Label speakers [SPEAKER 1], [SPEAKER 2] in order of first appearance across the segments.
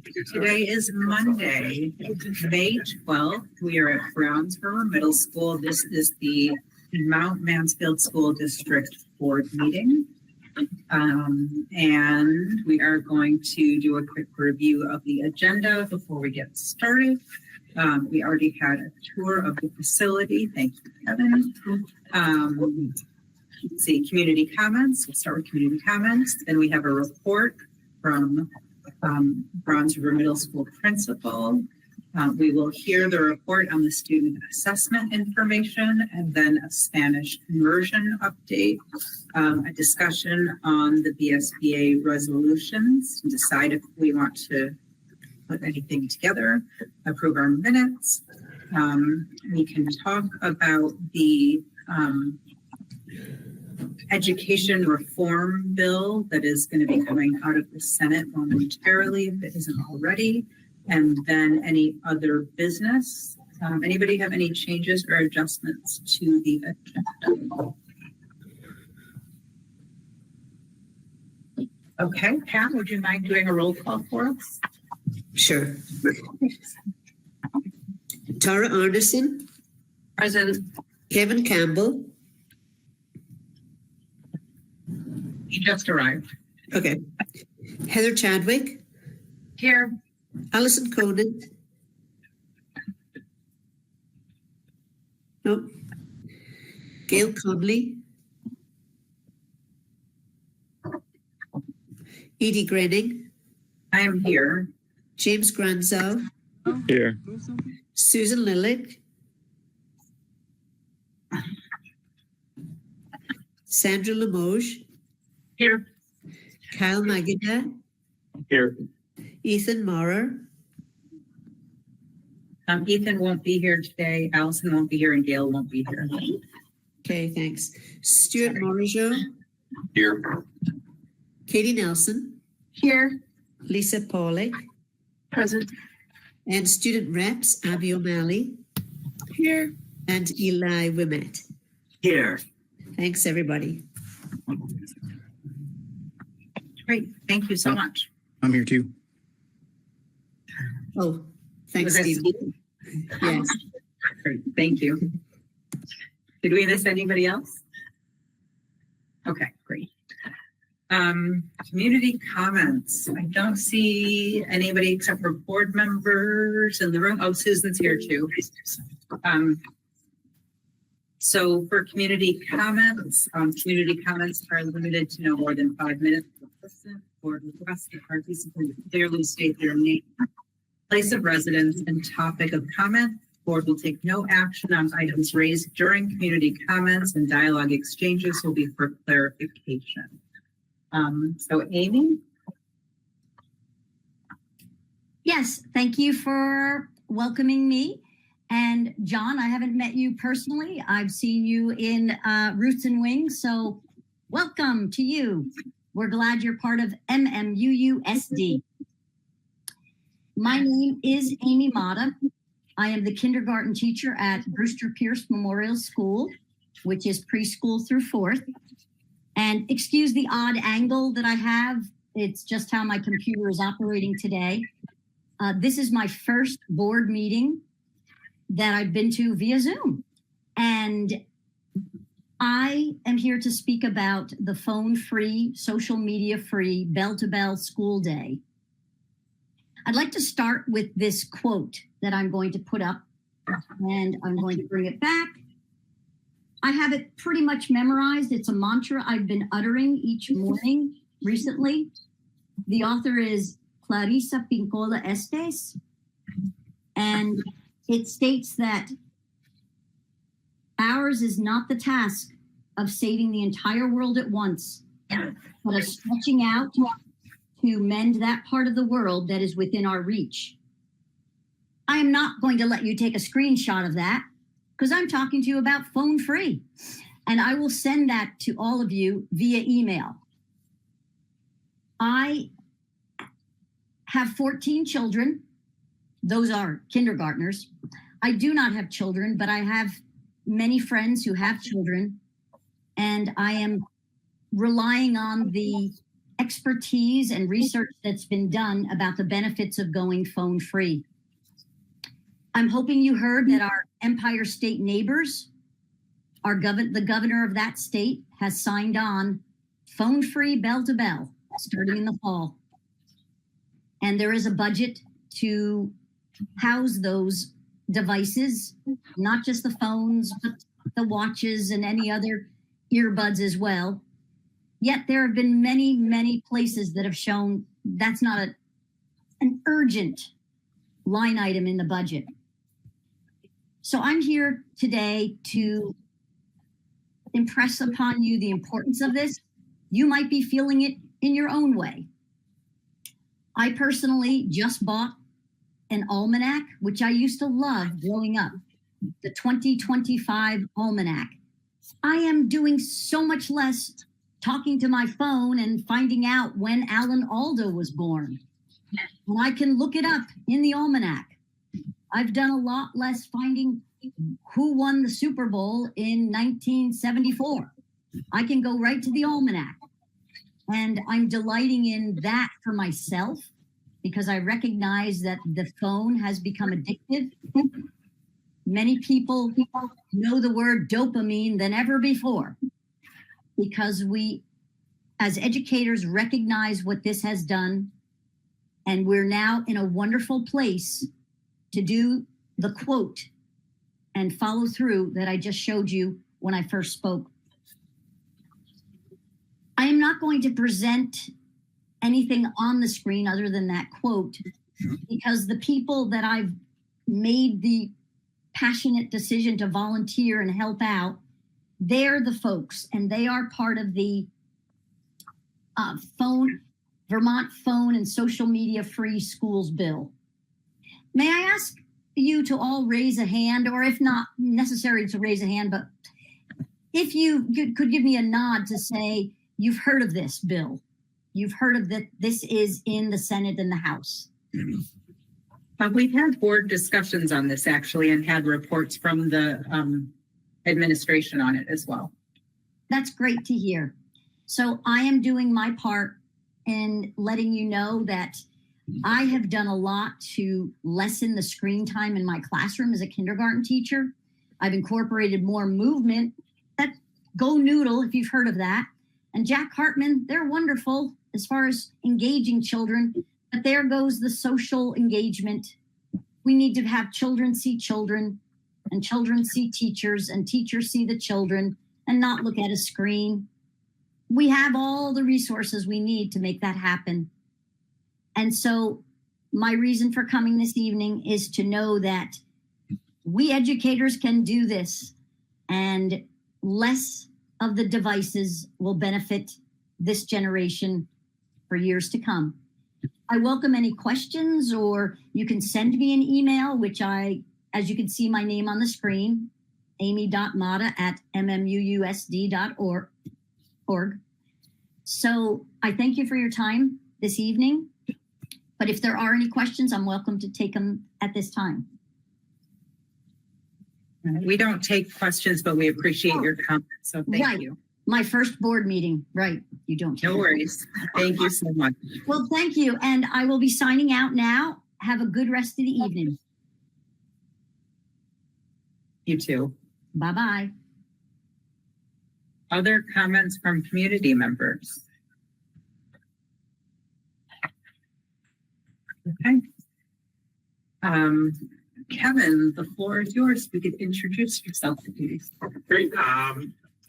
[SPEAKER 1] Today is Monday, May 12th. We are at Brownsboro Middle School. This is the Mount Mansfield School District Board meeting. And we are going to do a quick review of the agenda before we get started. We already had a tour of the facility. Thank you, Kevin. Let's see, community comments. We'll start with community comments. Then we have a report from Brownsboro Middle School principal. We will hear the report on the student assessment information and then a Spanish immersion update, a discussion on the VSBA resolutions, and decide if we want to put anything together, approve our minutes. We can talk about the education reform bill that is going to be coming out of the Senate momentarily, if it isn't already, and then any other business. Anybody have any changes or adjustments to the agenda? Okay, Pam, would you mind doing a roll call for us?
[SPEAKER 2] Sure. Tara Anderson.
[SPEAKER 1] Present.
[SPEAKER 2] Kevin Campbell.
[SPEAKER 1] He just arrived.
[SPEAKER 2] Okay. Heather Chadwick.
[SPEAKER 1] Here.
[SPEAKER 2] Alison Conant. Nope. Gail Conley. Edie Grenning.
[SPEAKER 1] I am here.
[SPEAKER 2] James Granzow.
[SPEAKER 3] Here.
[SPEAKER 2] Susan Lillick. Sandra Limoges.
[SPEAKER 1] Here.
[SPEAKER 2] Kyle Magida.
[SPEAKER 3] Here.
[SPEAKER 2] Ethan Maurer.
[SPEAKER 1] Ethan won't be here today. Allison won't be here, and Gail won't be here.
[SPEAKER 2] Okay, thanks. Stuart Morigeau.
[SPEAKER 3] Here.
[SPEAKER 2] Katie Nelson.
[SPEAKER 1] Here.
[SPEAKER 2] Lisa Paulick.
[SPEAKER 1] Present.
[SPEAKER 2] And student reps Abby O'Malley.
[SPEAKER 1] Here.
[SPEAKER 2] And Eli Wimet.
[SPEAKER 1] Here.
[SPEAKER 2] Thanks, everybody.
[SPEAKER 1] Great. Thank you so much.
[SPEAKER 3] I'm here too.
[SPEAKER 2] Oh, thanks,
[SPEAKER 1] Was that
[SPEAKER 2] Steve. Yes.
[SPEAKER 1] Great. Thank you. Did we miss anybody else? Okay, great. Community comments. I don't see anybody except for board members in the room. Oh, Susan's here too. So for community comments are limited to no more than 5 minutes per person. Board requests the participant clearly state their name, place of residence, and topic of comment. Board will take no action on items raised during community comments, and dialogue exchanges will be for clarification. So Amy?
[SPEAKER 4] Yes, thank you for welcoming me. And John, I haven't met you personally. I've seen you in Roots and Wings, so welcome to you. We're glad you're part of MMUUSD. My name is Amy Mata. I am the kindergarten teacher at Brewster Pierce Memorial School, which is preschool through 4th. And excuse the odd angle that I have. It's just how my computer is operating today. This is my first board meeting that I've been to via Zoom. And I am here to speak about the phone-free, social media-free, bell-to-bell school day. I'd like to start with this quote that I'm going to put up, and I'm going to bring it back. I have it pretty much memorized. It's a mantra I've been uttering each morning recently. The author is Clarissa Pinkola Estes, and it states that ours is not the task of saving the entire world at once, but of stretching out to mend that part of the world that is within our reach. I am not going to let you take a screenshot of that because I'm talking to you about phone free. And I will send that to all of you via email. I have 14 children. Those are kindergartners. I do not have children, but I have many friends who have children. And I am relying on the expertise and research that's been done about the benefits of going phone free. I'm hoping you heard that our Empire State neighbors, the governor of that state has signed on phone free bell to bell starting in the fall. And there is a budget to house those devices, not just the phones, but the watches and any other earbuds as well. Yet there have been many, many places that have shown that's not an urgent line item in the budget. So I'm here today to impress upon you the importance of this. You might be feeling it in your own way. I personally just bought an almanac, which I used to love growing up, the 2025 almanac. I am doing so much less talking to my phone and finding out when Alan Alda was born. And I can look it up in the almanac. I've done a lot less finding who won the Super Bowl in 1974. I can go right to the almanac. And I'm delighting in that for myself because I recognize that the phone has become addictive. Many people know the word dopamine than ever before because we, as educators, recognize what this has done. And we're now in a wonderful place to do the quote and follow through that I just showed you when I first spoke. I am not going to present anything on the screen other than that quote because the people that I've made the passionate decision to volunteer and help out, they're the folks and they are part of the Vermont Phone and Social Media Free Schools Bill. May I ask you to all raise a hand, or if not necessary to raise a hand, but if you could give me a nod to say you've heard of this bill. You've heard of that. This is in the Senate and the House.
[SPEAKER 1] We've had board discussions on this actually and had reports from the administration on it as well.
[SPEAKER 4] That's great to hear. So I am doing my part in letting you know that I have done a lot to lessen the screen time in my classroom as a kindergarten teacher. I've incorporated more movement. That Go Noodle, if you've heard of that. And Jack Hartman, they're wonderful as far as engaging children, but there goes the social engagement. We need to have children see children and children see teachers and teachers see the children and not look at a screen. We have all the resources we need to make that happen. And so my reason for coming this evening is to know that we educators can do this and less of the devices will benefit this generation for years to come. I welcome any questions, or you can send me an email, which as you can see my name on the screen, amy.mata@MMUUSD.org. So I thank you for your time this evening. But if there are any questions, I'm welcome to take them at this time.
[SPEAKER 1] We don't take questions, but we appreciate your comments. So thank you.
[SPEAKER 4] My first board meeting, right? You don't.
[SPEAKER 1] No worries. Thank you so much.
[SPEAKER 4] Well, thank you. And I will be signing out now. Have a good rest of the evening.
[SPEAKER 1] You too.
[SPEAKER 4] Bye-bye.
[SPEAKER 1] Other comments from community members? Okay. Kevin, the floor is yours. You could introduce yourself, please.
[SPEAKER 5] Great.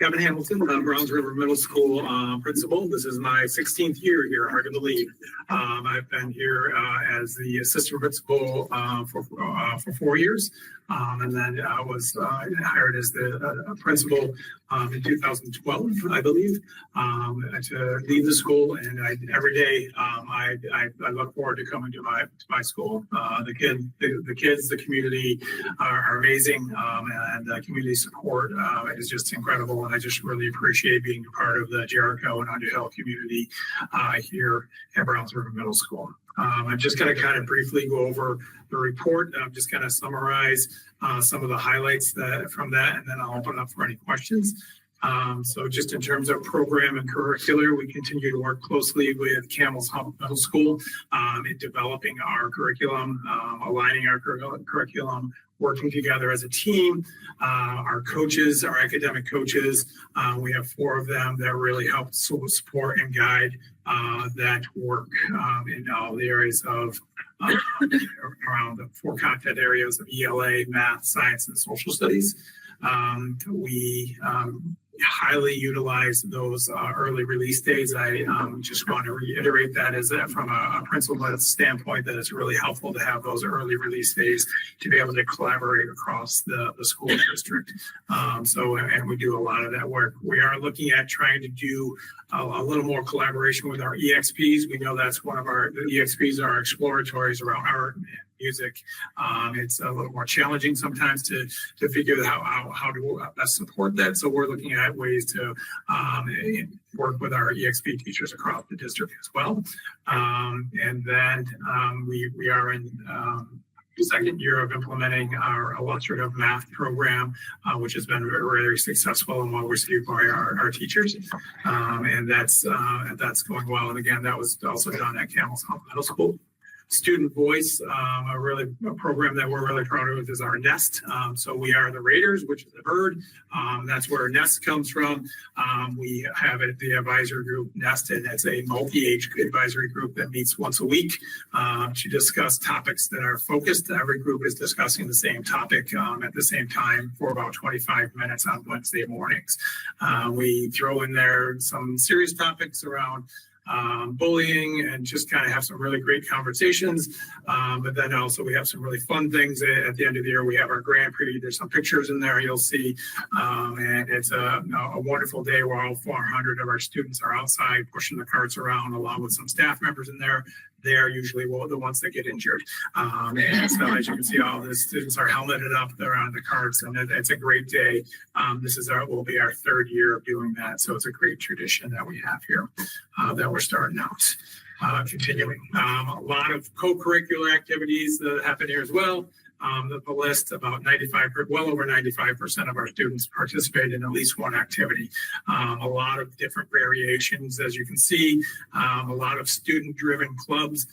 [SPEAKER 5] Kevin Hamilton, Browns River Middle School principal. This is my 16th year here, hard to believe. I've been here as the assistant principal for 4 years, and then I was hired as the principal in 2012, I believe, to lead the school. And every day I look forward to coming to my school. The kids, the community are amazing, and the community support is just incredible. And I just really appreciate being a part of the Jericho and Underhill community here at Browns River Middle School. I'm just going to kind of briefly go over the report. I'm just going to summarize some of the highlights from that, and then I'll open up for any questions. So just in terms of program and curricular, we continue to work closely with Camel's Hump Middle School in developing our curriculum, aligning our curriculum, working together as a team. Our coaches, our academic coaches, we have 4 of them that really help support and guide that work in all the areas of around the 4 content areas of ELA, math, science, and social studies. We highly utilize those early release days. I just want to reiterate that as from a principal standpoint, that it's really helpful to have those early release days to be able to collaborate across the school district. And we do a lot of that work. We are looking at trying to do a little more collaboration with our EXPs. We know that's one of the EXPs are exploratories around art, music. It's a little more challenging sometimes to figure out how to best support that. So we're looking at ways to work with our EXP teachers across the district as well. And then we are in the second year of implementing our illustrative math program, which has been very, very successful and well received by our teachers. And that's going well. And again, that was also done at Camel's Hump Middle School. Student Voice, a program that we're really proud of is our Nest. So we are the Raiders, which is the bird. That's where Nest comes from. We have the advisory group Nest, and it's a multi-age advisory group that meets once a week to discuss topics that are focused. Every group is discussing the same topic at the same time for about 25 minutes on Wednesday mornings. We throw in there some serious topics around bullying and just kind of have some really great conversations. But then also we have some really fun things at the end of the year. We have our Grand Prix. There's some pictures in there you'll see. And it's a wonderful day where all 400 of our students are outside pushing the carts around along with some staff members in there. They're usually the ones that get injured. And so as you can see, all the students are helmeted up. They're on the carts, and it's a great day. This will be our 3rd year of doing that. So it's a great tradition that we have here that we're starting out. Continuing. A lot of co-curricular activities that happen here as well. The list, about well over 95% of our students participate in at least one activity. A lot of different variations, as you can see, a lot of student-driven clubs.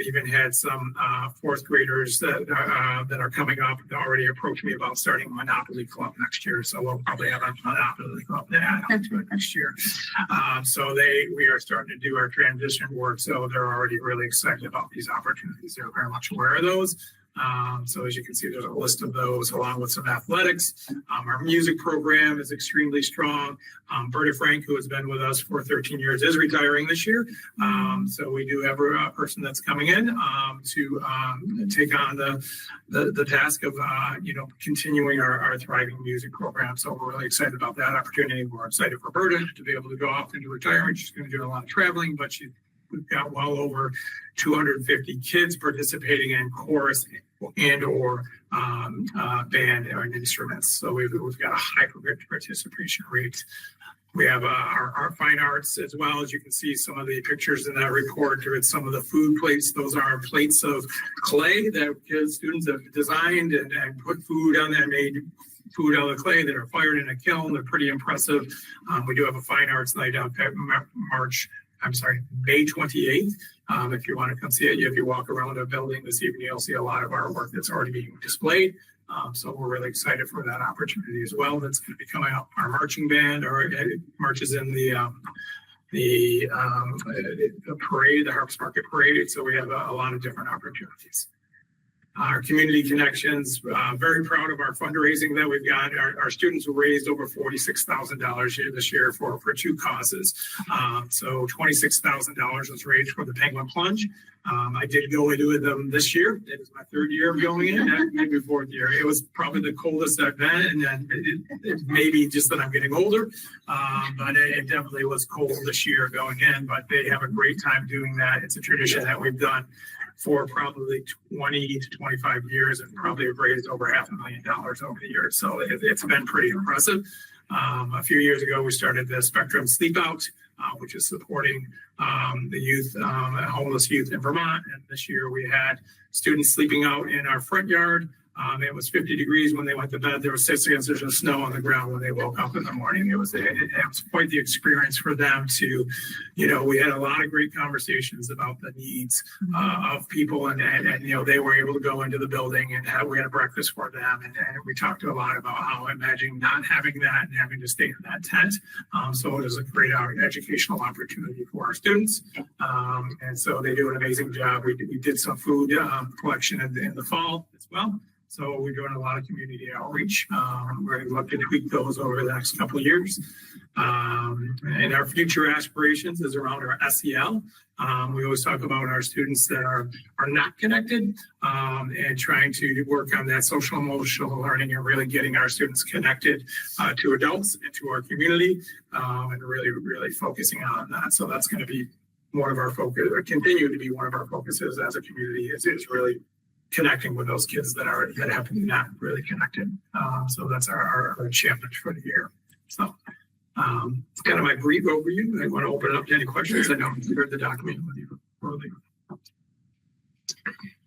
[SPEAKER 5] Even had some 4th graders that are coming up that already approached me about starting a Monopoly club next year. So we'll probably have a Monopoly club next year. We are starting to do our transition work. So they're already really excited about these opportunities. They're very much aware of those. So as you can see, there's a list of those along with some athletics. Our music program is extremely strong. Berta Frank, who has been with us for 13 years, is retiring this year. So we do have a person that's coming in to take on the task of continuing our thriving music program. So we're really excited about that opportunity. We're excited for Berta to be able to go off into retirement. She's going to do a lot of traveling, but we've got well over 250 kids participating in chorus and or band and instruments. So we've got a high participation rate. We have our fine arts as well. As you can see, some of the pictures in that report with some of the food plates. Those are plates of clay that students have designed and put food on that, made food out of the clay that are fired in a kiln. They're pretty impressive. We do have a fine arts night out at May 28th. If you want to come see it, if you walk around the building this evening, you'll see a lot of our work that's already being displayed. So we're really excited for that opportunity as well. That's going to be coming up. Our marching band marches in the parade, the Harps Market Parade. So we have a lot of different opportunities. Our community connections, very proud of our fundraising that we've got. Our students raised over $46,000 this year for 2 causes. So $26,000 was raised for the Penguin Plunge. I did go into them this year. It was my 3rd year of going in, maybe 4th year. It was probably the coldest I've been, and then it may be just that I'm getting older, but it definitely was cold this year going in, but they have a great time doing that. It's a tradition that we've done for probably 20 to 25 years and probably have raised over $500,000 over the years. So it's been pretty impressive. A few years ago, we started the Spectrum Sleep Out, which is supporting the youth, homeless youth in Vermont. And this year we had students sleeping out in our front yard It was 50 degrees when they went to bed. There was 6 inches of snow on the ground when they woke up in the morning. It was quite the experience for them to, we had a lot of great conversations about the needs of people, and they were able to go into the building and we had a breakfast for them, and we talked a lot about how imagining not having that and having to stay in that tent. So it was a great educational opportunity for our students, and so they do an amazing job. We did some food collection in the fall as well. So we're doing a lot of community outreach. We're going to look to tweak those over the next couple of years. And our future aspirations is around our SEL. We always talk about our students that are not connected, and trying to work on that social emotional learning and really getting our students connected to adults and to our community, and really focusing on that. So that's going to be one of our focus, or continue to be one of our focuses as a community, is really connecting with those kids that have not really connected. So that's our challenge for the year. So it's kind of my brief overview. I want to open it up to any questions. I know you heard the document with you earlier.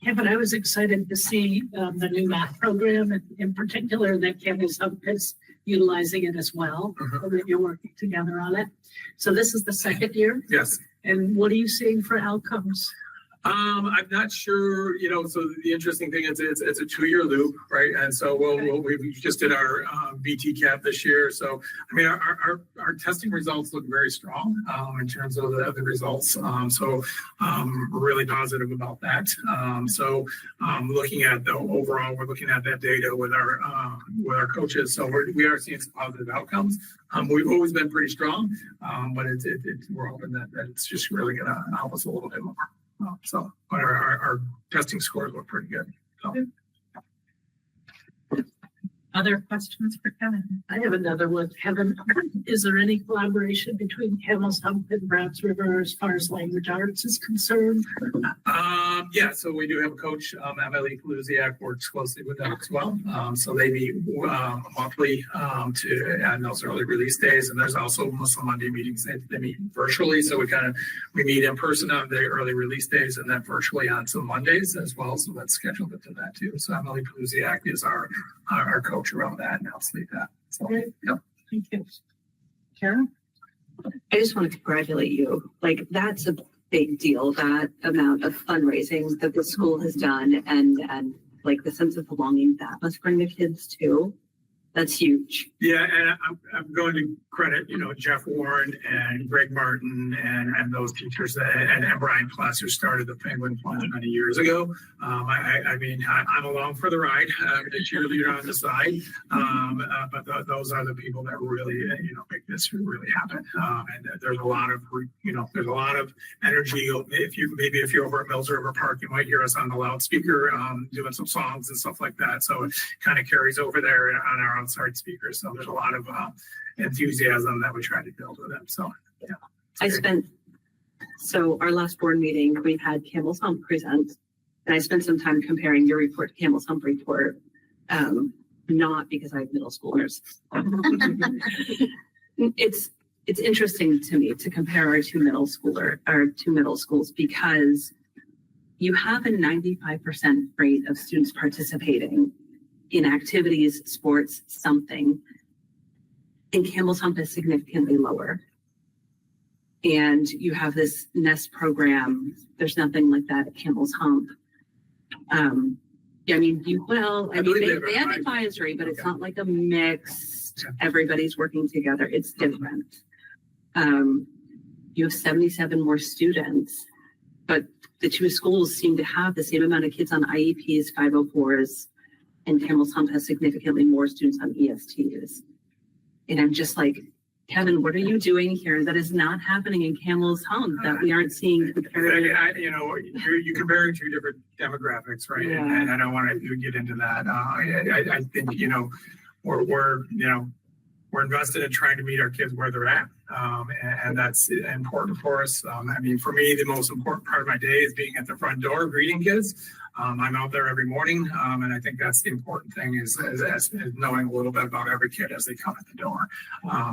[SPEAKER 6] Yeah, but I was excited to see the new math program, and in particular that Campbell's Hub is utilizing it as well, so that you're working together on it. So this is the second year?
[SPEAKER 5] Yes.
[SPEAKER 6] And what are you seeing for outcomes?
[SPEAKER 5] I'm not sure, so the interesting thing is it's a 2-year loop, right? And so we just did our BT cap this year. So, I mean, our testing results look very strong in terms of the results. So we're really positive about that. Looking at the overall, we're looking at that data with our coaches. So we are seeing some positive outcomes. We've always been pretty strong, but we're hoping that it's just really going to help us a little bit more. But our testing scores look pretty good. So.
[SPEAKER 1] Other questions for Kevin?
[SPEAKER 6] I have another one. Kevin, is there any collaboration between Campbell's Hump and Browns River as far as language arts is concerned?
[SPEAKER 5] Yeah, so we do have a coach, Emily Paluziak, works closely with them as well. So they meet monthly and those early release days. And there's also some Monday meetings they meet virtually. So we meet in person on the early release days and then virtually on some Mondays as well. So that's scheduled into that too. So Emily Paluziak is our coach around that, and I'll sleep that. So, yeah.
[SPEAKER 6] Thank you.
[SPEAKER 1] Karen?
[SPEAKER 7] I just want to congratulate you. Like, that's a big deal, that amount of fundraising that the school has done, and like the sense of belonging that must bring the kids too. That's huge.
[SPEAKER 5] Yeah, and I'm going to credit, Jeff Warren and Greg Martin and those teachers and Brian Pless, who started the Penguin Fund many years ago. I'm along for the ride, the cheerleader on the side, but those are the people that really, make this really happen. And there's a lot of, energy. If you're over at Mills River Park, you might hear us on the loudspeaker doing some songs and stuff like that. So it kind of carries over there on our outside speakers. So there's a lot of enthusiasm that we try to build with them. So yeah.
[SPEAKER 7] So our last board meeting, we had Campbell's Hump present, and I spent some time comparing your report to Campbell's Hump report, not because I have middle schoolers. It's interesting to me to compare our two middle schools, because you have a 95% rate of students participating in activities, sports, something, and Campbell's Hump is significantly lower. And you have this NEST program. There's nothing like that at Campbell's Hump. They have advisory, but it's not like a mixed, everybody's working together. It's different. You have 77 more students, but the two schools seem to have the same amount of kids on IEPs, 504s, and Campbell's Hump has significantly more students on ESTs. And I'm just like, Kevin, what are you doing here that is not happening in Campbell's Hump that we aren't seeing?
[SPEAKER 5] You're comparing two different demographics, right?
[SPEAKER 7] Yeah.
[SPEAKER 5] And I don't want to get into that. I think, we're invested in trying to meet our kids where they're at. And that's important for us. For me, the most important part of my day is being at the front door, greeting kids. I'm out there every morning. And I think that's the important thing is knowing a little bit about every kid as they come in the door.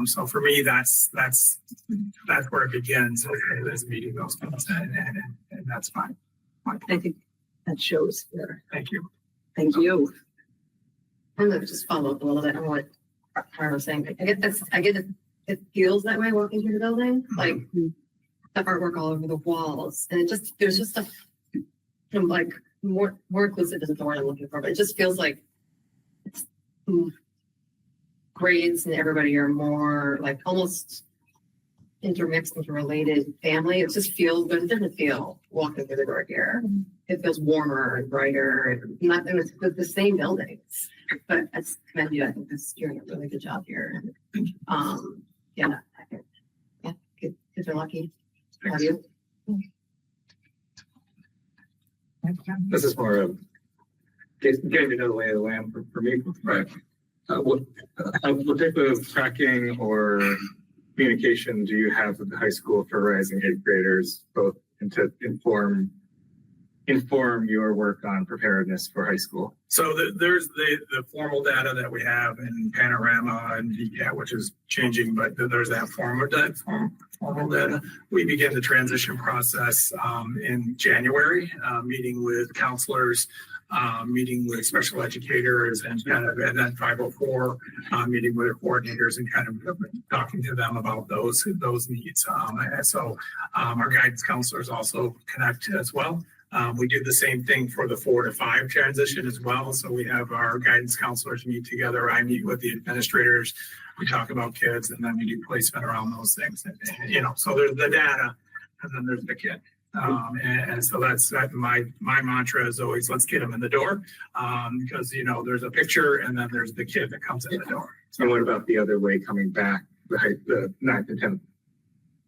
[SPEAKER 5] So for me, that's where it begins, is meeting those kids. And that's fine.
[SPEAKER 7] I think that shows here.
[SPEAKER 5] Thank you.
[SPEAKER 7] Thank you.
[SPEAKER 8] I'm gonna just follow up a little bit on what Tara was saying. I get it feels that way walking through the building, like the artwork all over the walls, and there's just a like more inclusive isn't the word I'm looking for, but it just feels like it's, grades and everybody are more like almost intermixed, interrelated family. It just feels, there's a different feel walking through the door here. It feels warmer and brighter, not and it's the same buildings. But I commend you. I think this you're doing a really good job here. And yeah, I think kids are lucky to have you.
[SPEAKER 9] This is more of getting to know the lay of the land for me. Right. What type of tracking or communication do you have with the high school for rising eighth graders, both to inform your work on preparedness for high school?
[SPEAKER 5] So there's the formal data that we have in Panorama and VCAT, which is changing, but there's that formal data. We begin the transition process in January, meeting with counselors, meeting with special educators and then 504, meeting with coordinators and kind of talking to them about those needs. So our guidance counselors also connect as well. We do the same thing for the 4 to 5 transition as well. So we have our guidance counselors meet together. I meet with the administrators. We talk about kids, and then we do placement around those things. And so there's the data, and then there's the kid. And so that's my mantra is always let's get them in the door, because there's a picture, and then there's the kid that comes in the door.
[SPEAKER 9] And what about the other way coming back? The 9th and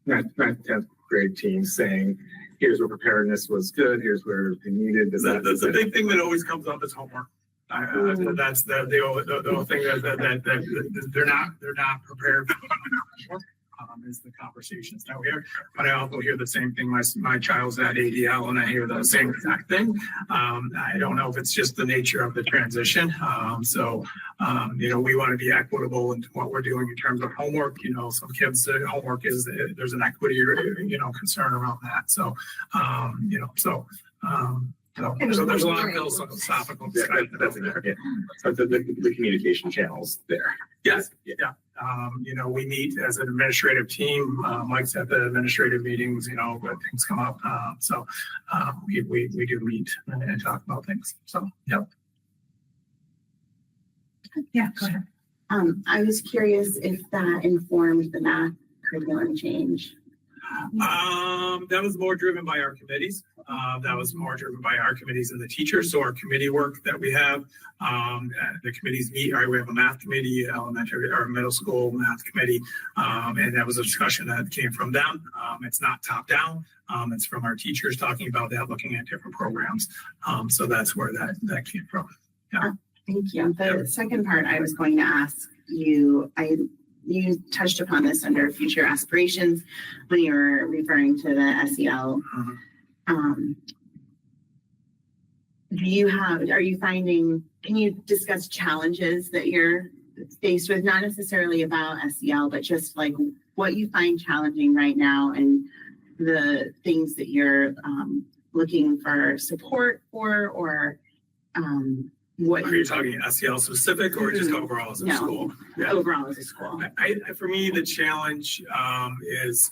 [SPEAKER 9] 10th grade teams saying, here's where preparedness was good. Here's where they needed.
[SPEAKER 5] The big thing that always comes up is homework. That's the whole thing that they're not prepared for. Is the conversations that we have, but I also hear the same thing. My child's at ADL, and I hear the same exact thing. I don't know if it's just the nature of the transition. So we want to be equitable in what we're doing in terms of homework. Some kids' homework is there's an equity, concern around that. So so there's a lot of philosophical discussion.
[SPEAKER 9] So the communication channels there.
[SPEAKER 5] Yes. Yeah. We meet as an administrative team. Mike's at the administrative meetings, when things come up. So we do meet and talk about things. So, yep.
[SPEAKER 1] Yeah, go ahead.
[SPEAKER 10] I was curious if that informed the math curriculum change.
[SPEAKER 5] That was more driven by our committees. And the teachers. So our committee work that we have, the committees meet. We have a math committee, elementary or middle school math committee, and that was a discussion that came from them. It's not top down. It's from our teachers talking about that, looking at different programs. So that's where that came from. Yeah.
[SPEAKER 10] Thank you. The second part I was going to ask you, you touched upon this under future aspirations when you were referring to the SEL. Can you discuss challenges that you're faced with, not necessarily about SEL, but just like what you find challenging right now and the things that you're looking for support for, or what
[SPEAKER 5] are you talking SEL specific or just overall as a school?
[SPEAKER 10] Yeah. Overall as a school.
[SPEAKER 5] For me, the challenge is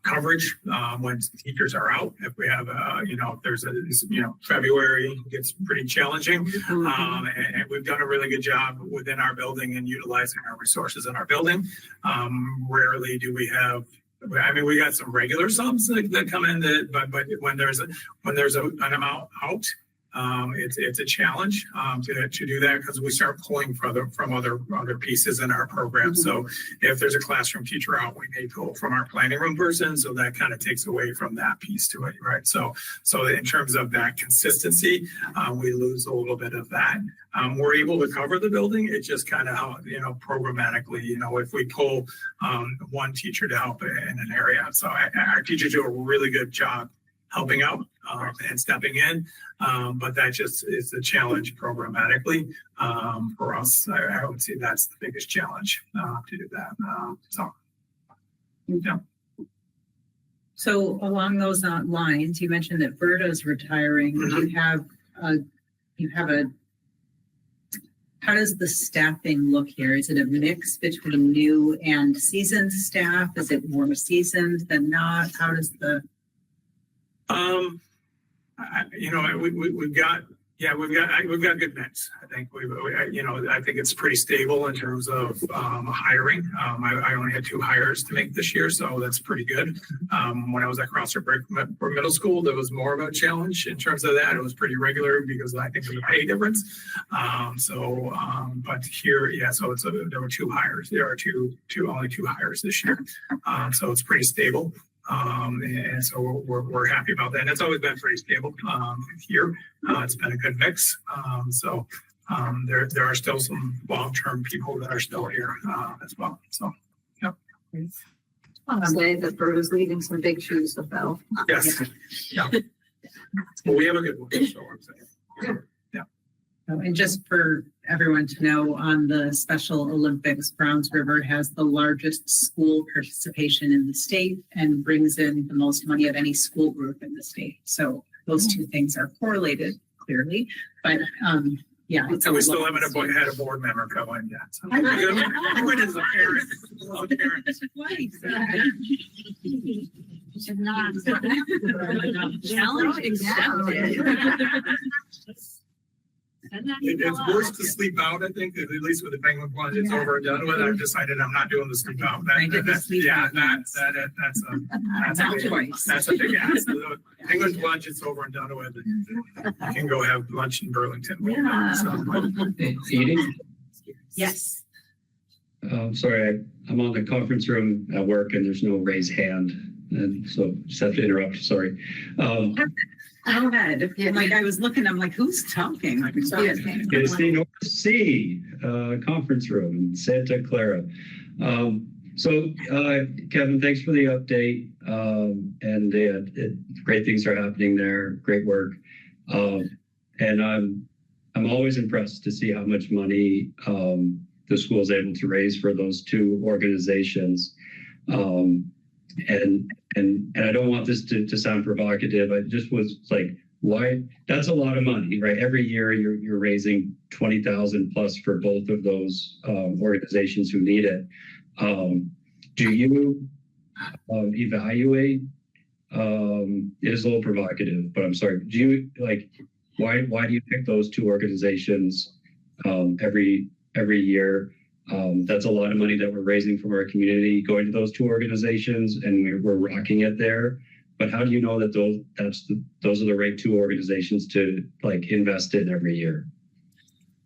[SPEAKER 5] coverage when teachers are out. If we have if there's February gets pretty challenging, and we've done a really good job within our building and utilizing our resources in our building. Rarely do we have. We got some regular subs that come in, but when there's an amount out. It's a challenge to do that because we start pulling from other pieces in our program. So if there's a classroom teacher out, we may pull from our planning room person. So that kind of takes away from that piece to it, right? So in terms of that consistency, we lose a little bit of that. We're able to cover the building. It's just kind of how, programmatically, if we pull one teacher to help in an area. So our teachers do a really good job helping out and stepping in, but that just is a challenge programmatically for us. I would say that's the biggest challenge to do that.
[SPEAKER 1] So along those lines, you mentioned that Berta's retiring. You have a how does the staffing look here? Is it a mix between new and seasoned staff? Is it more seasoned than not? How does the?
[SPEAKER 5] We've got good mix. I think I think it's pretty stable in terms of hiring. I only had 2 hires to make this year, so that's pretty good. When I was at Crossroad for middle school, there was more of a challenge in terms of that. It was pretty regular because I think of the pay difference. But here, so there were 2 hires. There are only 2 hires this year, so it's pretty stable. And so we're happy about that. And it's always been pretty stable here. It's been a good mix. There are still some long-term people that are still here as well. So, yep.
[SPEAKER 8] I'll say that Bert is leaving some big shoes to fill.
[SPEAKER 5] Yes. Yeah. Well, we have a good one. So I'm saying.
[SPEAKER 1] And just for everyone to know, on the Special Olympics, Browns River has the largest school participation in the state and brings in the most money of any school group in the state. So those 2 things are correlated clearly, but yeah.
[SPEAKER 5] And we still haven't had a board member come in yet. So good as a parent.
[SPEAKER 10] Challenge accepted.
[SPEAKER 5] It's worse to sleep out, I think, at least with the Penguin Plunge, it's over and done with. I've decided I'm not doing the sleep out. That's a big ask. Penguin Plunge, it's over and done with. You can go have lunch in Burlington.
[SPEAKER 11] Eating?
[SPEAKER 1] Yes.
[SPEAKER 11] Sorry, I'm on the conference room at work and there's no raise hand. And so just have to interrupt. Sorry.
[SPEAKER 1] Go ahead. Like I was looking, I'm like, who's talking?
[SPEAKER 11] It's the North Sea conference room in Santa Clara. Kevin, thanks for the update. Great things are happening there. Great work. And I'm always impressed to see how much money the school is able to raise for those 2 organizations. And I don't want this to sound provocative. I just was like, why? That's a lot of money, right? Every year you're raising $20,000 plus for both of those organizations who need it. Do you evaluate? It is a little provocative, but I'm sorry. Do you why do you pick those 2 organizations every year? That's a lot of money that we're raising from our community going to those 2 organizations, and we're rocking it there. But how do you know that those are the right 2 organizations to invest in every year?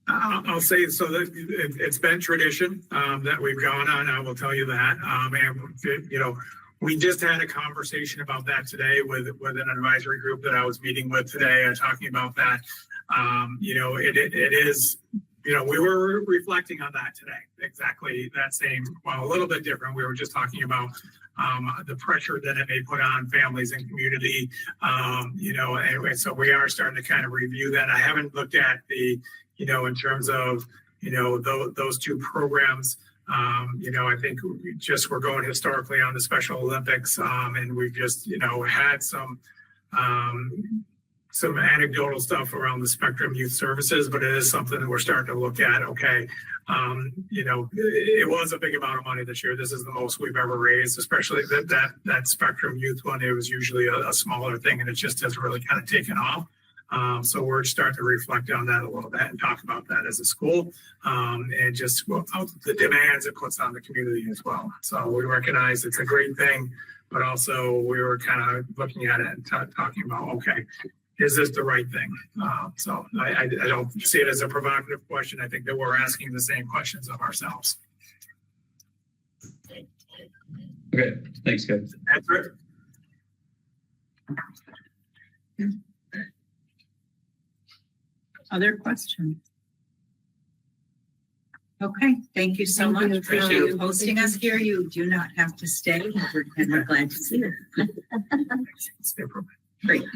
[SPEAKER 5] I'll say so that it's been tradition that we've gone on. I will tell you that. And we just had a conversation about that today with an advisory group that I was meeting with today, and talking about that. It is. We were reflecting on that today. Exactly that same, well, a little bit different. We were just talking about the pressure that it may put on families and community. Anyway, so we are starting to kind of review that. I haven't looked at the, in terms of, those 2 programs. I think we're going historically on the Special Olympics, and we've just, had some anecdotal stuff around the Spectrum Youth Services, but it is something that we're starting to look at. Okay. It was a big amount of money this year. This is the most we've ever raised, especially that Spectrum Youth one. It was usually a smaller thing, and it just has really kind of taken off. So we're starting to reflect on that a little bit and talk about that as a school, and just the demands it puts on the community as well. So we recognize it's a great thing, but also we were kind of looking at it and talking about, okay, is this the right thing? So I don't see it as a provocative question. I think that we're asking the same questions of ourselves.
[SPEAKER 11] Okay, thanks, guys.
[SPEAKER 5] That's it.
[SPEAKER 1] Other questions? Okay, thank you so much. Appreciate you hosting us here. You do not have to stay, and we're glad to see you. Great.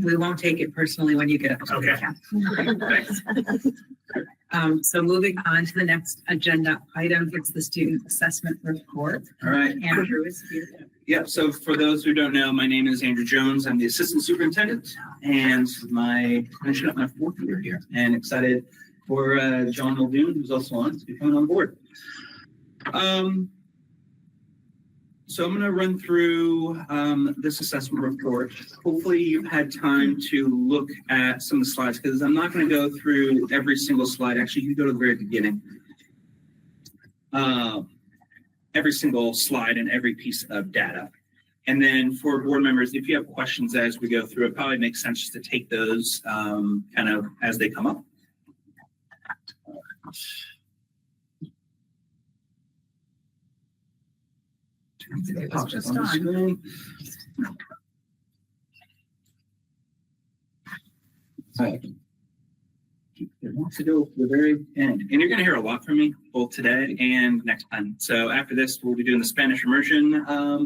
[SPEAKER 1] We won't take it personally when you get up.
[SPEAKER 5] Okay.
[SPEAKER 1] So moving on to the next agenda item, it's the student assessment report.
[SPEAKER 12] All right.
[SPEAKER 1] Andrew is here.
[SPEAKER 12] Yeah, so for those who don't know, my name is Andrew Jones. I'm the assistant superintendent, and finishing up my 4th year here, and excited for John Muldoon, who's also on, to be coming on board. So I'm going to run through this assessment report. Hopefully you've had time to look at some of the slides, because I'm not going to go through every single slide. Actually, you can go to the very beginning. Every single slide and every piece of data. And then for board members, if you have questions as we go through, it probably makes sense just to take those kind of as they come up.
[SPEAKER 1] Just on.
[SPEAKER 12] It wants to go to the very end. And you're going to hear a lot from me both today and next time. So after this, we'll be doing the Spanish immersion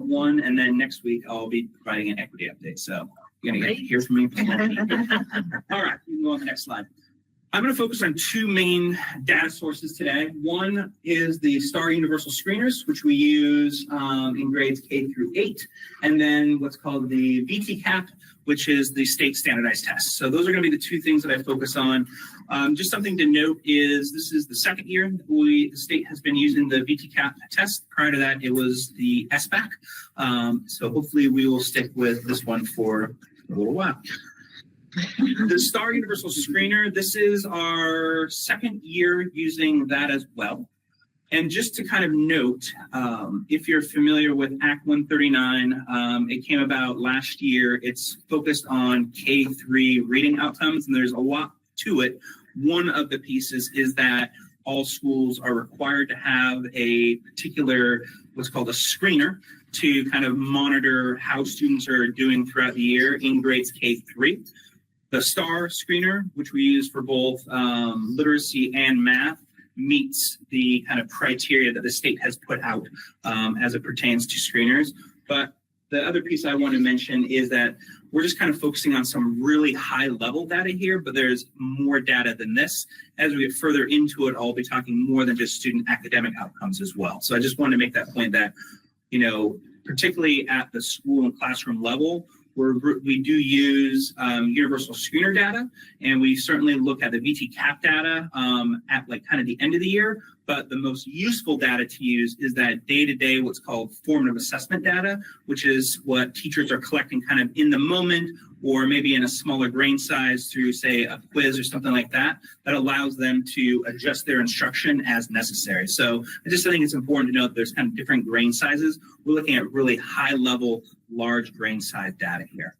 [SPEAKER 12] one. And then next week, I'll be providing an equity update. So you're going to get to hear from me. All right, we can go on the next slide. I'm going to focus on two main data sources today. One is the STAR Universal Screeners, which we use in grades K through 8, and then what's called the VTCAP, which is the state standardized test. So those are going to be the two things that I focus on. Just something to note is this is the second year that the state has been using the VTCAP test. Prior to that, it was the SBAC. So hopefully we will stick with this one for a little while. The STAR Universal Screener, this is our second year using that as well. And just to kind of note, if you're familiar with Act 139, it came about last year. It's focused on K3 reading outcomes, and there's a lot to it. One of the pieces is that all schools are required to have a particular, what's called a screener, to kind of monitor how students are doing throughout the year in grades K3. The STAR screener, which we use for both literacy and math, meets the kind of criteria that the state has put out as it pertains to screeners. But the other piece I want to mention is that we're just kind of focusing on some really high level data here, but there's more data than this. As we get further into it, I'll be talking more than just student academic outcomes as well. So I just want to make that point that, you know, particularly at the school and classroom level, we do use universal screener data, and we certainly look at the VTCAP data at like kind of the end of the year. But the most useful data to use is that day-to-day, what's called formative assessment data, which is what teachers are collecting kind of in the moment, or maybe in a smaller grain size through, say, a quiz or something like that, that allows them to adjust their instruction as necessary. So I just think it's important to note there's kind of different grain sizes. We're looking at really high-level, large grain size data here.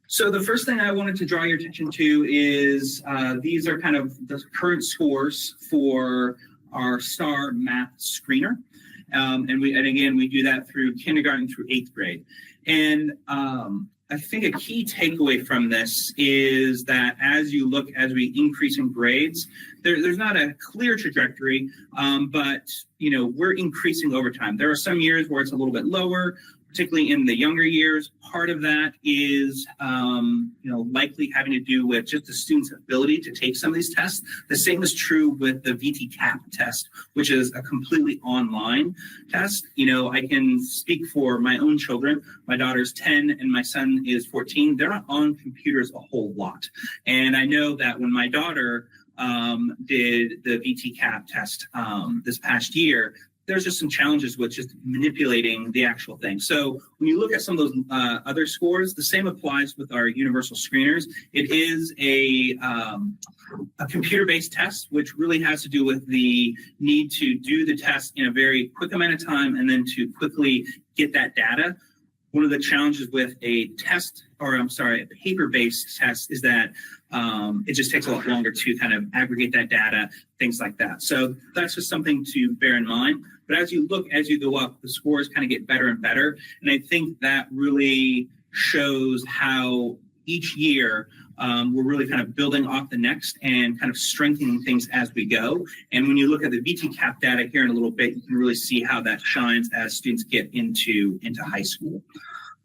[SPEAKER 12] So the first thing I wanted to draw your attention to is these are kind of the current scores for our STAR math screener. And again, we do that through kindergarten through 8th grade. And I think a key takeaway from this is that as we increase in grades, there's not a clear trajectory, but you know, we're increasing over time. There are some years where it's a little bit lower, particularly in the younger years. Part of that is, you know, likely having to do with just the student's ability to take some of these tests. The same is true with the VTCAP test, which is a completely online test. You know, I can speak for my own children. My daughter's 10 and my son is 14. They're not on computers a whole lot. And I know that when my daughter did the VTCAP test this past year, there's just some challenges with just manipulating the actual thing. So when you look at some of those other scores, the same applies with our universal screeners. It is a computer-based test, which really has to do with the need to do the test in a very quick amount of time and then to quickly get that data. One of the challenges with a paper-based test is that it just takes a lot longer to kind of aggregate that data, things like that. So that's just something to bear in mind. But as you go up, the scores kind of get better and better. And I think that really shows how each year we're really kind of building off the next and kind of strengthening things as we go. And when you look at the VTCAP data here in a little bit, you can really see how that shines as students get into high school.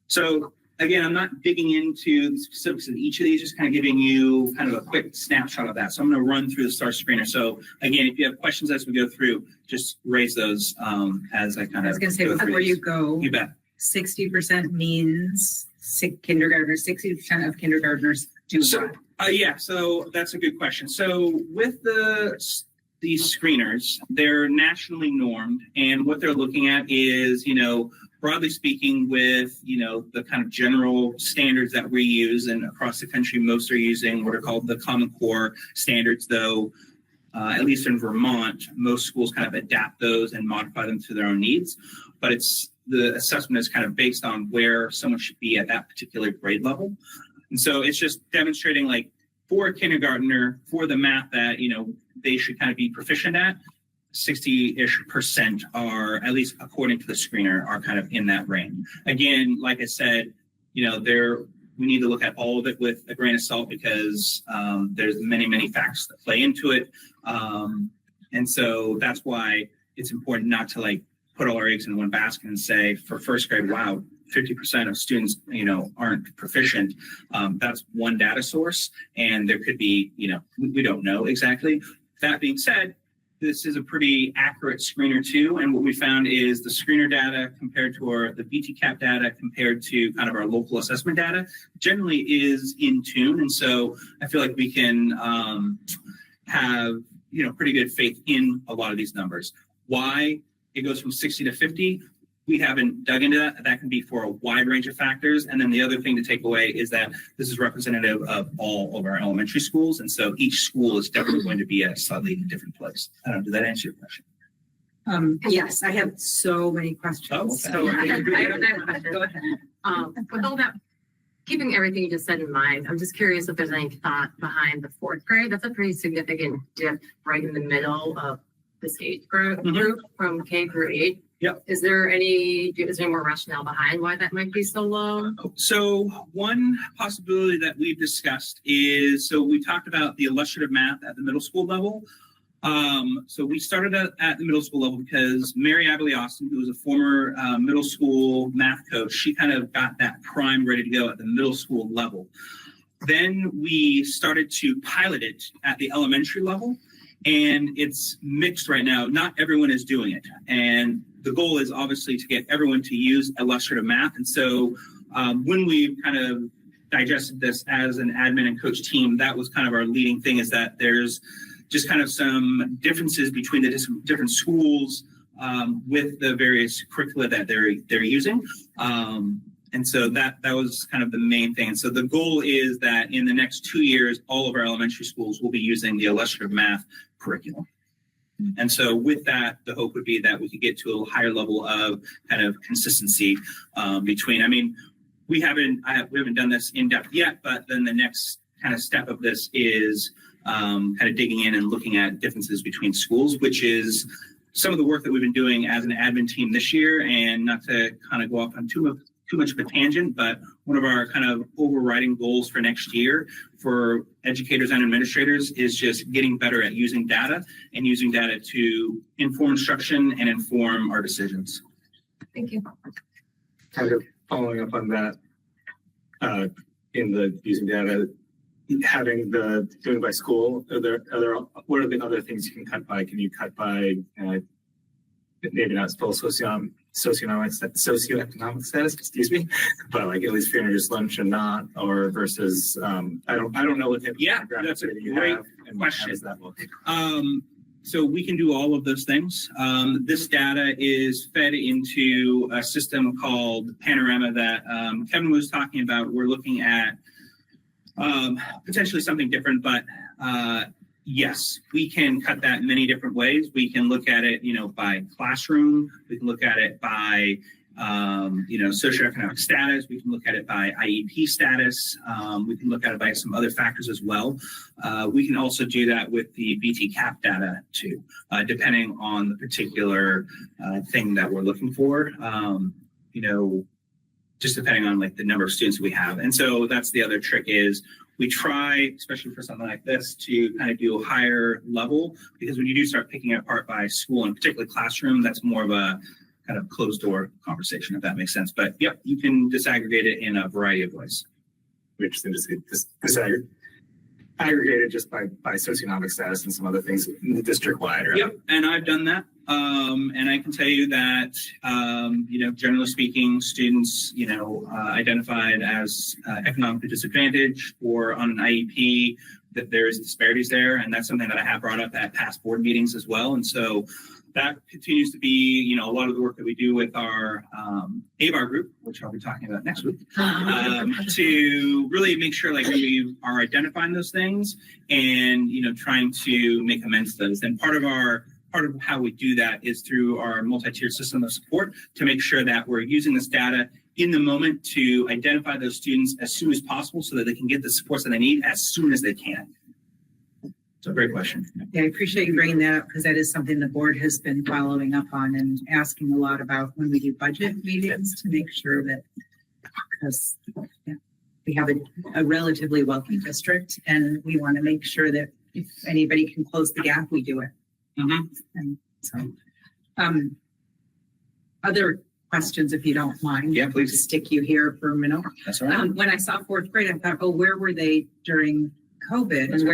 [SPEAKER 12] So again, I'm not digging into the specifics of each of these, just kind of giving you kind of a quick snapshot of that. So I'm going to run through the STAR screener. So again, if you have questions as we go through, just raise those as I kind of.
[SPEAKER 1] I was going to say before you go,
[SPEAKER 12] you bet.
[SPEAKER 1] 60% means kindergartners, 60% of kindergartners do
[SPEAKER 12] So,
[SPEAKER 1] what?
[SPEAKER 12] yeah, so that's a good question. So with these screeners, they're nationally normed, and what they're looking at is, broadly speaking, with, the kind of general standards that we use, and across the country, most are using what are called the Common Core standards, though, at least in Vermont, most schools kind of adapt those and modify them to their own needs. But the assessment is kind of based on where someone should be at that particular grade level. And so it's just demonstrating, like, for a kindergartner, for the math that, they should kind of be proficient at, 60-ish% are, at least according to the screener, are kind of in that range. Again, like I said, we need to look at all of it with a grain of salt, because there's many, many factors that play into it. And so that's why it's important not to, like, put all our eggs in one basket and say, for first grade, wow, 50% of students, aren't proficient. That's one data source, and there could be, we don't know exactly. That being said, this is a pretty accurate screener too, and what we found is the screener data compared to the BTCAP data compared to kind of our local assessment data generally is in tune, and so I feel like we can have pretty good faith in a lot of these numbers. Why it goes from 60 to 50? We haven't dug into that. That can be for a wide range of factors. And then the other thing to take away is that this is representative of all of our elementary schools. And so each school is definitely going to be at a slightly different place. I don't know, did that answer your question?
[SPEAKER 1] Yes, I have so many questions.
[SPEAKER 12] Oh, okay.
[SPEAKER 1] So
[SPEAKER 8] I have a question.
[SPEAKER 1] Go ahead.
[SPEAKER 8] With all that, keeping everything you just said in mind, I'm just curious if there's any thought behind the fourth grade. That's a pretty significant dip right in the middle of this age group from K through 8.
[SPEAKER 12] Yep.
[SPEAKER 8] Is there any more rationale behind why that might be so low?
[SPEAKER 12] So one possibility that we've discussed is, so we talked about the illustrative math at the middle school level. So we started at the middle school level because Mary Abilene Austin, who was a former middle school math coach, she kind of got that prime ready to go at the middle school level. Then we started to pilot it at the elementary level, and it's mixed right now. Not everyone is doing it. And the goal is obviously to get everyone to use illustrative math. And so when we kind of digested this as an admin and coach team, that was kind of our leading thing, is that there's just kind of some differences between the different schools with the various curricula that they're using. And so that was kind of the main thing. And so the goal is that in the next 2 years, all of our elementary schools will be using the illustrative math curriculum. And so with that, the hope would be that we could get to a higher level of kind of consistency between, we haven't done this in depth yet, but then the next kind of step of this is kind of digging in and looking at differences between schools, which is some of the work that we've been doing as an admin team this year. And not to kind of go off on too much of a tangent, but one of our kind of overriding goals for next year for educators and administrators is just getting better at using data and using data to inform instruction and inform our decisions.
[SPEAKER 8] Thank you.
[SPEAKER 9] Kind of following up on that, in the using data, having the doing by school, what are the other things you can cut by? Can you cut by maybe not full socioeconomic status, excuse me, but like at least $300 lunch and not, or versus I don't know what type of
[SPEAKER 12] That's a
[SPEAKER 9] you
[SPEAKER 12] great
[SPEAKER 9] have, and
[SPEAKER 12] question.
[SPEAKER 9] how does that look?
[SPEAKER 12] So we can do all of those things. This data is fed into a system called Panorama that Kevin was talking about. We're looking at potentially something different, but yes, we can cut that many different ways. We can look at it, by classroom. We can look at it by, socioeconomic status. We can look at it by IEP status. We can look at it by some other factors as well. We can also do that with the BTCAP data too, depending on the particular thing that we're looking for. Just depending on like the number of students we have. And so that's the other trick is we try, especially for something like this, to kind of do a higher level, because when you do start picking it apart by school and particularly classroom, that's more of a kind of closed door conversation, if that makes sense. But yep, you can disaggregate it in a variety of ways.
[SPEAKER 9] Interesting to see disaggregate. aggregated just by socioeconomic status and some other things district wide, right?
[SPEAKER 12] Yep, and I've done that. And I can tell you that, generally speaking, students, identified as economically disadvantaged or on an IEP, that there's disparities there. And that's something that I have brought up at past board meetings as well. And so that continues to be, a lot of the work that we do with our AVAR group, which I'll be talking about next week, to really make sure like we are identifying those things and, trying to make amends to those. And part of how we do that is through our multi-tiered system of support to make sure that we're using this data in the moment to identify those students as soon as possible so that they can get the supports that they need as soon as they can. So great question.
[SPEAKER 1] Yeah, I appreciate you bringing that up because that is something the board has been following up on and asking a lot about when we do budget meetings to make sure that, because we have a relatively wealthy district and we want to make sure that if anybody can close the gap, we do it. And so, other questions, if you don't mind.
[SPEAKER 12] Yeah, please.
[SPEAKER 1] Stick you here for a minute.
[SPEAKER 12] That's all right.
[SPEAKER 1] When I saw fourth grade, I thought, oh, where were they during COVID and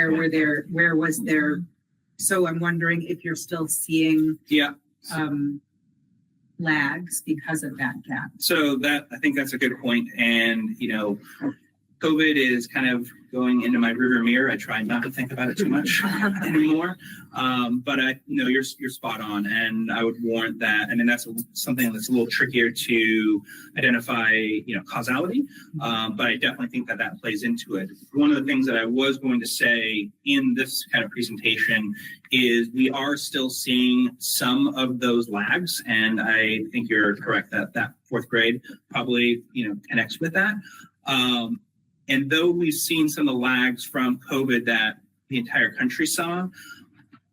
[SPEAKER 1] where was their, so I'm wondering if you're still seeing lags because of that gap.
[SPEAKER 12] So I think that's a good point. And, COVID is kind of going into my rearview mirror. I try not to think about it too much anymore. But you're spot on. And I would warrant that. I mean, that's something that's a little trickier to identify, causality. But I definitely think that plays into it. One of the things that I was going to say in this kind of presentation is we are still seeing some of those lags. And I think you're correct that fourth grade probably, connects with that. And though we've seen some of the lags from COVID that the entire country saw,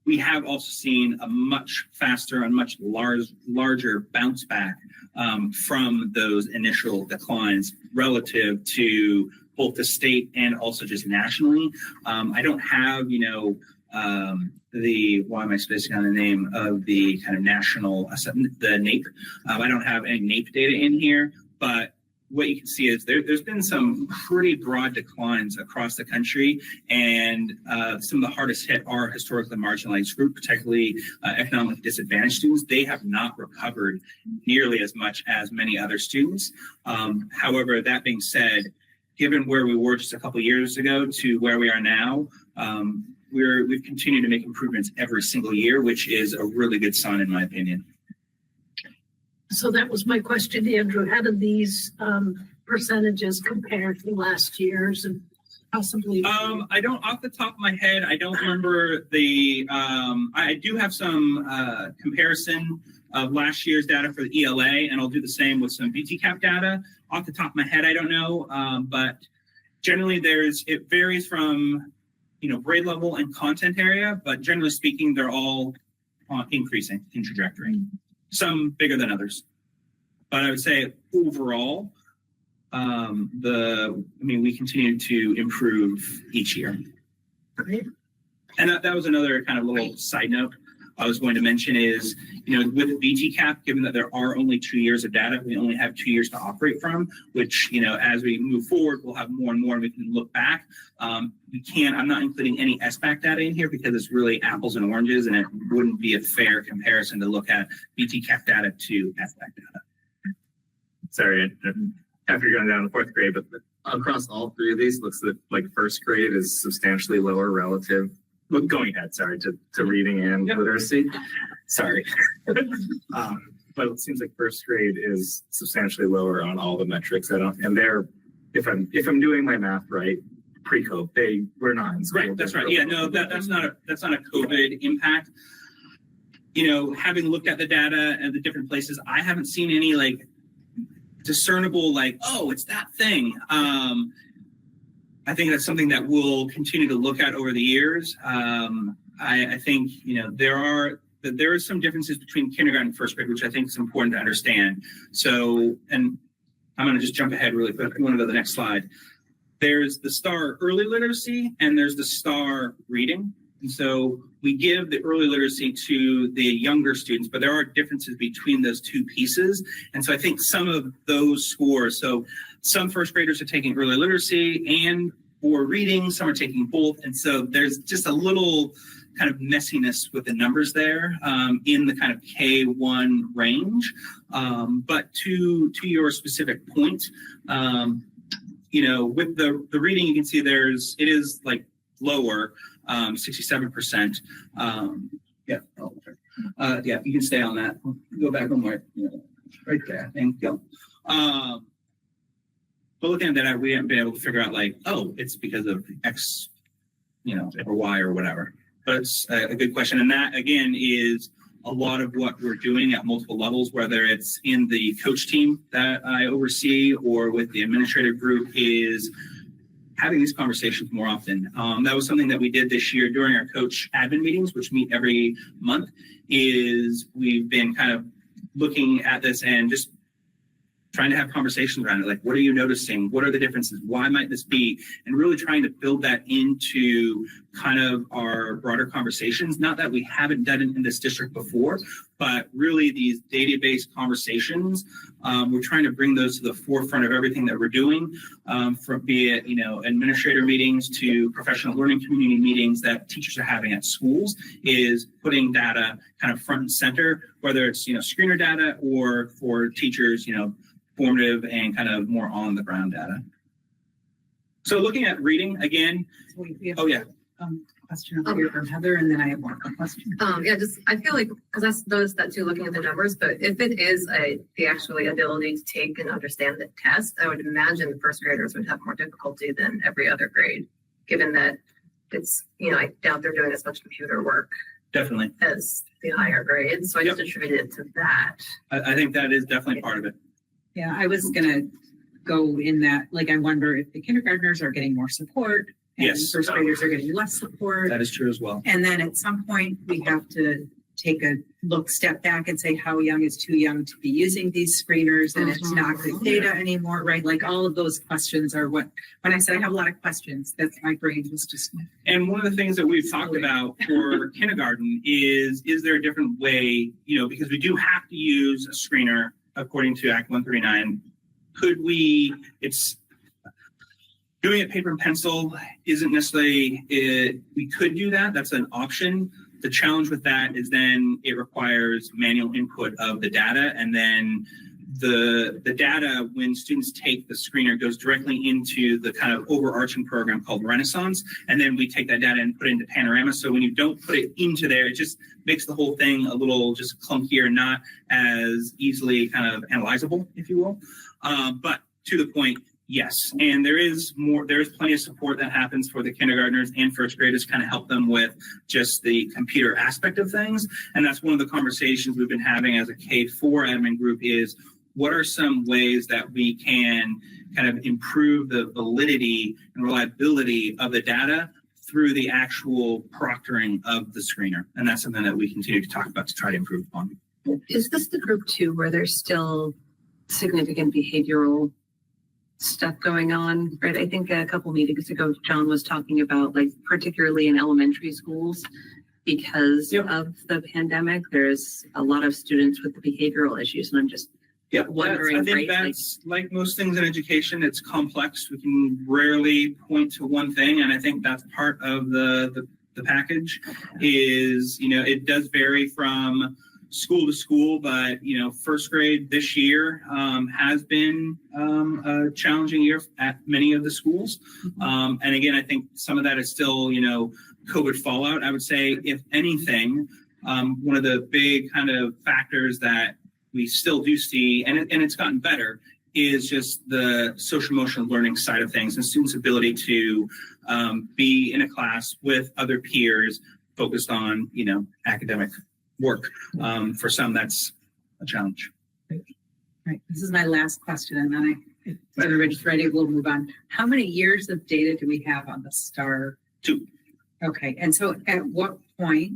[SPEAKER 12] we have also seen a much faster and much larger bounce back from those initial declines relative to both the state and also just nationally. I don't have, why am I spacing on the name of the kind of national, the NAEP. I don't have any NAEP data in here, but what you can see is there's been some pretty broad declines across the country, and some of the hardest hit are historically marginalized groups, particularly economically disadvantaged students. They have not recovered nearly as much as many other students. However, that being said, given where we were just a couple of years ago to where we are now, we've continued to make improvements every single year, which is a really good sign in my opinion.
[SPEAKER 6] So that was my question, Andrew. How do these percentages compare to last year's and possibly?
[SPEAKER 12] I don't, off the top of my head, I don't remember I do have some comparison of last year's data for the ELA, and I'll do the same with some BTCAP data. Off the top of my head, I don't know, but generally it varies from, grade level and content area, but generally speaking, they're all increasing in trajectory. Some bigger than others, but I would say overall, we continue to improve each year.
[SPEAKER 6] Great.
[SPEAKER 12] And that was another kind of little side note I was going to mention is, with BTCAP, given that there are only 2 years of data, we only have 2 years to operate from, which, as we move forward, we'll have more and more and we can look back. I'm not including any SBAC data in here because it's really apples and oranges and it wouldn't be a fair comparison to look at BTCAP data to SBAC data.
[SPEAKER 9] Sorry, after going down to fourth grade, but across all three of these, looks like first grade is substantially lower relative. Going ahead, sorry, to reading and literacy. Sorry. But it seems like first grade is substantially lower on all the metrics. And they're, if I'm doing my math right, pre-COVID, they were not in school.
[SPEAKER 12] Right, that's right. Yeah, no, that's not a COVID impact. Having looked at the data and the different places, I haven't seen any discernible oh, it's that thing. I think that's something that we'll continue to look at over the years. I think, there are some differences between kindergarten and first grade, which I think is important to understand. So, and I'm going to just jump ahead really quick. I want to go to the next slide. There's the STAR early literacy and there's the STAR reading. And so we give the early literacy to the younger students, but there are differences between those two pieces. And so I think some of those scores, so some first graders are taking early literacy and 4 reading, some are taking both. And so there's just a little kind of messiness with the numbers there in the kind of K1 range. But to your specific point, you know, with the reading, you can see it is like lower, 67%. Yeah, you can stay on that. Go back on right there. Thank you. But looking at that, we haven't been able to figure out like, oh, it's because of X, you know, or Y or whatever. But it's a good question. And that, again, is a lot of what we're doing at multiple levels, whether it's in the coach team that I oversee or with the administrative group, is having these conversations more often. That was something that we did this year during our coach admin meetings, which meet every month, is we've been kind of looking at this and just trying to have conversations around it. Like, what are you noticing? What are the differences? Why might this be? And really trying to build that into kind of our broader conversations. Not that we haven't done it in this district before, but really these database conversations, we're trying to bring those to the forefront of everything that we're doing, from be it, you know, administrator meetings to professional learning community meetings that teachers are having at schools, is putting data kind of front and center, whether it's, you know, screener data or for teachers, you know, formative and kind of more on the ground data. So looking at reading again. Oh yeah.
[SPEAKER 1] Question over here from Heather, and then I have one question.
[SPEAKER 8] I feel like, because I noticed that too, looking at the numbers, but if it is the actually ability to take and understand the test, I would imagine the first graders would have more difficulty than every other grade, given that it's, you know, I doubt they're doing as much computer work
[SPEAKER 12] Definitely.
[SPEAKER 8] as the higher grades. So I just attribute it to that.
[SPEAKER 12] I think that is definitely part of it.
[SPEAKER 1] Yeah, I was gonna go in that, like, I wonder if the kindergartners are getting more support. And
[SPEAKER 12] Yes.
[SPEAKER 1] first graders are getting less support.
[SPEAKER 12] That is true as well.
[SPEAKER 1] And then at some point, we have to take a step back and say, how young is too young to be using these screeners? And it's not good data anymore, right? Like, all of those questions are what, when I said I have a lot of questions, that's my brain was just.
[SPEAKER 12] And one of the things that we've talked about for kindergarten is there a different way, you know, because we do have to use a screener according to Act 139. Could we, it's doing it paper and pencil isn't necessarily, we could do that. That's an option. The challenge with that is then it requires manual input of the data. And then the data, when students take the screener, goes directly into the kind of overarching program called Renaissance. And then we take that data and put it into Panorama. So when you don't put it into there, it just makes the whole thing a little just clunkier, not as easily kind of analyzable, if you will. But to the point, yes. And there is plenty of support that happens for the kindergartners and first graders, kind of help them with just the computer aspect of things. And that's one of the conversations we've been having as a K4 admin group, is what are some ways that we can kind of improve the validity and reliability of the data through the actual proctoring of the screener. And that's something that we continue to talk about to try to improve upon.
[SPEAKER 7] Is this the group too, where there's still significant behavioral stuff going on, right? I think a couple meetings ago, John was talking about, like, particularly in elementary schools, because of the pandemic, there's a lot of students with the behavioral issues. And I'm just wondering,
[SPEAKER 12] I think
[SPEAKER 7] right?
[SPEAKER 12] that's like most things in education, it's complex. We can rarely point to one thing. And I think that's part of the package is, you know, it does vary from school to school, but, you know, first grade this year has been a challenging year at many of the schools. And again, I think some of that is still, you know, COVID fallout. I would say, if anything, one of the big kind of factors that we still do see, and it's gotten better, is just the social emotional learning side of things and students' ability to be in a class with other peers focused on, you know, academic work. For some, that's a challenge.
[SPEAKER 1] Right. This is my last question, and then if everybody's ready, we'll move on. How many years of data do we have on the STAR?
[SPEAKER 12] 2.
[SPEAKER 1] Okay. And so at what point,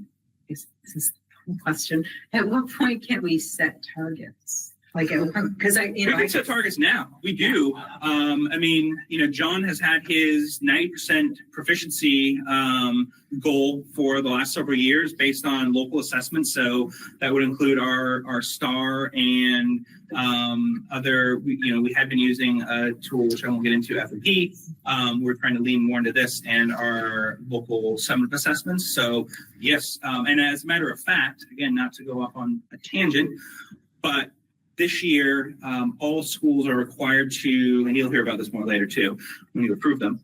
[SPEAKER 1] this is the question, at what point can we set targets Like, because
[SPEAKER 12] We can set targets now. We do. I mean, John has had his 90% proficiency goal for the last several years based on local assessments. So that would include our STAR and other, we had been using a tool, which I won't get into, FP. We're trying to lean more into this and our local summative assessments. So yes, and as a matter of fact, again, not to go off on a tangent, but this year, all schools are required to, and you'll hear about this more later too, when you approve them.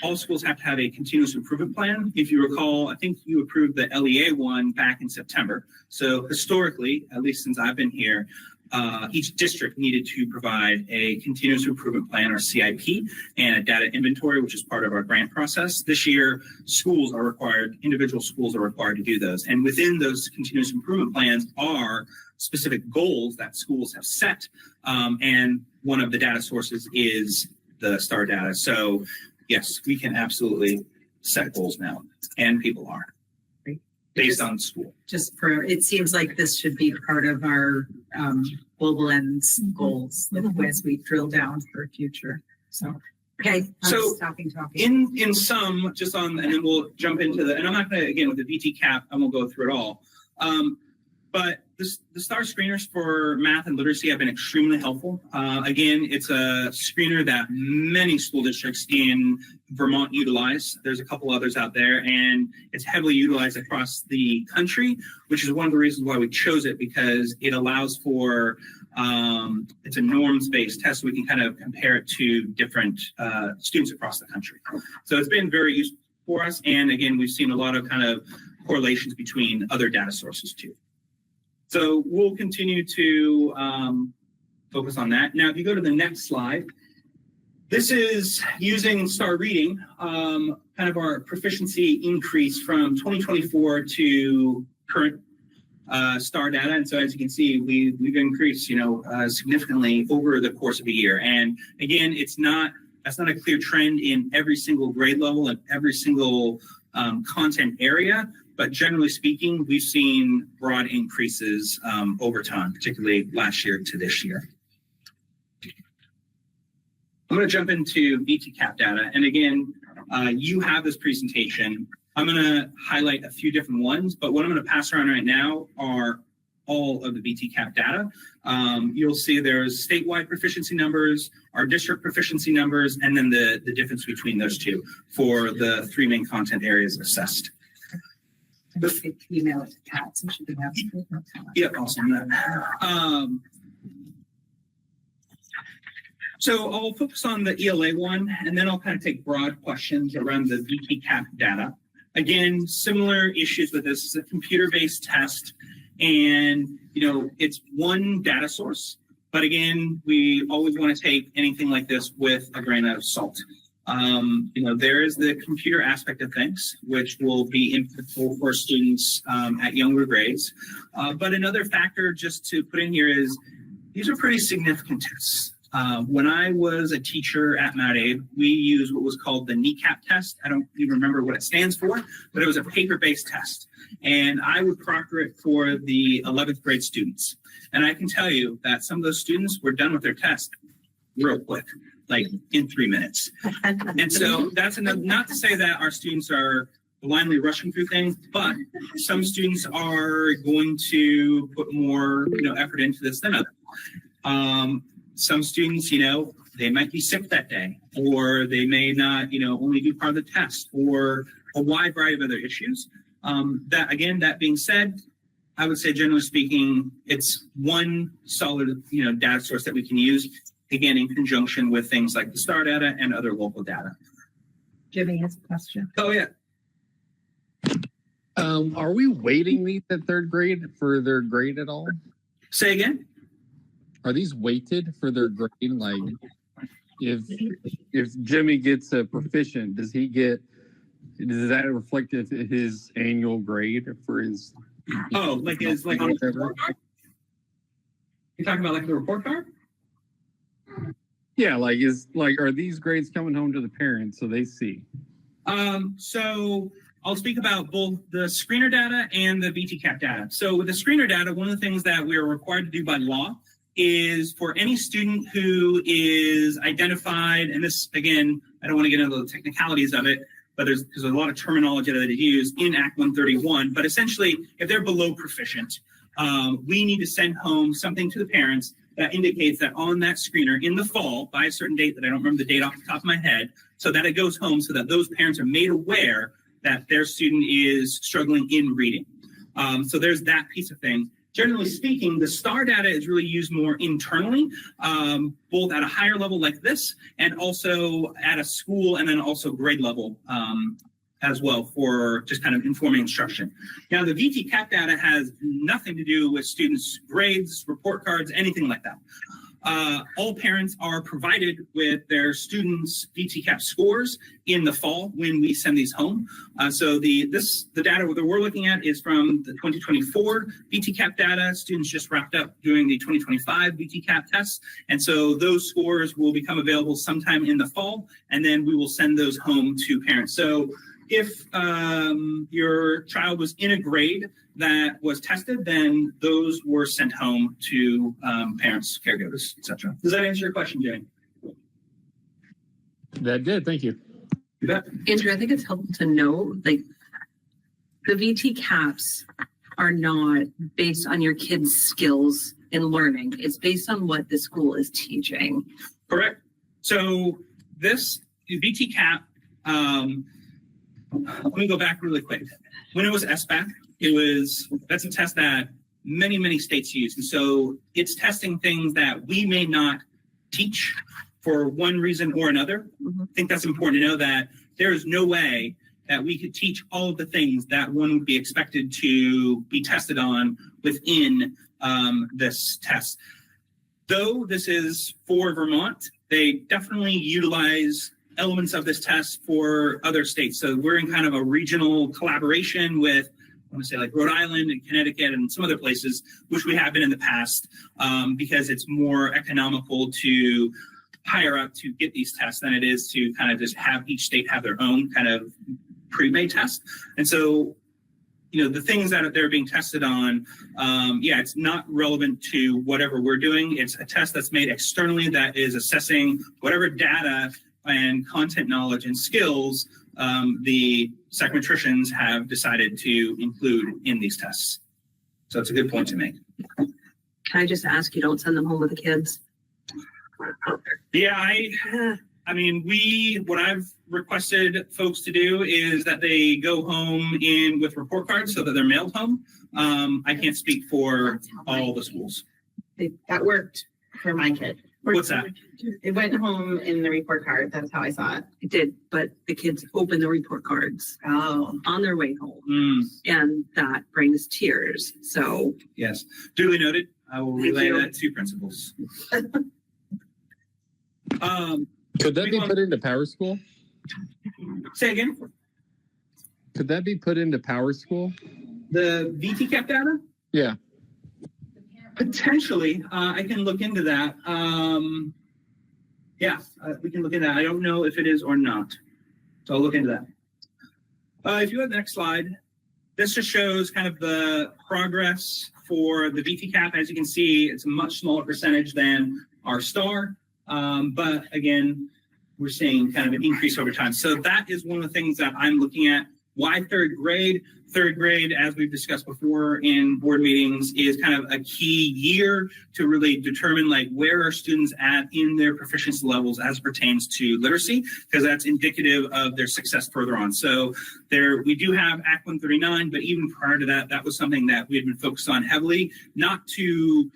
[SPEAKER 12] All schools have to have a continuous improvement plan. If you recall, I think you approved the LEA one back in September. So historically, at least since I've been here, each district needed to provide a continuous improvement plan or CIP and a data inventory, which is part of our grant process. This year, individual schools are required to do those. And within those continuous improvement plans are specific goals that schools have set. And one of the data sources is the STAR data. So yes, we can absolutely set goals now, and people are based on school.
[SPEAKER 1] It seems like this should be part of our global ends goals as we drill down for future. So, okay.
[SPEAKER 12] So
[SPEAKER 1] talking.
[SPEAKER 12] In some, just on, and then we'll jump into and I'm not going to, again, with the VT cap, I won't go through it all. But the STAR screeners for math and literacy have been extremely helpful. Again, it's a screener that many school districts in Vermont utilize. There's a couple others out there, and it's heavily utilized across the country, which is one of the reasons why we chose it, because it allows for, it's a norms-based test. So we can kind of compare it to different students across the country. So it's been very useful for us. And again, we've seen a lot of kind of correlations between other data sources too. So we'll continue to focus on that. Now, if you go to the next slide, this is using STAR reading, kind of our proficiency increase from 2024 to current STAR data. And so as you can see, we've increased, significantly over the course of a year. And again, that's not a clear trend in every single grade level and every single content area. But generally speaking, we've seen broad increases over time, particularly last year to this year. I'm going to jump into VTCAP data. And again, you have this presentation. I'm going to highlight a few different ones, but what I'm going to pass around right now are all of the VTCAP data. You'll see there's statewide proficiency numbers, our district proficiency numbers, and then the difference between those two for the three main content areas assessed.
[SPEAKER 1] Email it to Kat so she can have.
[SPEAKER 12] Yeah, awesome. So I'll focus on the ELA one, and then I'll kind of take broad questions around the VTCAP data. Again, similar issues with this. It's a computer-based test, and it's one data source. But again, we always want to take anything like this with a grain of salt. There is the computer aspect of things, which will be impactful for students at younger grades. But another factor just to put in here is these are pretty significant tests. When I was a teacher at Mount Abe, we used what was called the NECAP test. I don't even remember what it stands for, but it was a paper-based test. And I would proctor it for the 11th grade students. And I can tell you that some of those students were done with their test real quick, like in 3 minutes. And so that's enough, not to say that our students are blindly rushing through things, but some students are going to put more, effort into this than others. Some students, they might be sick that day, or they may not, only do part of the test, or a wide variety of other issues. That being said, I would say generally speaking, it's one solid, data source that we can use, again, in conjunction with things like the STAR data and other local data.
[SPEAKER 1] Jimmy has a question.
[SPEAKER 12] Oh, yeah.
[SPEAKER 3] Are we weighting these at third grade for their grade at all?
[SPEAKER 12] Say again?
[SPEAKER 3] Are these weighted for their grade? Like, if Jimmy gets a proficient, does that reflect his annual grade for his?
[SPEAKER 12] Oh, like on the report card? You're talking about like the report card?
[SPEAKER 3] Yeah, are these grades coming home to the parents so they see?
[SPEAKER 12] So I'll speak about both the screener data and the VTCAP data. So with the screener data, one of the things that we are required to do by law is for any student who is identified, and this, again, I don't want to get into the technicalities of it, but there's a lot of terminology that is used in Act 131. But essentially, if they're below proficient, we need to send home something to the parents that indicates that on that screener in the fall, by a certain date that I don't remember the date off the top of my head, so that it goes home so that those parents are made aware that their student is struggling in reading. So there's that piece of thing. Generally speaking, the STAR data is really used more internally, both at a higher level like this and also at a school and then also grade level as well for just kind of informing instruction. Now, the VTCAP data has nothing to do with students' grades, report cards, anything like that. All parents are provided with their students' VTCAP scores in the fall when we send these home. So the data that we're looking at is from the 2024 VTCAP data. Students just wrapped up doing the 2025 VTCAP tests. And so those scores will become available sometime in the fall, and then we will send those home to parents. So if your child was in a grade that was tested, then those were sent home to parents, caregivers, etc. Does that answer your question, Jane?
[SPEAKER 3] That did. Thank you.
[SPEAKER 12] You bet.
[SPEAKER 7] Andrew, I think it's helpful to know, like, the VT caps are not based on your kids' skills in learning. It's based on what the school is teaching.
[SPEAKER 12] Correct. So this VT cap, let me go back really quick. When it was SBAC, that's a test that many states use. And so it's testing things that we may not teach for one reason or another. I think that's important to know, that there is no way that we could teach all of the things that one would be expected to be tested on within this test. Though this is for Vermont, they definitely utilize elements of this test for other states. So we're in kind of a regional collaboration with, I want to say, like Rhode Island and Connecticut and some other places, which we have been in the past, because it's more economical to hire up to get these tests than it is to kind of just have each state have their own kind of pre-made test. And so, you know, the things that they're being tested on, it's not relevant to whatever we're doing. It's a test that's made externally that is assessing whatever data and content knowledge and skills the psychometricians have decided to include in these tests. So it's a good point to make.
[SPEAKER 7] Can I just ask you don't send them home with the kids?
[SPEAKER 12] Yeah, I mean, what I've requested folks to do is that they go home with report cards so that they're mailed home. I can't speak for all the schools.
[SPEAKER 10] That worked for my kid.
[SPEAKER 12] What's that?
[SPEAKER 10] It went home in the report card. That's how I saw it.
[SPEAKER 7] It did, but the kids open the report cards on their way home, and that brings tears. So
[SPEAKER 12] yes, duly noted. I will relay that to principals.
[SPEAKER 3] Could that be put into Power School?
[SPEAKER 12] Say again?
[SPEAKER 3] Could that be put into Power School?
[SPEAKER 12] The VTCAP data?
[SPEAKER 3] Yeah.
[SPEAKER 12] Potentially, I can look into that. We can look into that. I don't know if it is or not. So I'll look into that. If you have the next slide, this just shows kind of the progress for the VTCAP. As you can see, it's a much smaller percentage than our STAR. But again, we're seeing kind of an increase over time. So that is one of the things that I'm looking at. Why third grade? Third grade, as we've discussed before in board meetings, is kind of a key year to really determine like where are students at in their proficiency levels as pertains to literacy, because that's indicative of their success further on. So we do have Act 139, but even prior to that, that was something that we had been focused on heavily, not to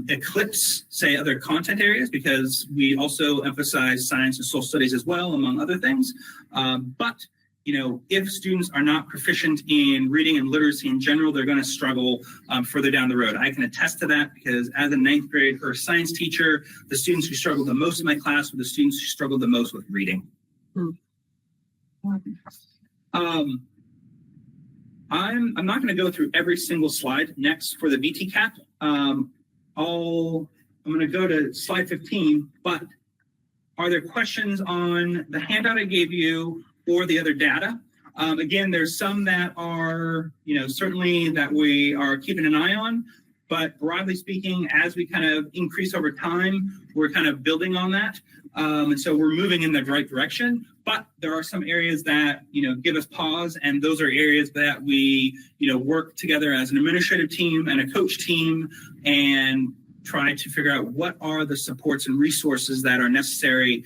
[SPEAKER 12] eclipse, say, other content areas, because we also emphasize science and social studies as well, among other things. But you know, if students are not proficient in reading and literacy in general, they're going to struggle further down the road. I can attest to that because as a ninth grade or science teacher, the students who struggled the most in my class were the students who struggled the most with reading. I'm not going to go through every single slide next for the VTCAP. I'm going to go to slide 15, but are there questions on the handout I gave you or the other data? Again, there's some that are, certainly that we are keeping an eye on, but broadly speaking, as we kind of increase over time, we're kind of building on that. And so we're moving in the right direction, but there are some areas that, give us pause. And those are areas that we, work together as an administrative team and a coach team and try to figure out what are the supports and resources that are necessary,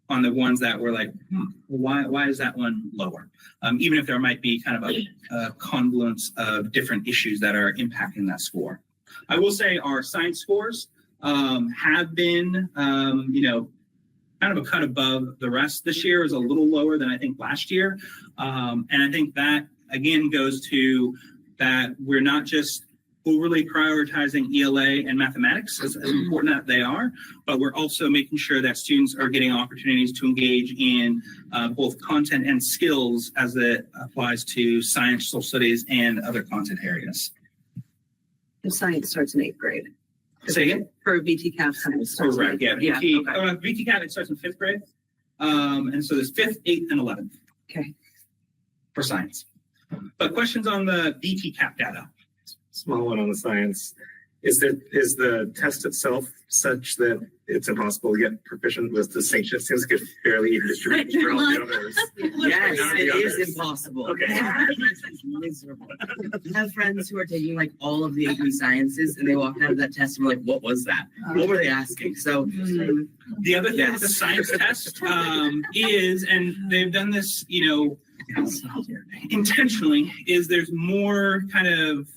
[SPEAKER 12] on the ones that we're like, why is that one lower? Even if there might be kind of a confluence of different issues that are impacting that score. I will say our science scores have been, kind of a cut above the rest. This year is a little lower than I think last year. And I think that, again, goes to that we're not just overly prioritizing ELA and mathematics, as important that they are, but we're also making sure that students are getting opportunities to engage in both content and skills as it applies to science, social studies, and other content areas.
[SPEAKER 7] The science starts in 8th grade.
[SPEAKER 12] Say again?
[SPEAKER 7] For VTCAP science. starts in
[SPEAKER 12] Correct, yeah.
[SPEAKER 7] eighth- okay.
[SPEAKER 12] VTCAP, it starts in 5th grade. And so there's 5th, 8th, and 11th.
[SPEAKER 7] Okay.
[SPEAKER 12] For science. But questions on the VTCAP data?
[SPEAKER 9] Small one on the science. Is the test itself such that it's impossible to get proficient with distinction? It seems to get fairly even distributed for all the others.
[SPEAKER 13] Yes,
[SPEAKER 9] Not
[SPEAKER 13] it
[SPEAKER 9] the
[SPEAKER 13] is
[SPEAKER 9] others.
[SPEAKER 13] impossible.
[SPEAKER 9] Okay.
[SPEAKER 13] It's miserable. I have friends who are taking like all of the AP sciences and they walk out of that test and we're like, what was that? What were they asking? So
[SPEAKER 12] The other thing with the science test is, and they've done this, intentionally, is there's more kind of,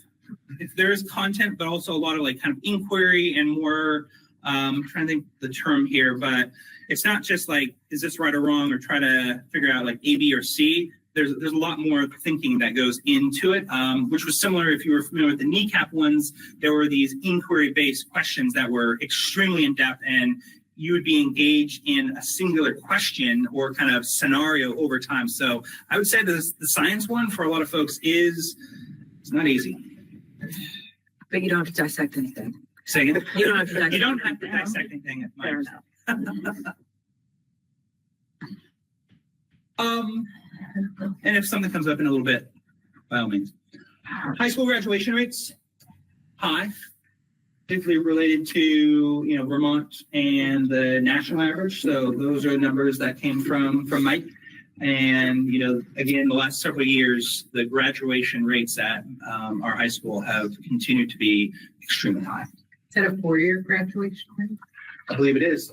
[SPEAKER 12] if there is content, but also a lot of like kind of inquiry and more, I'm trying to think the term here, but it's not just like, is this right or wrong, or try to figure out like A, B, or C. There's a lot more thinking that goes into it, which was similar if you were familiar with the kneecap ones. There were these inquiry-based questions that were extremely in-depth, and you would be engaged in a singular question or kind of scenario over time. So I would say the science one for a lot of folks it's not easy.
[SPEAKER 7] But you don't have to dissect anything.
[SPEAKER 12] Say again?
[SPEAKER 7] You don't have to dissect
[SPEAKER 12] You don't have to dissect anything at my
[SPEAKER 7] Fair
[SPEAKER 12] and if something comes up in a little bit, by all means. High school graduation rates, high, particularly related to, Vermont and the national average. So those are numbers that came from Mike. And, again, the last several years, the graduation rates at our high school have continued to be extremely high.
[SPEAKER 1] Is that a 4-year graduation rate?
[SPEAKER 12] I believe it is.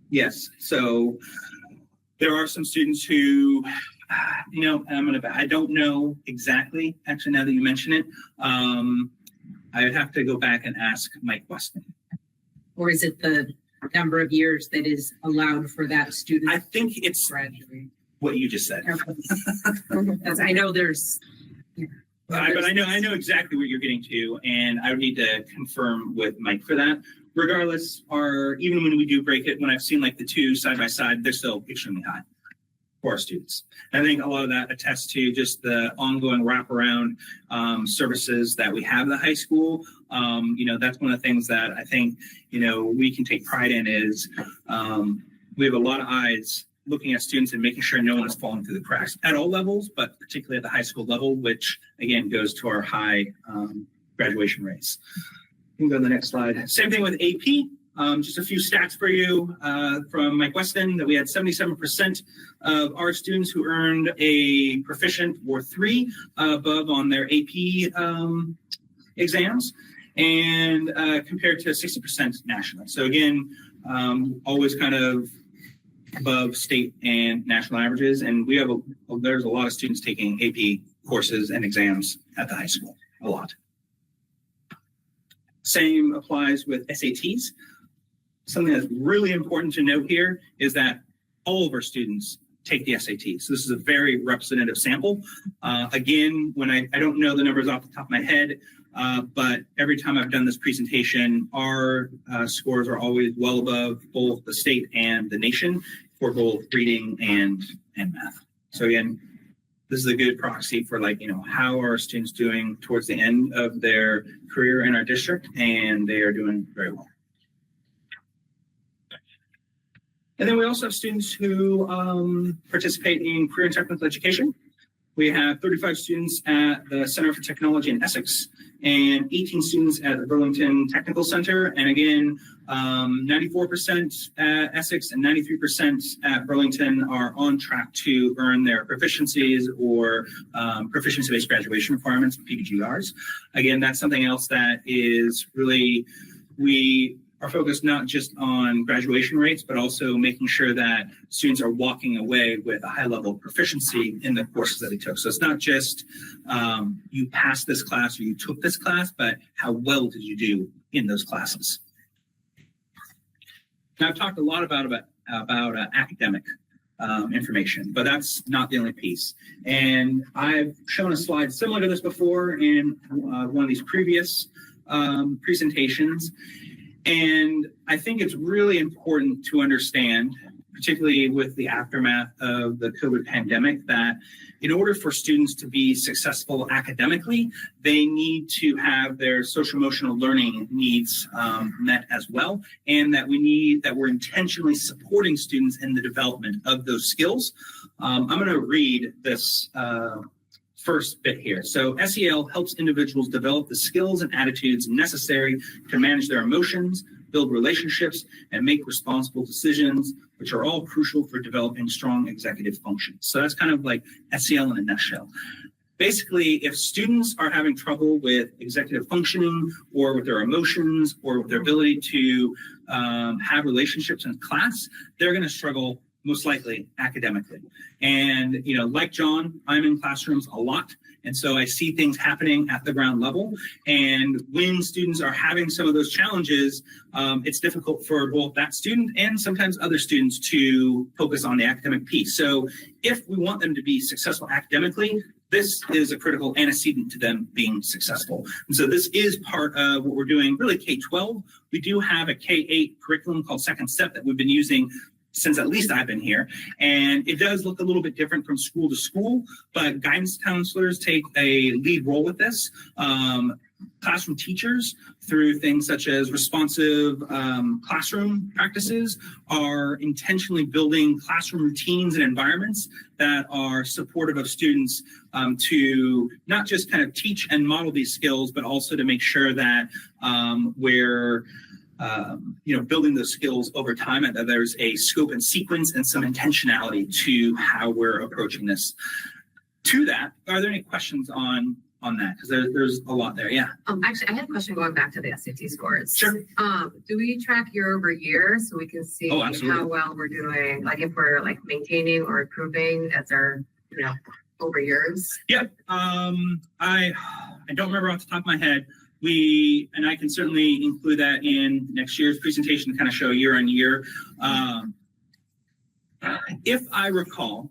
[SPEAKER 12] Yes. So there are some students who, I don't know exactly, actually, now that you mention it, I would have to go back and ask Mike Weston.
[SPEAKER 1] Or is it the number of years that is allowed for that student
[SPEAKER 12] I think it's
[SPEAKER 1] graduate?
[SPEAKER 12] what you just said.
[SPEAKER 1] As I know there's.
[SPEAKER 12] But I know exactly what you're getting to, and I would need to confirm with Mike for that. Regardless, even when we do break it, when I've seen like the two side by side, they're still extremely high for our students. And I think a lot of that attests to just the ongoing wraparound services that we have at the high school. That's one of the things that I think, we can take pride in is we have a lot of eyes looking at students and making sure no one is falling through the cracks at all levels, but particularly at the high school level, which again goes to our high graduation rates. You can go to the next slide. Same thing with AP. Just a few stats for you from Mike Weston that we had 77% of our students who earned a proficient or 3 above on their AP exams, and compared to 60% nationally. So again, always kind of above state and national averages. And there's a lot of students taking AP courses and exams at the high school, a lot. Same applies with SATs. Something that's really important to note here is that all of our students take the SAT. So this is a very representative sample. Again, when I don't know the numbers off the top of my head, but every time I've done this presentation, our scores are always well above both the state and the nation for both reading and math. So again, this is a good proxy for how are students doing towards the end of their career in our district, and they are doing very well. And then we also have students who participate in career and technical education. We have 35 students at the Center for Technology in Essex and 18 students at the Burlington Technical Center. And again, 94% at Essex and 93% at Burlington are on track to earn their proficiencies or proficiency-based graduation requirements, PGRs. Again, that's something else that is really, we are focused not just on graduation rates, but also making sure that students are walking away with a high level of proficiency in the courses that they took. So it's not just you passed this class or you took this class, but how well did you do in those classes? Now, I've talked a lot about academic information, but that's not the only piece. And I've shown a slide similar to this before in one of these previous presentations. And I think it's really important to understand, particularly with the aftermath of the COVID pandemic, that in order for students to be successful academically, they need to have their social emotional learning needs met as well, and that we're intentionally supporting students in the development of those skills. I'm going to read this first bit here. So SEL helps individuals develop the skills and attitudes necessary to manage their emotions, build relationships, and make responsible decisions, which are all crucial for developing strong executive functions. So that's kind of like SEL in a nutshell. Basically, if students are having trouble with executive functioning or with their emotions or with their ability to have relationships in class, they're going to struggle most likely academically. And, you know, like John, I'm in classrooms a lot. And so I see things happening at the ground level. And when students are having some of those challenges, it's difficult for both that student and sometimes other students to focus on the academic piece. So if we want them to be successful academically, this is a critical antecedent to them being successful. And so this is part of what we're doing, really K-12. We do have a K-8 curriculum called Second Step that we've been using since at least I've been here. And it does look a little bit different from school to school, but guidance counselors take a lead role with this. Classroom teachers, through things such as responsive classroom practices, are intentionally building classroom routines and environments that are supportive of students to not just kind of teach and model these skills, but also to make sure that we're building those skills over time, and that there's a scope and sequence and some intentionality to how we're approaching this. To that, are there any questions on that? Because there's a lot there. Yeah.
[SPEAKER 8] Actually, I had a question going back to the SAT scores.
[SPEAKER 12] Sure.
[SPEAKER 8] Do we track year over year so we can see how well we're doing? Like if we're like maintaining or improving as our, over years?
[SPEAKER 12] Yeah. I don't remember off the top of my head. And I can certainly include that in next year's presentation to kind of show year on year. If I recall,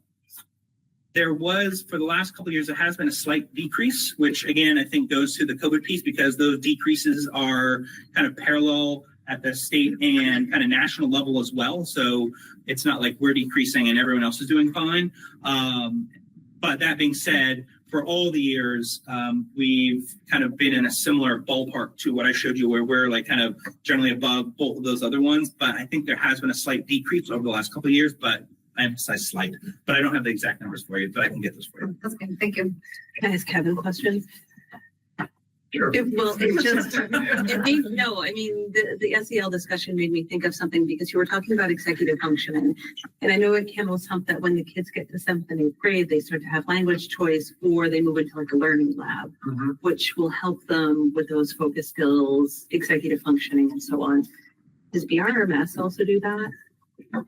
[SPEAKER 12] there was, for the last couple of years, there has been a slight decrease, which again, I think goes to the COVID piece because those decreases are kind of parallel at the state and kind of national level as well. So it's not like we're decreasing and everyone else is doing fine. But that being said, for all the years, we've kind of been in a similar ballpark to what I showed you, where we're like kind of generally above both of those other ones. But I think there has been a slight decrease over the last couple of years, but I emphasize slight. But I don't have the exact numbers for you, but I can get those for you.
[SPEAKER 8] That's good. Thank you.
[SPEAKER 7] Can I ask Kevin a question?
[SPEAKER 12] Sure.
[SPEAKER 7] The SEL discussion made me think of something because you were talking about executive functioning. And I know at Campbell's Hump that when the kids get to 7th and 8th grade, they start to have language choice or they move into like a learning lab, which will help them with those focus skills, executive functioning, and so on. Does BRMS also do that?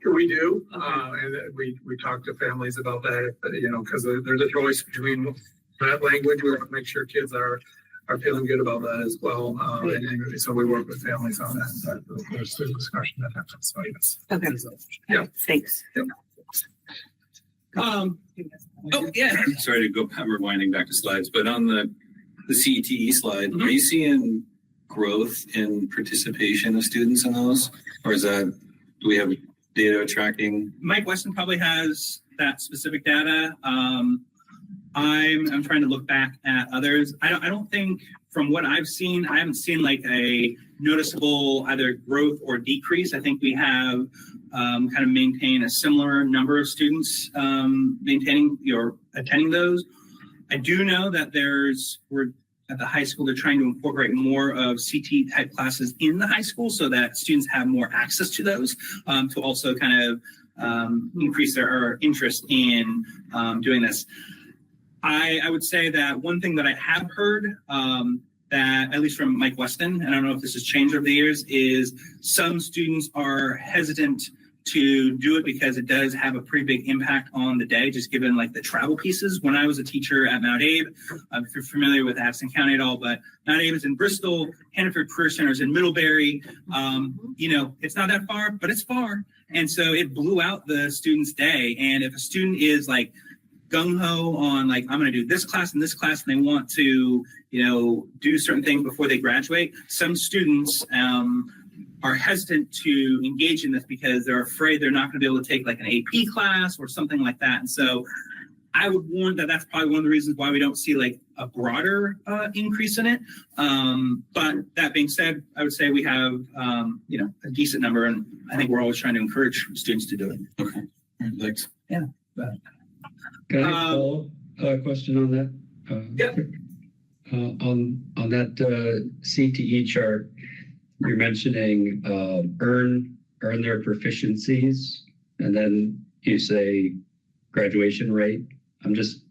[SPEAKER 5] We do, and we talk to families about that, because there's a choice between that language. We want to make sure kids are feeling good about that as well. And so we work with families on that. There's a discussion that happens. So yes.
[SPEAKER 7] Okay.
[SPEAKER 5] Yeah.
[SPEAKER 7] Thanks.
[SPEAKER 12] Yeah.
[SPEAKER 14] Sorry to go rewinding back to slides, but on the CETE slide, are you seeing growth in participation of students in those? Or do we have data tracking?
[SPEAKER 12] Mike Weston probably has that specific data. I'm trying to look back at others. I don't think, from what I've seen, I haven't seen like a noticeable either growth or decrease. I think we have kind of maintain a similar number of students maintaining or attending those. I do know that we're at the high school, they're trying to incorporate more of CT type classes in the high school so that students have more access to those to also kind of increase their interest in doing this. I would say that one thing that I have heard that, at least from Mike Weston, and I don't know if this has changed over the years, is some students are hesitant to do it because it does have a pretty big impact on the day, just given like the travel pieces. When I was a teacher at Mount Abe, if you're familiar with Addison County at all, but Mount Abe is in Bristol, Hannaford Career Center is in Middlebury. It's not that far, but it's far. And so it blew out the student's day. And if a student is like gung-ho on like, I'm going to do this class and they want to, do certain things before they graduate, some students, are hesitant to engage in this because they're afraid they're not going to be able to take like an AP class or something like that. And so I would warn that that's probably one of the reasons why we don't see like a broader increase in it. But that being said, I would say we have, a decent number, and I think we're always trying to encourage students to do it.
[SPEAKER 14] Okay. All right, thanks.
[SPEAKER 12] Yeah.
[SPEAKER 11] Can I follow a question on that?
[SPEAKER 12] Yeah.
[SPEAKER 11] On that CTE chart, you're mentioning earn their proficiencies, and then you say graduation rate. I'm just,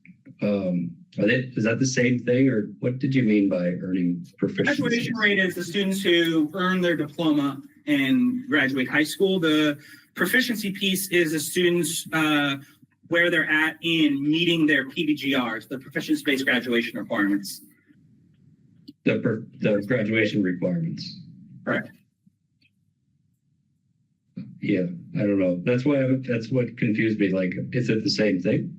[SPEAKER 11] is that the same thing, or what did you mean by earning proficiency?
[SPEAKER 12] Graduation rate is the students who earn their diploma and graduate high school. The proficiency piece is the students where they're at in meeting their PBGRs, the proficiency-based graduation requirements.
[SPEAKER 11] The graduation requirements.
[SPEAKER 12] Correct.
[SPEAKER 11] Yeah, I don't know. That's what confused me. Like, is it the same thing?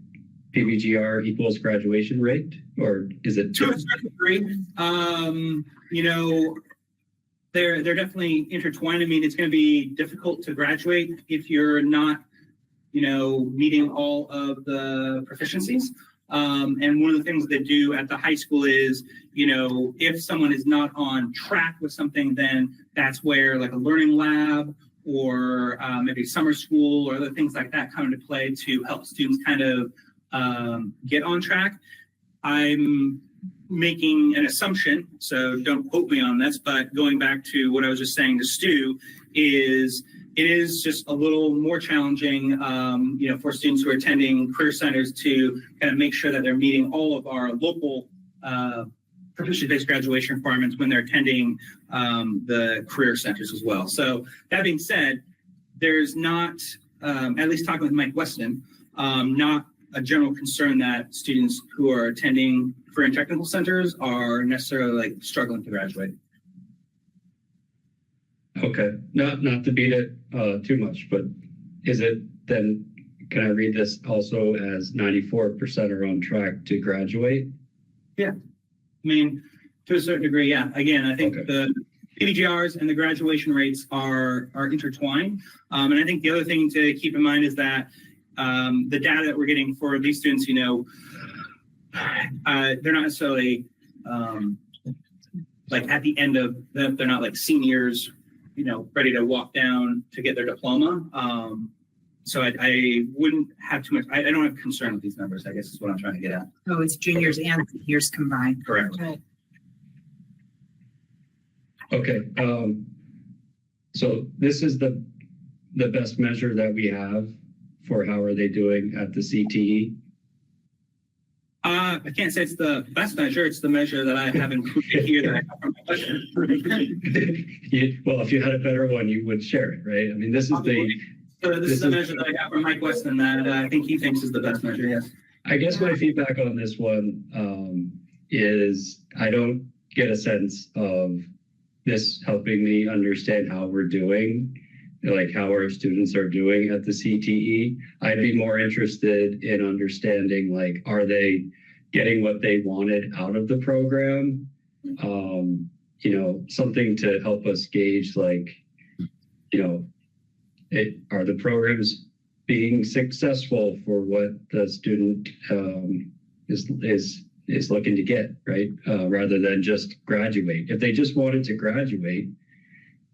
[SPEAKER 11] PBGR equals graduation rate, or is it
[SPEAKER 12] to a certain degree? They're definitely intertwined. I mean, it's going to be difficult to graduate if you're not, meeting all of the proficiencies. And one of the things they do at the high school is, if someone is not on track with something, then that's where like a learning lab or maybe summer school or other things like that come into play to help students kind of get on track. I'm making an assumption, so don't quote me on this, but going back to what I was just saying to Stu, it is just a little more challenging, for students who are attending career centers to kind of make sure that they're meeting all of our local proficiency-based graduation requirements when they're attending the career centers as well. So that being said, there's not, at least talking with Mike Weston, not a general concern that students who are attending career and technical centers are necessarily like struggling to graduate.
[SPEAKER 11] Okay, not to beat it too much, but is it then, can I read this also as 94% are on track to graduate?
[SPEAKER 12] Yeah, I mean, to a certain degree, yeah. Again, I think the PBGRs and the graduation rates are intertwined. And I think the other thing to keep in mind is that the data that we're getting for these students, they're not necessarily like at the end of them, they're not like seniors, ready to walk down to get their diploma. So I wouldn't have too much, I don't have concern with these numbers, I guess is what I'm trying to get at.
[SPEAKER 1] Oh, it's juniors and seniors combined.
[SPEAKER 12] Correct.
[SPEAKER 1] Right.
[SPEAKER 11] Okay, so this is the best measure that we have for how are they doing at the CTE?
[SPEAKER 12] I can't say it's the best measure. It's the measure that I have included here that I got from my question.
[SPEAKER 11] Well, if you had a better one, you would share it, right? I mean, this is
[SPEAKER 12] this is the measure that I got from Mike Weston that I think he thinks is the best measure, yes.
[SPEAKER 11] I guess my feedback on this one is I don't get a sense of this helping me understand how we're doing, like how our students are doing at the CTE. I'd be more interested in understanding, like, are they getting what they wanted out of the program? Something to help us gauge, like, are the programs being successful for what the student is looking to get, right? Rather than just graduate. If they just wanted to graduate,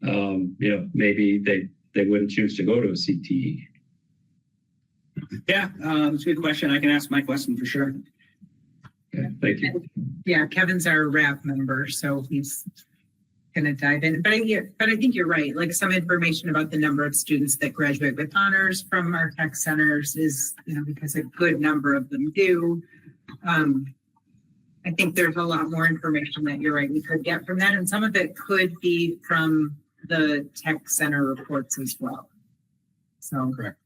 [SPEAKER 11] maybe they wouldn't choose to go to a CTE?
[SPEAKER 12] Yeah, that's a good question. I can ask my question for sure.
[SPEAKER 11] Okay, thank you.
[SPEAKER 1] Yeah, Kevin's our RAP member, so he's gonna dive in. But I think you're right. Like some information about the number of students that graduate with honors from our tech centers is, because a good number of them do. I think there's a lot more information that you're right we could get from that, and some of it could be from the tech center reports as well. So
[SPEAKER 12] Correct.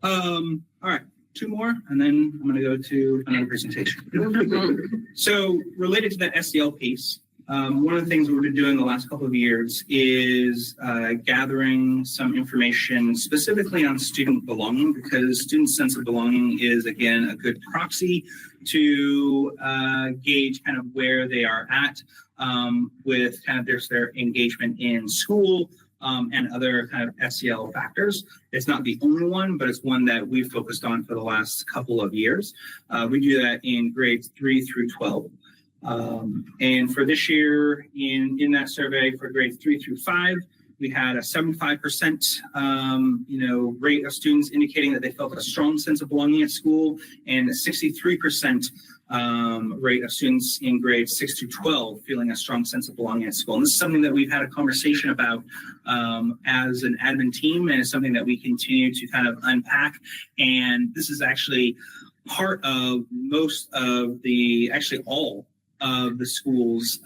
[SPEAKER 12] All right, 2 more, and then I'm going to go to another presentation. So related to that SEL piece, one of the things we've been doing the last couple of years is gathering some information specifically on student belonging, because student sense of belonging is, again, a good proxy to gauge kind of where they are at with kind of their engagement in school, and other kind of SEL factors. It's not the only one, but it's one that we've focused on for the last couple of years. We do that in grades 3 through 12. And for this year, in that survey for grades 3 through 5, we had a 75% rate of students indicating that they felt a strong sense of belonging at school, and a 63% rate of students in grades 6 to 12 feeling a strong sense of belonging at school. And this is something that we've had a conversation about as an admin team, and it's something that we continue to kind of unpack. And this is actually part of most of all of the schools'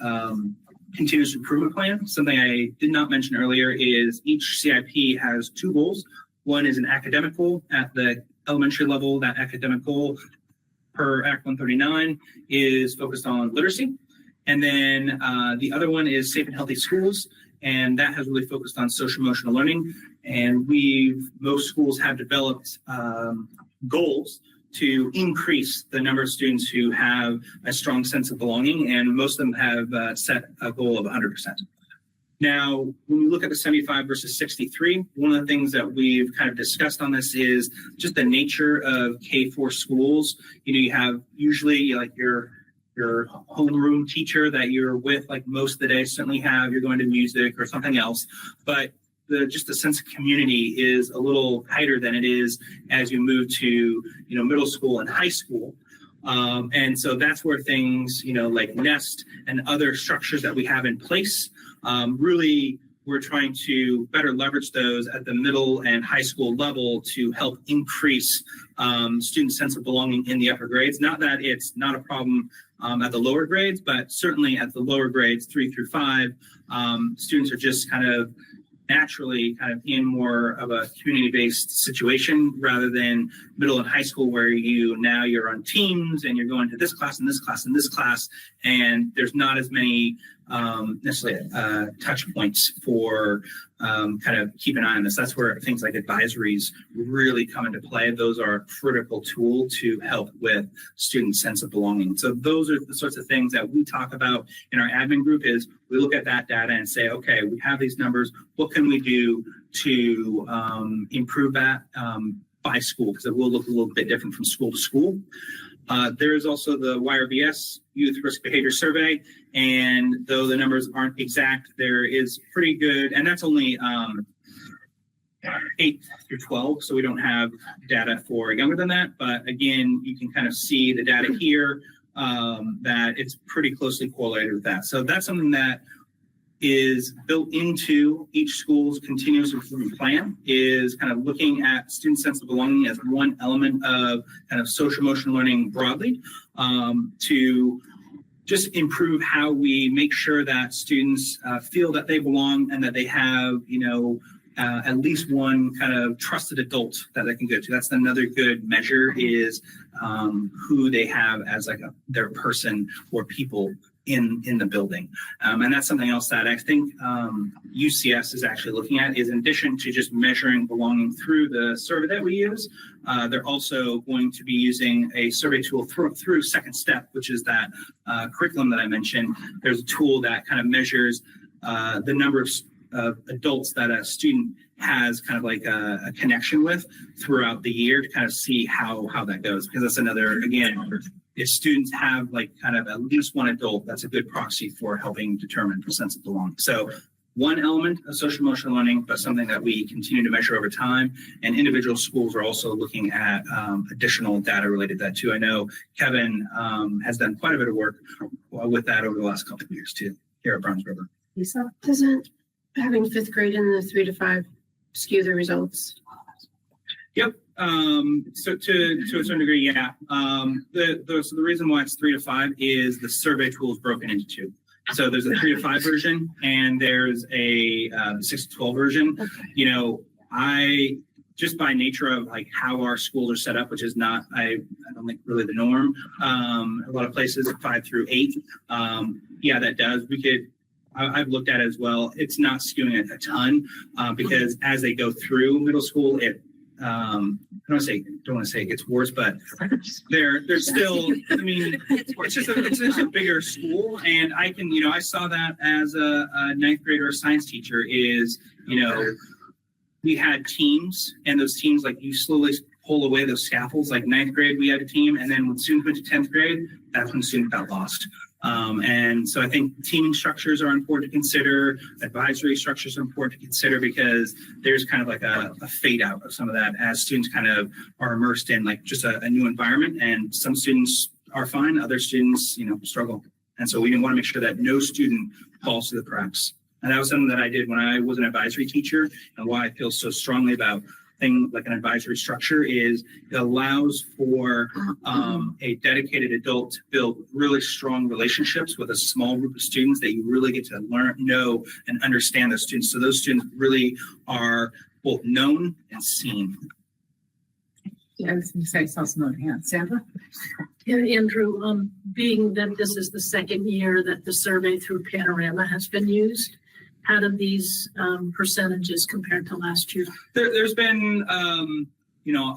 [SPEAKER 12] continuous improvement plan. Something I did not mention earlier is each CIP has 2 goals. One is an academic goal at the elementary level. That academic goal per Act 139 is focused on literacy. And then the other one is safe and healthy schools. And that has really focused on social emotional learning. And most schools have developed goals to increase the number of students who have a strong sense of belonging. And most of them have set a goal of 100%. Now, when we look at the 75 versus 63, one of the things that we've kind of discussed on this is just the nature of K-4 schools. You have usually like your homeroom teacher that you're with like most of the day, certainly you're going to music or something else, but just the sense of community is a little tighter than it is as you move to, middle school and high school. And so that's where things, like Nest and other structures that we have in place, really we're trying to better leverage those at the middle and high school level to help increase student sense of belonging in the upper grades. Not that it's not a problem at the lower grades, but certainly at the lower grades, 3 through 5, students are just kind of naturally kind of in more of a community-based situation rather than middle and high school where you're on teams and you're going to this class and this class and this class, and there's not as many necessarily touch points for kind of keep an eye on this. That's where things like advisories really come into play. Those are a critical tool to help with student sense of belonging. So those are the sorts of things that we talk about in our admin group. Is we look at that data and say, okay, we have these numbers. What can we do to improve that by school? Because it will look a little bit different from school to school. There is also the YRBS Youth Risk Behavior Survey, and though the numbers aren't exact, there is pretty good, and that's only 8 through 12, so we don't have data for younger than that. But again, you can kind of see the data here that it's pretty closely correlated with that. So that's something that is built into each school's continuous improvement plan, is kind of looking at student sense of belonging as one element of kind of social emotional learning broadly, to just improve how we make sure that students feel that they belong and that they have, at least one kind of trusted adult that they can go to. That's another good measure, is who they have as like their person or people in the building. And that's something else that I think UCS is actually looking at, is in addition to just measuring belonging through the survey that we use, they're also going to be using a survey tool through Second Step, which is that curriculum that I mentioned. There's a tool that kind of measures the number of adults that a student has kind of like a connection with throughout the year, to kind of see how that goes. Because that's another, again, if students have like kind of at least one adult, that's a good proxy for helping determine the sense of belonging. So one element of social emotional learning, but something that we continue to measure over time. And individual schools are also looking at additional data related to that too. I know Kevin has done quite a bit of work with that over the last couple of years too, here at Browns River.
[SPEAKER 8] Lisa, doesn't having fifth grade in the 3 to 5 skew the results?
[SPEAKER 12] Yep. So to a certain degree, yeah. So the reason why it's 3 to 5 is the survey tool is broken into two. So there's a 3 to 5 version, and there's a 6 to 12 version.
[SPEAKER 8] Okay.
[SPEAKER 12] You know, I just by nature of like how our schools are set up, which is not, I don't think really the norm. A lot of places 5 through 8. Yeah, that does. I've looked at it as well. It's not skewing a ton because as they go through middle school, it I don't want to say it gets worse, but they're still, I mean, it's just a bigger school. And I saw that as a ninth grader science teacher is, we had teams, and those teams, like you slowly pull away those scaffolds. Like ninth grade, we had a team. And then when students went to 10th grade, that's when students got lost. And so I think teaming structures are important to consider. Advisory structures are important to consider because there's kind of like a fade out of some of that as students kind of are immersed in like just a new environment. And some students are fine, other students, struggle. And so we want to make sure that no student falls through the cracks. And that was something that I did when I was an advisory teacher, and why I feel so strongly about thing like an advisory structure is it allows for a dedicated adult to build really strong relationships with a small group of students that you really get to learn, know, and understand those students. So those students really are both known and seen.
[SPEAKER 1] Yeah, I was going to say, I saw some other hands. Sandra?
[SPEAKER 6] Yeah, Andrew, being that this is the second year that the survey through Panorama has been used, how do these percentages compare to last year?
[SPEAKER 12] There's been, a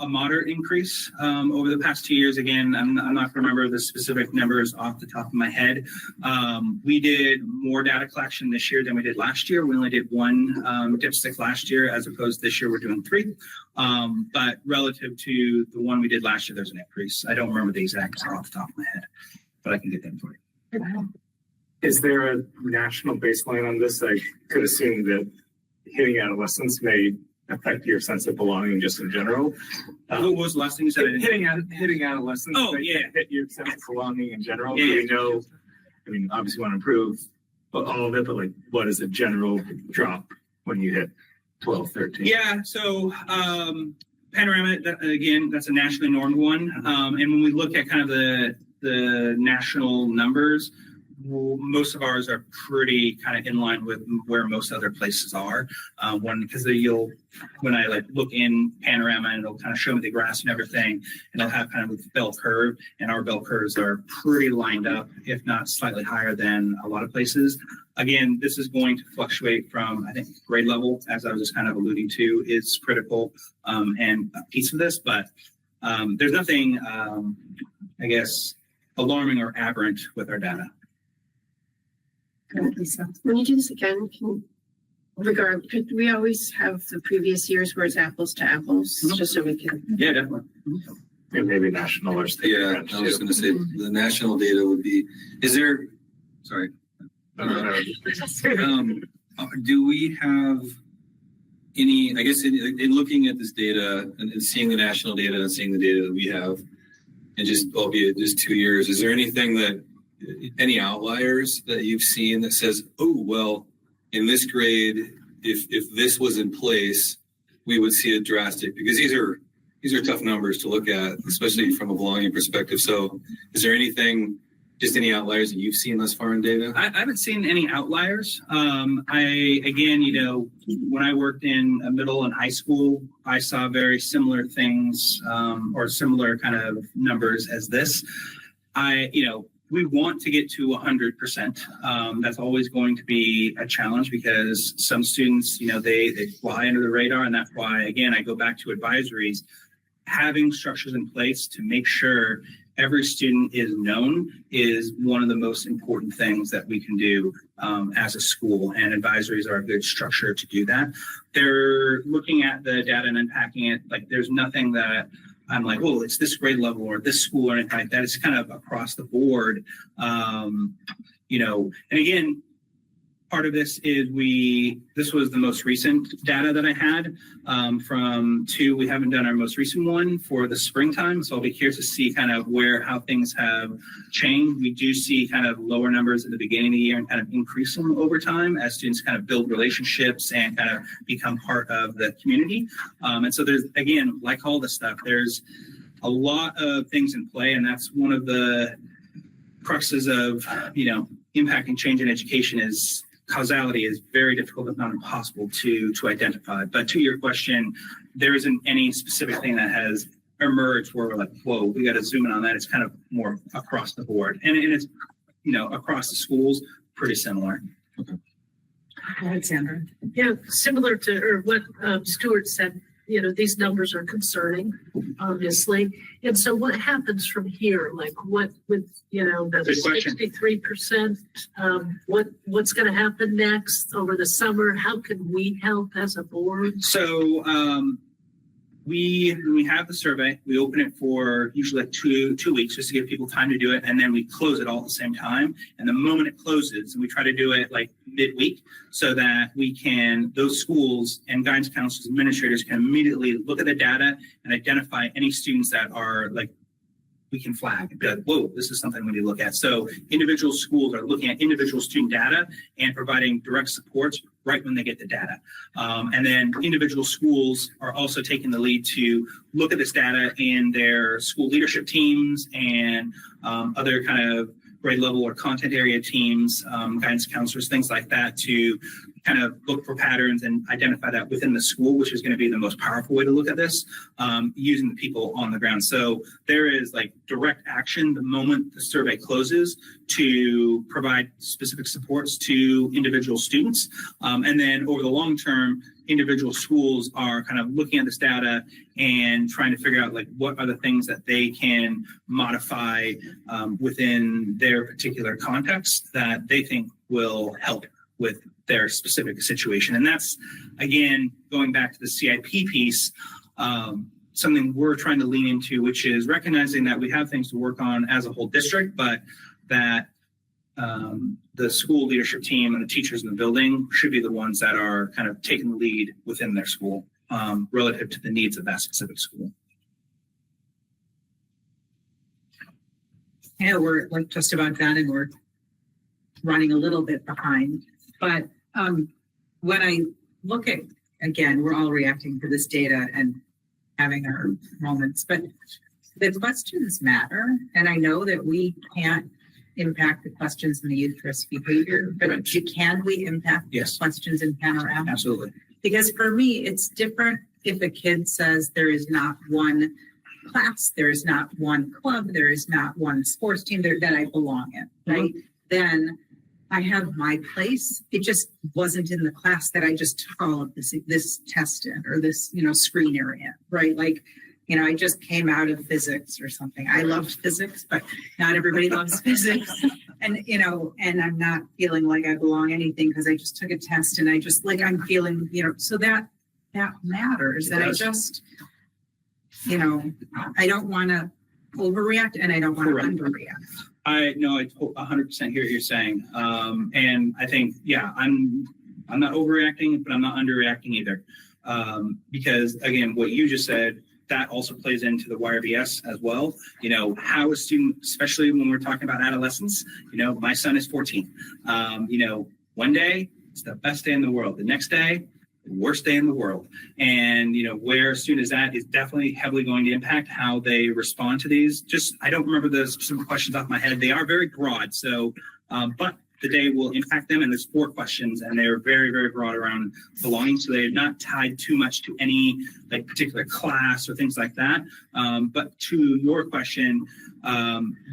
[SPEAKER 12] moderate increase over the past 2 years. Again, I'm not going to remember the specific numbers off the top of my head. We did more data collection this year than we did last year. We only did one dipstick last year, as opposed to this year we're doing 3. But relative to the one we did last year, there's an increase. I don't remember the exact off the top of my head, but I can get that for you.
[SPEAKER 9] Is there a national baseline on this? I could assume that hitting adolescence may affect your sense of belonging just in general.
[SPEAKER 12] What was the last thing you said?
[SPEAKER 9] Hitting adolescence.
[SPEAKER 12] Oh,
[SPEAKER 9] may
[SPEAKER 12] yeah.
[SPEAKER 9] Hit your sense of belonging in general.
[SPEAKER 12] Yeah.
[SPEAKER 9] Do we know? I mean, obviously, you want to improve all of it, but like, what is a general drop when you hit 12, 13?
[SPEAKER 12] Yeah. So Panorama, again, that's a nationally normed one. And when we look at kind of the national numbers, most of ours are pretty kind of in line with where most other places are. Because when I like look in Panorama, and it'll kind of show me the graphs and everything, and it'll have kind of a bell curve, and our bell curves are pretty lined up, if not slightly higher than a lot of places. Again, this is going to fluctuate from, I think, grade level, as I was just kind of alluding to, is critical and a piece of this, but there's nothing, I guess, alarming or aberrant with our data.
[SPEAKER 8] Lisa, when you do this again, could we always have the previous years where it's apples to apples, just so we can?
[SPEAKER 12] Yeah, definitely.
[SPEAKER 9] And maybe national or state.
[SPEAKER 14] Yeah, I was going to say the national data would be, sorry. Do we have any, I guess in looking at this data and seeing the national data and seeing the data that we have, and just albeit just 2 years, is there anything any outliers that you've seen that says, oh, well, in this grade, if this was in place, we would see a drastic, because these are tough numbers to look at, especially from a belonging perspective. So is there just any outliers that you've seen thus far in data?
[SPEAKER 12] I haven't seen any outliers. When I worked in a middle and high school, I saw very similar things or similar kind of numbers as this. We want to get to 100%. That's always going to be a challenge because some students, they fly under the radar. And that's why, again, I go back to advisories, having structures in place to make sure every student is known is one of the most important things that we can do as a school. And advisories are a good structure to do that. They're looking at the data and unpacking it. Like there's nothing that I'm like, oh, it's this grade level or this school or anything like that. It's kind of across the board, And again, part of this is this was the most recent data that I had we haven't done our most recent one for the springtime. So I'll be curious to see kind of how things have changed. We do see kind of lower numbers at the beginning of the year and kind of increasing over time as students kind of build relationships and kind of become part of the community. And so there's, again, like all this stuff, there's a lot of things in play, and that's one of the cruxes of, impacting change in education is causality is very difficult, if not impossible, to identify. But to your question, there isn't any specific thing that has emerged where we're like, whoa, we got to zoom in on that. It's kind of more across the board. And it's, across the schools, pretty similar.
[SPEAKER 1] Go ahead, Sandra.
[SPEAKER 6] Yeah, similar to what Stuart said, these numbers are concerning, obviously. And so what happens from here? Like what with, the 63%, what's going to happen next over the summer? How can we help as a board?
[SPEAKER 12] So when we have the survey, we open it for usually like two weeks just to give people time to do it. And then we close it all at the same time. And the moment it closes, and we try to do it like midweek so that those schools and guidance counselors, administrators can immediately look at the data and identify any students that are like, we can flag and be like, whoa, this is something we need to look at. So individual schools are looking at individual student data and providing direct supports right when they get the data. And then individual schools are also taking the lead to look at this data in their school leadership teams and other kind of grade level or content area teams, guidance counselors, things like that, to kind of look for patterns and identify that within the school, which is going to be the most powerful way to look at this, using the people on the ground. So there is like direct action the moment the survey closes to provide specific supports to individual students. And then over the long term, individual schools are kind of looking at this data and trying to figure out like what are the things that they can modify within their particular context that they think will help with their specific situation. And that's, again, going back to the CIP piece, something we're trying to lean into, which is recognizing that we have things to work on as a whole district, but that the school leadership team and the teachers in the building should be the ones that are kind of taking the lead within their school relative to the needs of that specific school.
[SPEAKER 1] Yeah, we're like just about done and we're running a little bit behind. But when I look at, again, we're all reacting to this data and having our moments, but the questions matter. And I know that we can't impact the questions in the youth risk behavior, but can we impact
[SPEAKER 12] Yes.
[SPEAKER 1] questions in panorama?
[SPEAKER 12] Absolutely.
[SPEAKER 1] Because for me, it's different if a kid says there is not one class, there is not one club, there is not one sports team that I belong in, right? Then I have my place. It just wasn't in the class that I just took all of this test in or this, screen area, right? Like, I just came out of physics or something. I loved physics, but not everybody loves physics. And, and I'm not feeling like I belong anything because I just took a test and I just I'm feeling, so that matters. And I just, I don't want to overreact and I don't want to underreact.
[SPEAKER 12] I 100% hear what you're saying. And I think, I'm not overreacting, but I'm not underreacting either. Because again, what you just said, that also plays into the YRBS as well. How a student, especially when we're talking about adolescence, my son is 14. One day it's the best day in the world. The next day, the worst day in the world. And, where a student is at is definitely heavily going to impact how they respond to these. I don't remember the specific questions off my head. They are very broad. So, but the day will impact them. And there's 4 questions and they're very, very broad around belonging. So they're not tied too much to any particular class or things like that. But to your question,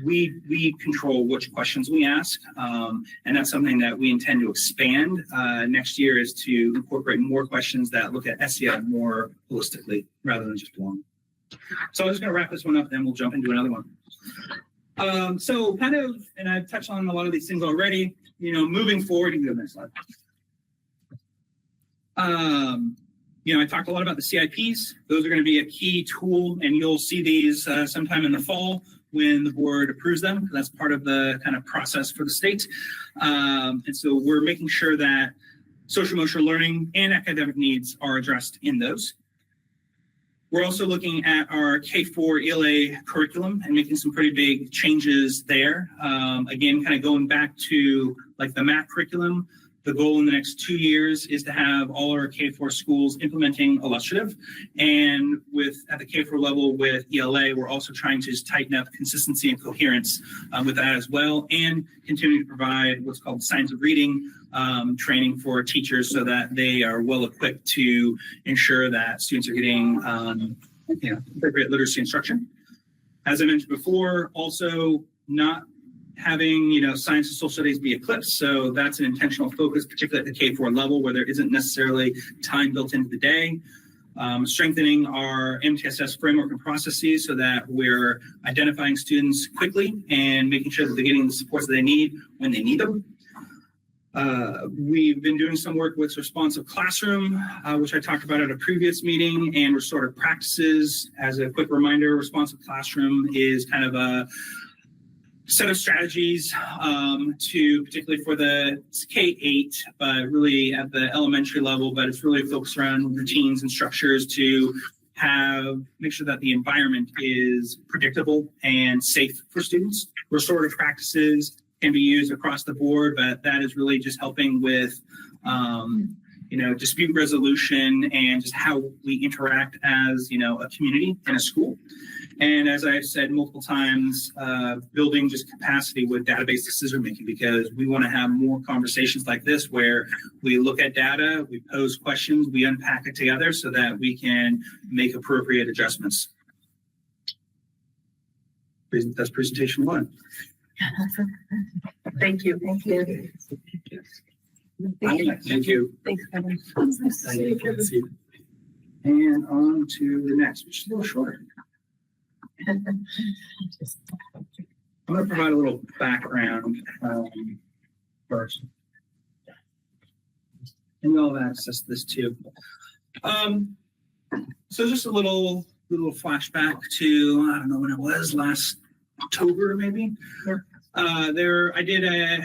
[SPEAKER 12] we control which questions we ask. And that's something that we intend to expand next year, is to incorporate more questions that look at SEL more holistically rather than just belonging. So I'm just going to wrap this one up, then we'll jump into another one. So kind of, and I've touched on a lot of these things already, moving forward, you can go to the next slide. I talked a lot about the CIPs. Those are going to be a key tool, and you'll see these sometime in the fall when the board approves them. That's part of the kind of process for the state. And so we're making sure that social emotional learning and academic needs are addressed in those. We're also looking at our K-4 ELA curriculum and making some pretty big changes there. Again, kind of going back to like the math curriculum, the goal in the next 2 years is to have all our K-4 schools implementing illustrative. And at the K-4 level with ELA, we're also trying to just tighten up consistency and coherence with that as well, and continue to provide what's called science of reading training for teachers so that they are well equipped to ensure that students are getting appropriate literacy instruction. As I mentioned before, also not having science and social studies be eclipsed. So that's an intentional focus, particularly at the K-4 level where there isn't necessarily time built into the day. Strengthening our MTSS framework and processes so that we're identifying students quickly and making sure that they're getting the supports that they need when they need them. We've been doing some work with responsive classroom, which I talked about at a previous meeting, and restorative practices. As a quick reminder, responsive classroom is kind of a set of strategies particularly for the K-8, but really at the elementary level, but it's really focused around routines and structures to make sure that the environment is predictable and safe for students. Restorative practices can be used across the board, but that is really just helping with dispute resolution and just how we interact as a community in a school. And as I've said multiple times, building just capacity with database decision making, because we want to have more conversations like this where we look at data, we pose questions, we unpack it together so that we can make appropriate adjustments. That's presentation one.
[SPEAKER 6] Thank you.
[SPEAKER 12] Thank you. Thank you.
[SPEAKER 6] Thanks, Kevin.
[SPEAKER 12] And on to the next, which is a little shorter. I'm going to provide a little background first. And you'll have access to this too. So just a little flashback to, I don't know when it was, last October maybe. I did a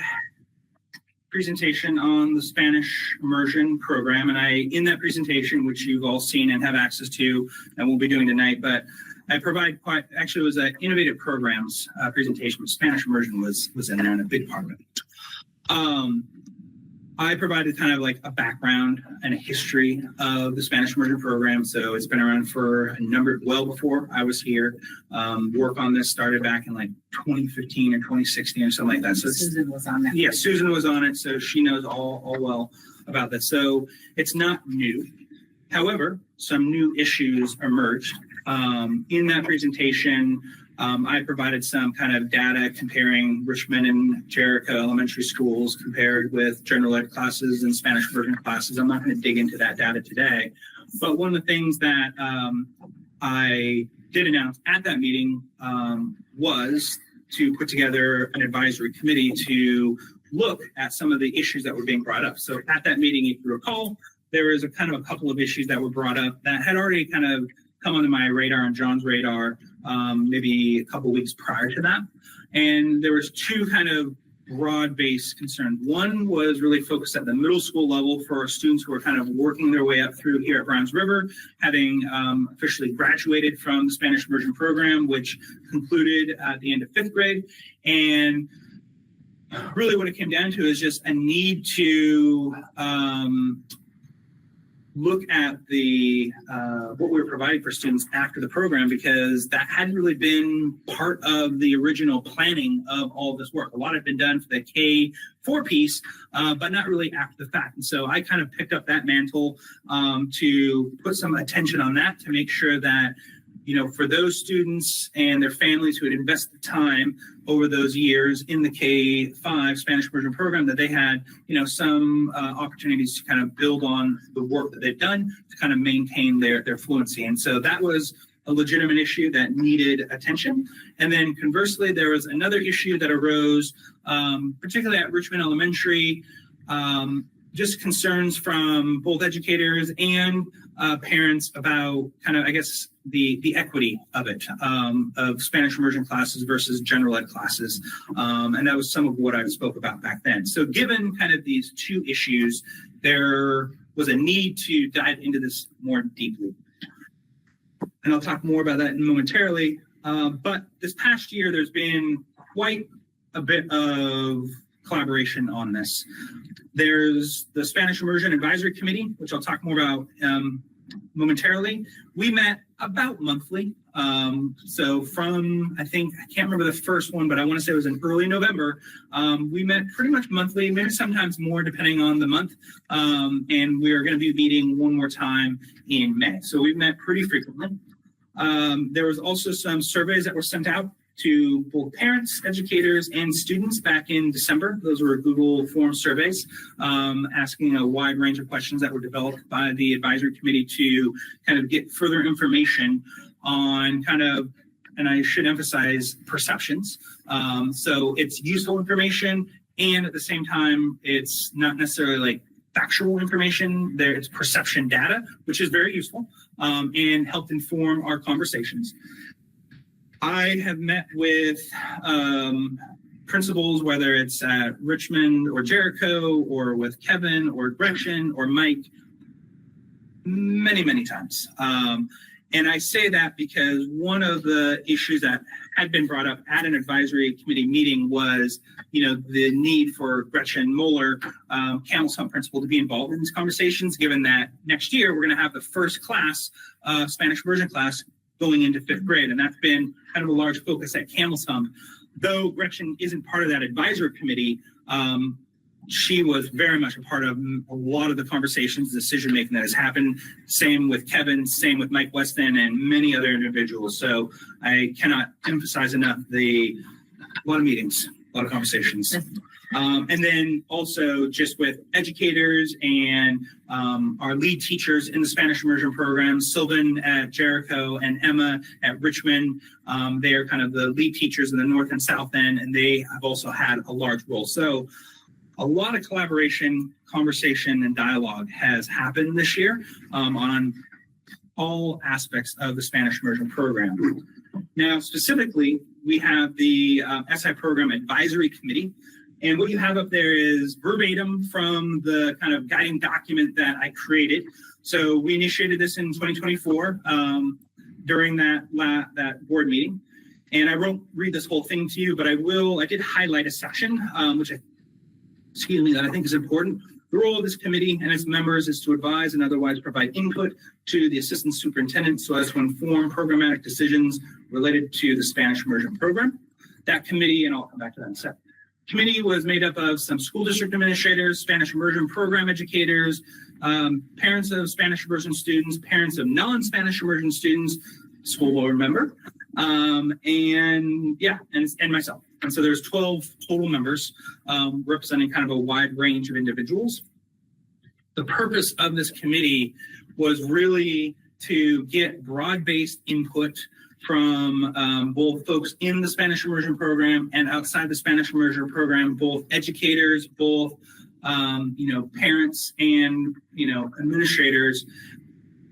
[SPEAKER 12] presentation on the Spanish Immersion program, and in that presentation, which you've all seen and have access to, and we'll be doing tonight, but I provide it was an innovative programs presentation, but Spanish Immersion was in there and a big part of it. I provided kind of like a background and a history of the Spanish Immersion program. So it's been around for well before I was here. Work on this started back in like 2015 or 2016 or something like that. So
[SPEAKER 1] Susan was on that.
[SPEAKER 12] Yeah, Susan was on it. So she knows all well about this. So it's not new. However, some new issues emerged. In that presentation, I provided some kind of data comparing Richmond and Jericho elementary schools compared with general ed classes and Spanish immersion classes. I'm not going to dig into that data today, but one of the things that I did announce at that meeting was to put together an advisory committee to look at some of the issues that were being brought up. So at that meeting, if you recall, there was a couple of issues that were brought up that had already kind of come onto my radar and John's radar maybe a couple weeks prior to that. And there was two kind of broad-based concerns. One was really focused at the middle school level for students who are kind of working their way up through here at Browns River, having officially graduated from the Spanish Immersion program, which concluded at the end of 5th grade. And really what it came down to is just a need to look at what we were providing for students after the program, because that hadn't really been part of the original planning of all this work. A lot had been done for the K-4 piece, but not really after the fact. And so I kind of picked up that mantle to put some attention on that, to make sure that for those students and their families who had invested time over those years in the K-5 Spanish Immersion program, that they had, some opportunities to kind of build on the work that they've done to kind of maintain their fluency. And so that was a legitimate issue that needed attention. And then conversely, there was another issue that arose, particularly at Richmond Elementary, just concerns from both educators and parents about kind of, I guess, the equity of it, of Spanish immersion classes versus general ed classes. And that was some of what I spoke about back then. So given kind of these two issues, there was a need to dive into this more deeply. And I'll talk more about that momentarily. But this past year, there's been quite a bit of collaboration on this. There's the Spanish Immersion Advisory Committee, which I'll talk more about momentarily. We met about monthly. So from, I can't remember the first one, but I want to say it was in early November. We met pretty much monthly, maybe sometimes more depending on the month. And we're going to be meeting one more time in May. So we've met pretty frequently. There was also some surveys that were sent out to both parents, educators, and students back in December. Those were Google Form surveys, asking a wide range of questions that were developed by the advisory committee to kind of get further information on kind of, and I should emphasize, perceptions. So it's useful information, and at the same time, it's not necessarily like factual information. There, it's perception data, which is very useful, and helped inform our conversations. I have met with principals, whether it's at Richmond or Jericho, or with Kevin or Gretchen or Mike, many, many times. And I say that because one of the issues that had been brought up at an advisory committee meeting was, the need for Gretchen Moeller, Camel's Hump principal, to be involved in these conversations, given that next year we're going to have the first class, Spanish immersion class, going into 5th grade. And that's been kind of a large focus at Camel's Hump. Though Gretchen isn't part of that advisory committee, she was very much a part of a lot of the conversations, decision-making that has happened. Same with Kevin, same with Mike Weston, and many other individuals. So I cannot emphasize enough a lot of meetings, a lot of conversations. And then also just with educators and our lead teachers in the Spanish immersion program, Sylvan at Jericho and Emma at Richmond. They are kind of the lead teachers in the North and South End, and they have also had a large role. So a lot of collaboration, conversation, and dialogue has happened this year on all aspects of the Spanish immersion program. Now, specifically, we have the SI Program Advisory Committee. And what you have up there is verbatim from the kind of guiding document that I created. So we initiated this in 2024 during that board meeting. And I won't read this whole thing to you, but I did highlight a section, that I think is important. The role of this committee and its members is to advise and otherwise provide input to the assistant superintendent so as to inform programmatic decisions related to the Spanish immersion program. That committee, and I'll come back to that in a sec. Committee was made up of some school district administrators, Spanish immersion program educators, parents of Spanish immersion students, parents of non-Spanish immersion students, school board member, and myself. And so there's 12 total members representing kind of a wide range of individuals. The purpose of this committee was really to get broad-based input from both folks in the Spanish immersion program and outside the Spanish immersion program, both educators, both parents and administrators,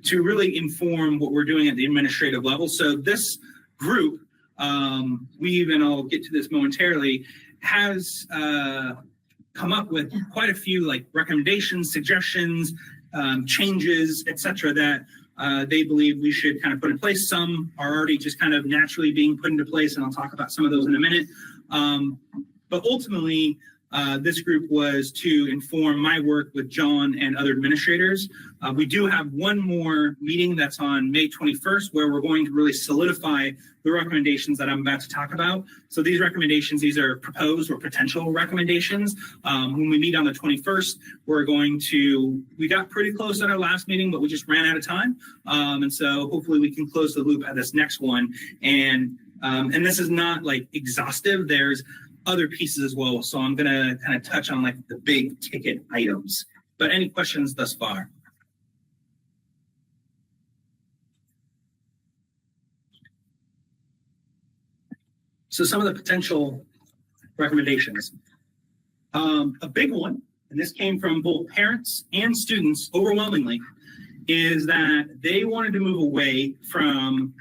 [SPEAKER 12] to really inform what we're doing at the administrative level. So this group, and I'll get to this momentarily, has come up with quite a few recommendations, suggestions, changes, etc., that they believe we should kind of put in place. Some are already just kind of naturally being put into place, and I'll talk about some of those in a minute. But ultimately, this group was to inform my work with John and other administrators. We do have one more meeting that's on May 21st, where we're going to really solidify the recommendations that I'm about to talk about. So these recommendations, these are proposed or potential recommendations. When we meet on the 21st, we got pretty close at our last meeting, but we just ran out of time. And so hopefully we can close the loop at this next one. And this is not exhaustive. There's other pieces as well. So I'm going to kind of touch on the big ticket items. But any questions thus far? So some of the potential recommendations. A big one and this came from both parents and students overwhelmingly, is that they wanted to move away from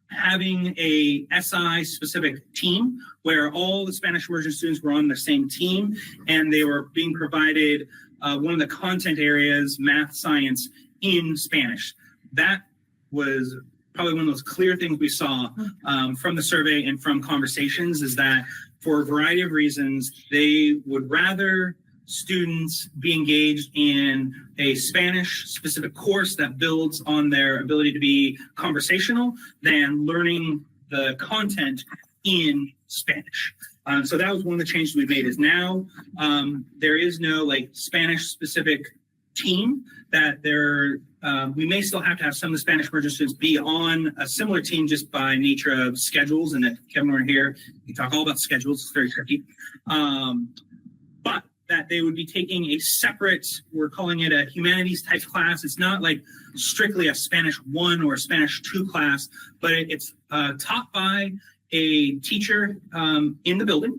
[SPEAKER 12] having a SI specific team where all the Spanish immersion students were on the same team and they were being provided one of the content areas, math, science, in Spanish. That was probably one of those clear things we saw from the survey and from conversations, is that for a variety of reasons, they would rather students be engaged in a Spanish specific course that builds on their ability to be conversational than learning the content in Spanish. So that was one of the changes we made, is now there is no like Spanish specific team that we may still have to have some of the Spanish immersion students be on a similar team just by nature of schedules, and that Kevin were here, we talk all about schedules, it's very tricky. But that they would be taking a separate, we're calling it a humanities type class. It's not like strictly a Spanish 1 or a Spanish 2 class, but it's taught by a teacher in the building.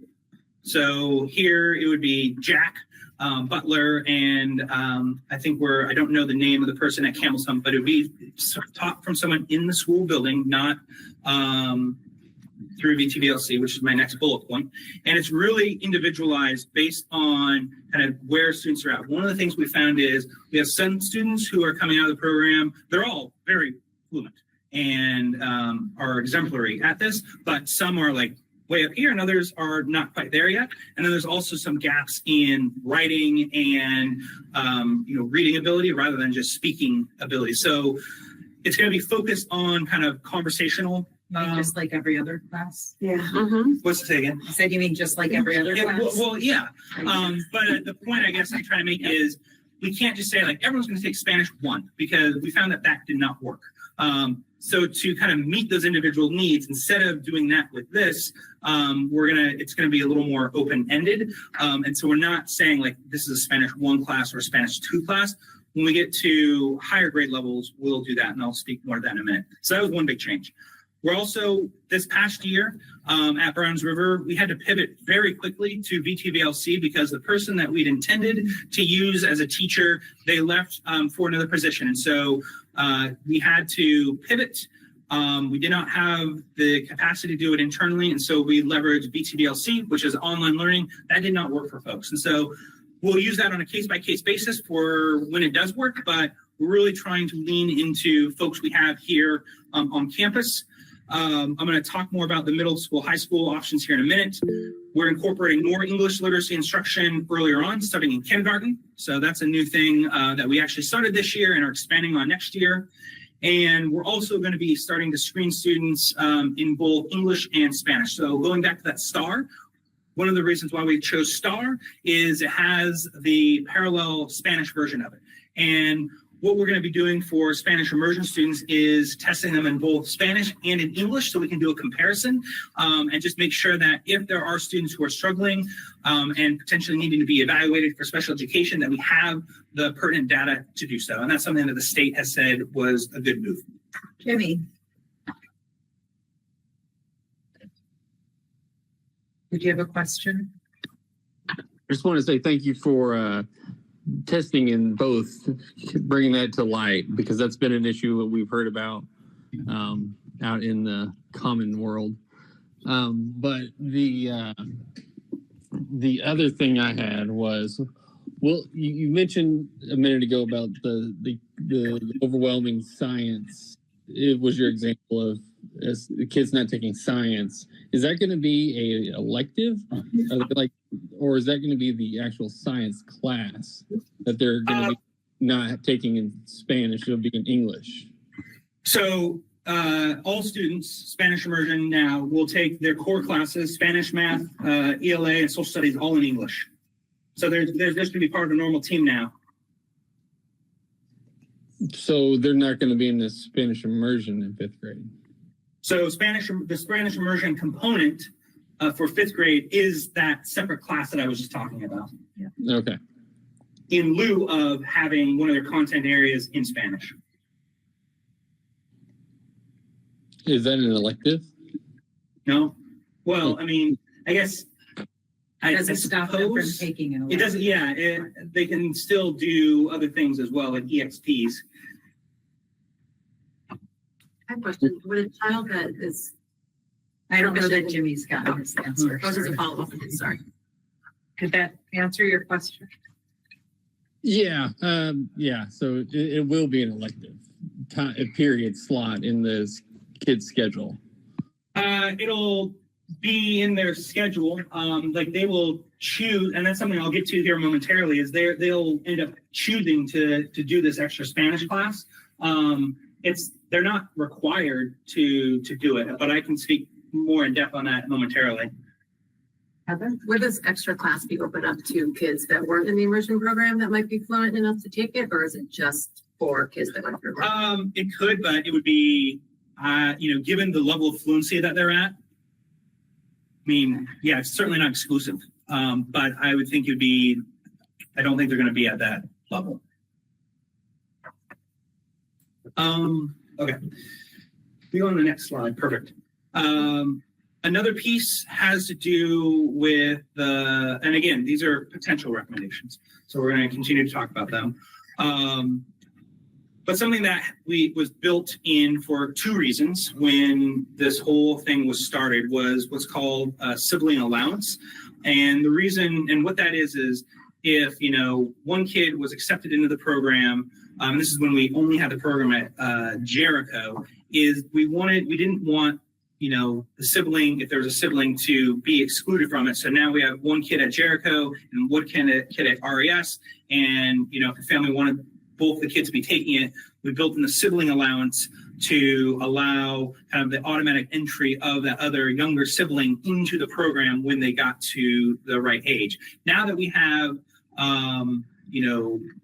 [SPEAKER 12] So here it would be Jack Butler, and I think I don't know the name of the person at Campbell's, but it would be taught from someone in the school building, not through VTBLC, which is my next bullet point. And it's really individualized based on kind of where students are at. One of the things we found is we have some students who are coming out of the program, they're all very fluent and are exemplary at this, but some are like way up here and others are not quite there yet. And then there's also some gaps in writing and reading ability rather than just speaking ability. So it's going to be focused on kind of conversational.
[SPEAKER 1] Just like every other class.
[SPEAKER 10] Yeah.
[SPEAKER 12] What's to say again?
[SPEAKER 1] I said, you mean just like every other
[SPEAKER 12] Yeah,
[SPEAKER 1] class?
[SPEAKER 12] well, yeah. But the point I guess I'm trying to make is we can't just say like everyone's going to take Spanish 1, because we found that did not work. So to kind of meet those individual needs, instead of doing that with this, it's gonna be a little more open-ended. And so we're not saying like this is a Spanish 1 class or a Spanish 2 class. When we get to higher grade levels, we'll do that, and I'll speak more to that in a minute. So that was one big change. We're also, this past year at Browns River, we had to pivot very quickly to VTVLC because the person that we'd intended to use as a teacher, they left for another position. And so we had to pivot. We did not have the capacity to do it internally. And so we leveraged VTVLC, which is online learning. That did not work for folks. And so we'll use that on a case-by-case basis for when it does work, but we're really trying to lean into folks we have here on campus. I'm going to talk more about the middle school, high school options here in a minute. We're incorporating more English literacy instruction earlier on, starting in kindergarten. So that's a new thing that we actually started this year and are expanding on next year. And we're also going to be starting to screen students in both English and Spanish. So going back to that STAR, one of the reasons why we chose STAR is it has the parallel Spanish version of it. And what we're going to be doing for Spanish immersion students is testing them in both Spanish and in English so we can do a comparison and just make sure that if there are students who are struggling and potentially needing to be evaluated for special education, that we have the pertinent data to do so. And that's something that the state has said was a good move.
[SPEAKER 1] Jimmy. Did you have a question?
[SPEAKER 3] I just want to say thank you for testing in both, bringing that to light, because that's been an issue that we've heard about out in the common world. But the other thing I had was, well, you mentioned a minute ago about the overwhelming science. It was your example of the kids not taking science. Is that going to be a elective, or is that going to be the actual science class that they're going to be not taking in Spanish? It'll be in English.
[SPEAKER 12] So all students, Spanish immersion now, will take their core classes, Spanish, math, ELA, and social studies, all in English. So they're just going to be part of a normal team now.
[SPEAKER 3] So they're not going to be in the Spanish immersion in 5th grade.
[SPEAKER 12] So the Spanish immersion component for 5th grade is that separate class that I was just talking about.
[SPEAKER 3] Yeah. Okay.
[SPEAKER 12] In lieu of having one of their content areas in Spanish.
[SPEAKER 3] Is that an elective?
[SPEAKER 12] No. Well, I mean, I guess
[SPEAKER 1] Doesn't stop them from
[SPEAKER 12] suppose
[SPEAKER 1] taking it.
[SPEAKER 12] it doesn't, yeah, they can still do other things as well, like EXPs.
[SPEAKER 6] I have a question. Would a child that is,
[SPEAKER 1] I don't know that Jimmy's got his answer.
[SPEAKER 6] what is a follow-up with this? Sorry.
[SPEAKER 1] Could that answer your question?
[SPEAKER 3] Yeah, yeah. So it will be an elective time, a period slot in this kid's schedule.
[SPEAKER 12] It'll be in their schedule. Like they will choose, and that's something I'll get to here momentarily, is they'll end up choosing to do this extra Spanish class. They're not required to do it, but I can speak more in depth on that momentarily.
[SPEAKER 1] Heather?
[SPEAKER 6] Would this extra class be open up to kids that weren't in the immersion program that might be fluent enough to take it, or is it just for kids that went through?
[SPEAKER 12] It could, but it would be, given the level of fluency that they're at. I mean, yeah, it's certainly not exclusive, but I would think I don't think they're going to be at that level. Okay. We go on to the next slide. Perfect. Another piece has to do with and again, these are potential recommendations, so we're going to continue to talk about them. But something that was built in for two reasons when this whole thing was started was what's called sibling allowance. And the reason, and what that is if, one kid was accepted into the program, this is when we only had the program at Jericho, is we didn't want, the sibling, if there was a sibling, to be excluded from it. So now we have one kid at Jericho and one kid at RES. And, if the family wanted both the kids to be taking it, we built in the sibling allowance to allow kind of the automatic entry of that other younger sibling into the program when they got to the right age. Now that we have,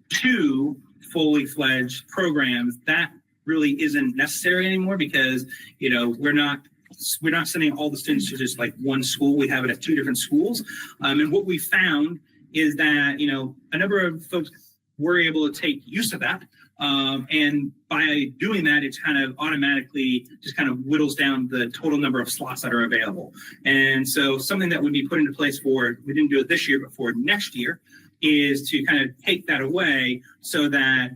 [SPEAKER 12] two fully fledged programs, that really isn't necessary anymore because, we're not sending all the students to just like one school. We have it at two different schools. And what we found is that, a number of folks were able to take use of that. And by doing that, it's kind of automatically just kind of whittles down the total number of slots that are available. And so something that would be put into place we didn't do it this year, but for next year, is to kind of take that away so that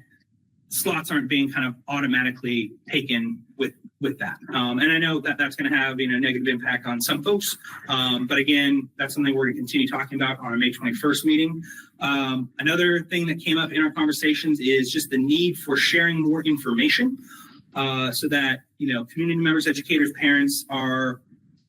[SPEAKER 12] slots aren't being kind of automatically taken with that. And I know that that's going to have, negative impact on some folks. But again, that's something we're going to continue talking about on our May 21st meeting. Another thing that came up in our conversations is just the need for sharing more information so that, community members, educators, parents are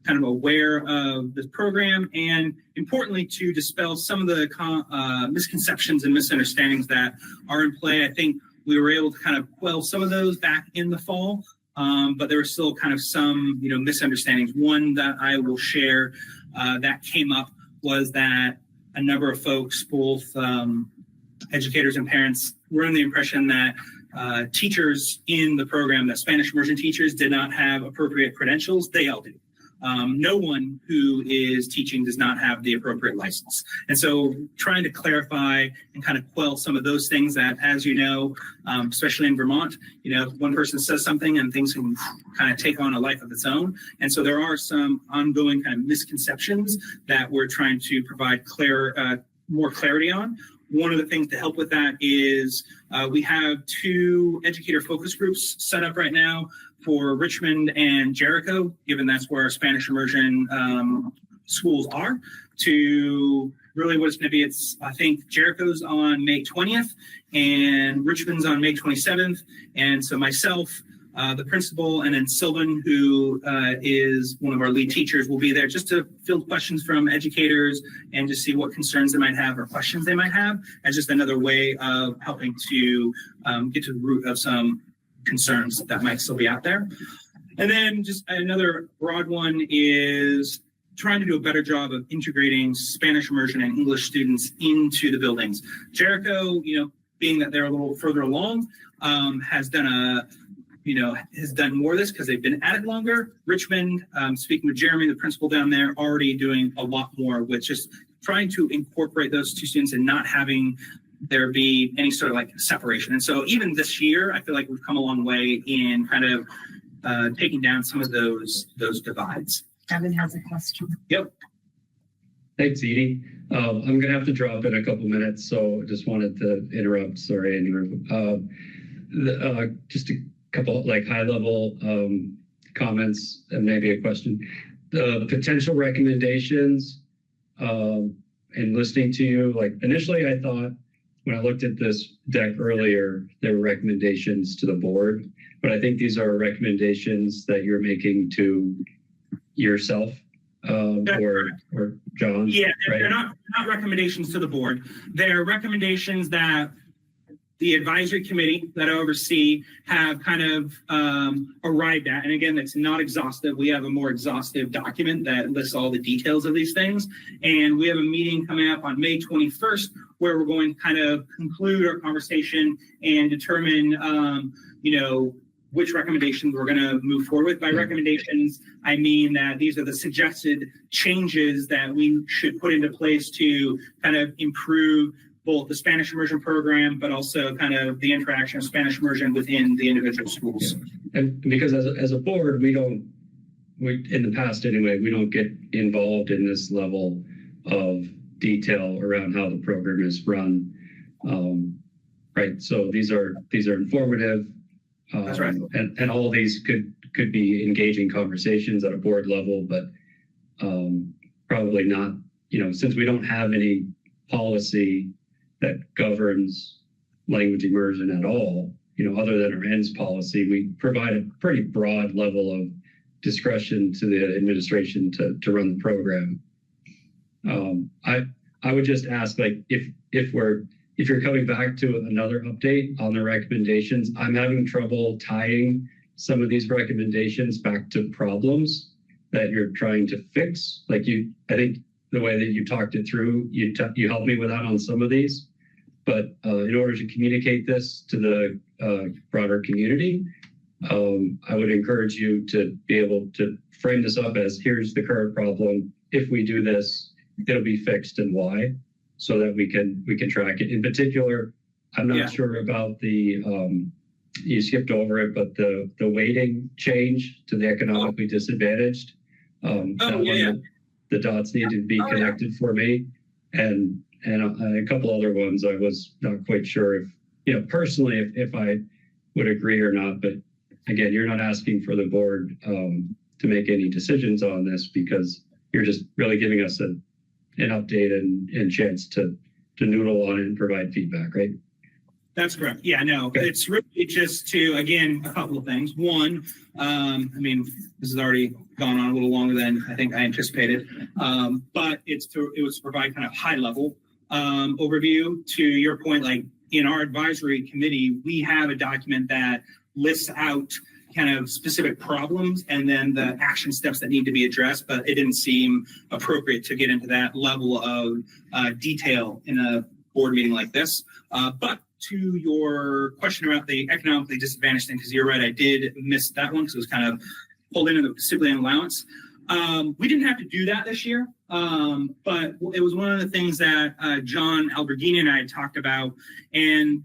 [SPEAKER 12] kind of aware of this program, and importantly, to dispel some of the misconceptions and misunderstandings that are in play. I think we were able to kind of quell some of those back in the fall, but there were still kind of some, misunderstandings. One that I will share that came up was that a number of folks, both educators and parents, were under the impression that teachers in the program, that Spanish immersion teachers, did not have appropriate credentials. They all do. No one who is teaching does not have the appropriate license. And so trying to clarify and kind of quell some of those things that, as you know, especially in Vermont, one person says something and things can kind of take on a life of its own. And so there are some ongoing kind of misconceptions that we're trying to provide more clarity on. One of the things to help with that is we have two educator focus groups set up right now for Richmond and Jericho, given that's where our Spanish immersion schools are, to really what it's going to be. I think Jericho's on May 20th and Richmond's on May 27th. And so myself, the principal, and then Sylvan, who is one of our lead teachers, will be there just to field questions from educators and just see what concerns they might have or questions they might have, as just another way of helping to get to the root of some concerns that might still be out there. And then just another broad one is trying to do a better job of integrating Spanish immersion and English students into the buildings. Jericho, being that they're a little further along, has done more of this because they've been at it longer. Richmond, speaking with Jeremy, the principal down there, already doing a lot more with just trying to incorporate those two students and not having there be any sort of like separation. And so even this year, I feel like we've come a long way in kind of taking down some of those divides.
[SPEAKER 1] Kevin has a question.
[SPEAKER 12] Yep.
[SPEAKER 11] Thanks, Edie. I'm gonna have to drop in a couple minutes, so just wanted to interrupt. Sorry, Andrew. Just a couple like high level comments and maybe a question. The potential recommendations and listening to you, like initially I thought when I looked at this deck earlier, there were recommendations to the board, but I think these are recommendations that you're making to yourself or John.
[SPEAKER 12] Yeah,
[SPEAKER 11] right?
[SPEAKER 12] they're not recommendations to the board. They're recommendations that the advisory committee that I oversee have kind of arrived at. And again, that's not exhaustive. We have a more exhaustive document that lists all the details of these things. And we have a meeting coming up on May 21st where we're going to kind of conclude our conversation and determine, which recommendations we're going to move forward with. By recommendations, I mean that these are the suggested changes that we should put into place to kind of improve both the Spanish immersion program, but also kind of the interaction of Spanish immersion within the individual schools.
[SPEAKER 11] And because as a board, we in the past anyway, we don't get involved in this level of detail around how the program is run. Right. So these are informative.
[SPEAKER 12] That's right.
[SPEAKER 11] And all of these could be engaging conversations at a board level, but probably not, since we don't have any policy that governs language immersion at all, other than our ends policy, we provide a pretty broad level of discretion to the administration to run the program. I would just ask, like, if you're coming back to another update on the recommendations, I'm having trouble tying some of these recommendations back to problems that you're trying to fix. Like I think the way that you talked it through, you helped me with that on some of these. But in order to communicate this to the broader community, I would encourage you to be able to frame this up as here's the current problem. If we do this, it'll be fixed and why, so that we can track it. In particular, I'm not sure about the you skipped over it, but the weighting change to the economically disadvantaged. The dots need to be connected for me, and a couple other ones I was not quite sure if personally if I would agree or not. But again, you're not asking for the board to make any decisions on this because you're just really giving us an update and chance to noodle on it and provide feedback, right?
[SPEAKER 12] That's correct. Yeah, no, it's really just to, again, a couple of things. One, this has already gone on a little longer than I think I anticipated, but it was to provide kind of high level overview. To your point, like in our advisory committee, we have a document that lists out kind of specific problems and then the action steps that need to be addressed, but it didn't seem appropriate to get into that level of detail in a board meeting like this. But to your question about the economically disadvantaged thing, because you're right, I did miss that one because it was kind of pulled into the civilian allowance. We didn't have to do that this year, but it was one of the things that John Alberghini and I had talked about. And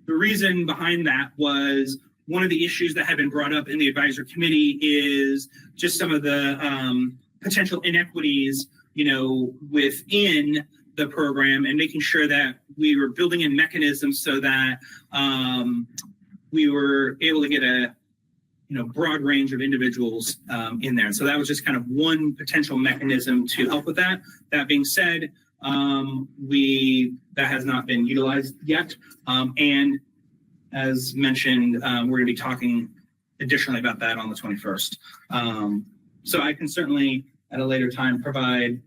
[SPEAKER 12] the reason behind that was one of the issues that had been brought up in the advisory committee is just some of the potential inequities, within the program, and making sure that we were building in mechanisms so that we were able to get a broad range of individuals in there. And so that was just kind of one potential mechanism to help with that. That being said, that has not been utilized yet. And as mentioned, we're going to be talking additionally about that on the 21st. So I can certainly at a later time provide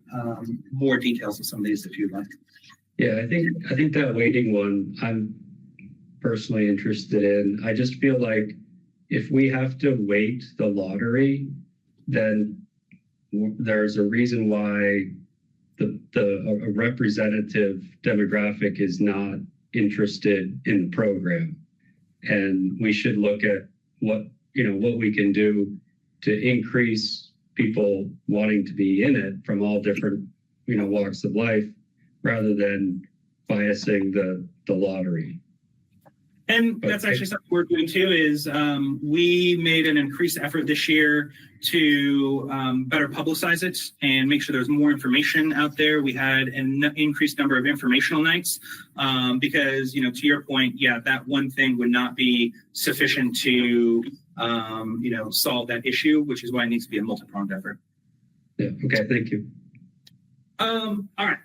[SPEAKER 12] more details of some of these if you'd like.
[SPEAKER 11] Yeah, I think that weighting one I'm personally interested in. I just feel like if we have to weight the lottery, then there's a reason why a representative demographic is not interested in the program. And we should look at what we can do to increase people wanting to be in it from all different, walks of life, rather than biasing the lottery.
[SPEAKER 12] And that's actually something we're doing too, is we made an increased effort this year to better publicize it and make sure there's more information out there. We had an increased number of informational nights because, you know, to your point, yeah, that one thing would not be sufficient to, you know, solve that issue, which is why it needs to be a multi-pronged effort.
[SPEAKER 11] Yeah. Okay. Thank you.
[SPEAKER 12] All right.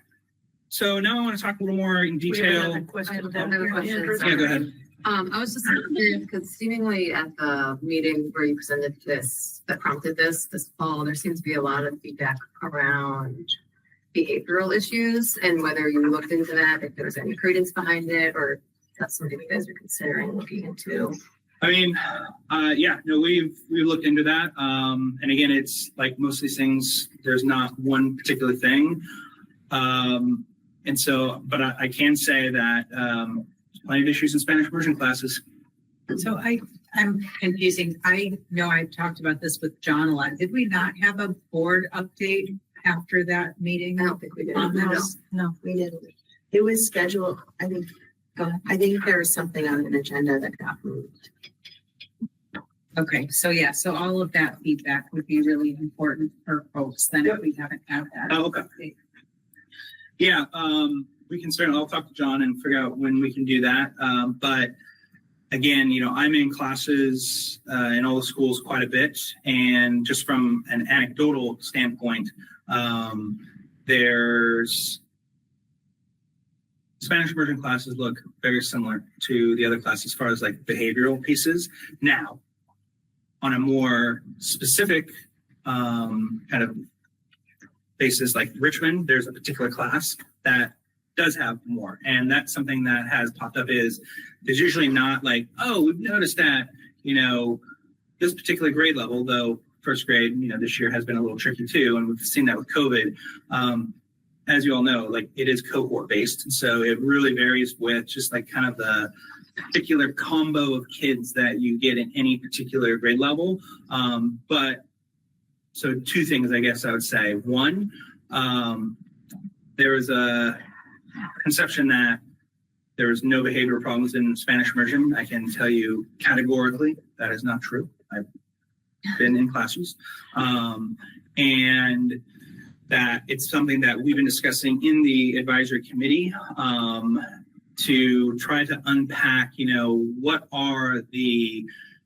[SPEAKER 12] So now I want to talk a little more in detail.
[SPEAKER 6] I have
[SPEAKER 8] another question.
[SPEAKER 12] Yeah, go ahead.
[SPEAKER 8] I was just curious because seemingly at the meeting where you presented this, that prompted this fall, there seems to be a lot of feedback around behavioral issues and whether you looked into that, if there was any credence behind it, or if that's something you guys are considering looking into.
[SPEAKER 12] I mean, yeah, no, we've looked into that. And again, it's like most of these things, there's not one particular thing. And so, but I can say that plenty of issues in Spanish immersion classes.
[SPEAKER 1] So I'm confusing. I know I've talked about this with John a lot. Did we not have a board update after that meeting?
[SPEAKER 8] I don't think we did.
[SPEAKER 1] On this? No.
[SPEAKER 10] We didn't. It was scheduled, I think, I think there was something on an agenda that got moved.
[SPEAKER 1] Okay, so yeah, so all of that feedback would be really important for folks then if we haven't had that.
[SPEAKER 12] Oh, okay.
[SPEAKER 1] update.
[SPEAKER 12] Yeah, we can certainly, I'll talk to John and figure out when we can do that. But again, you know, I'm in classes in all the schools quite a bit. And just from an anecdotal standpoint, there's Spanish immersion classes look very similar to the other classes as far as like behavioral pieces. Now, on a more specific kind of basis like Richmond, there's a particular class that does have more. And that's something that has popped up is there's usually not like, oh, we've noticed that, you know, this particular grade level, though first grade, you know, this year has been a little tricky too. And we've seen that with COVID. As you all know, like it is cohort based. And so it really varies with just like kind of the particular combo of kids that you get in any particular grade level. But so two things, I guess I would say. One, there is a conception that there is no behavioral problems in Spanish immersion. I can tell you categorically that is not true. I've been in classes. And that it's something that we've been discussing in the advisory committee to try to unpack, you know, what are the,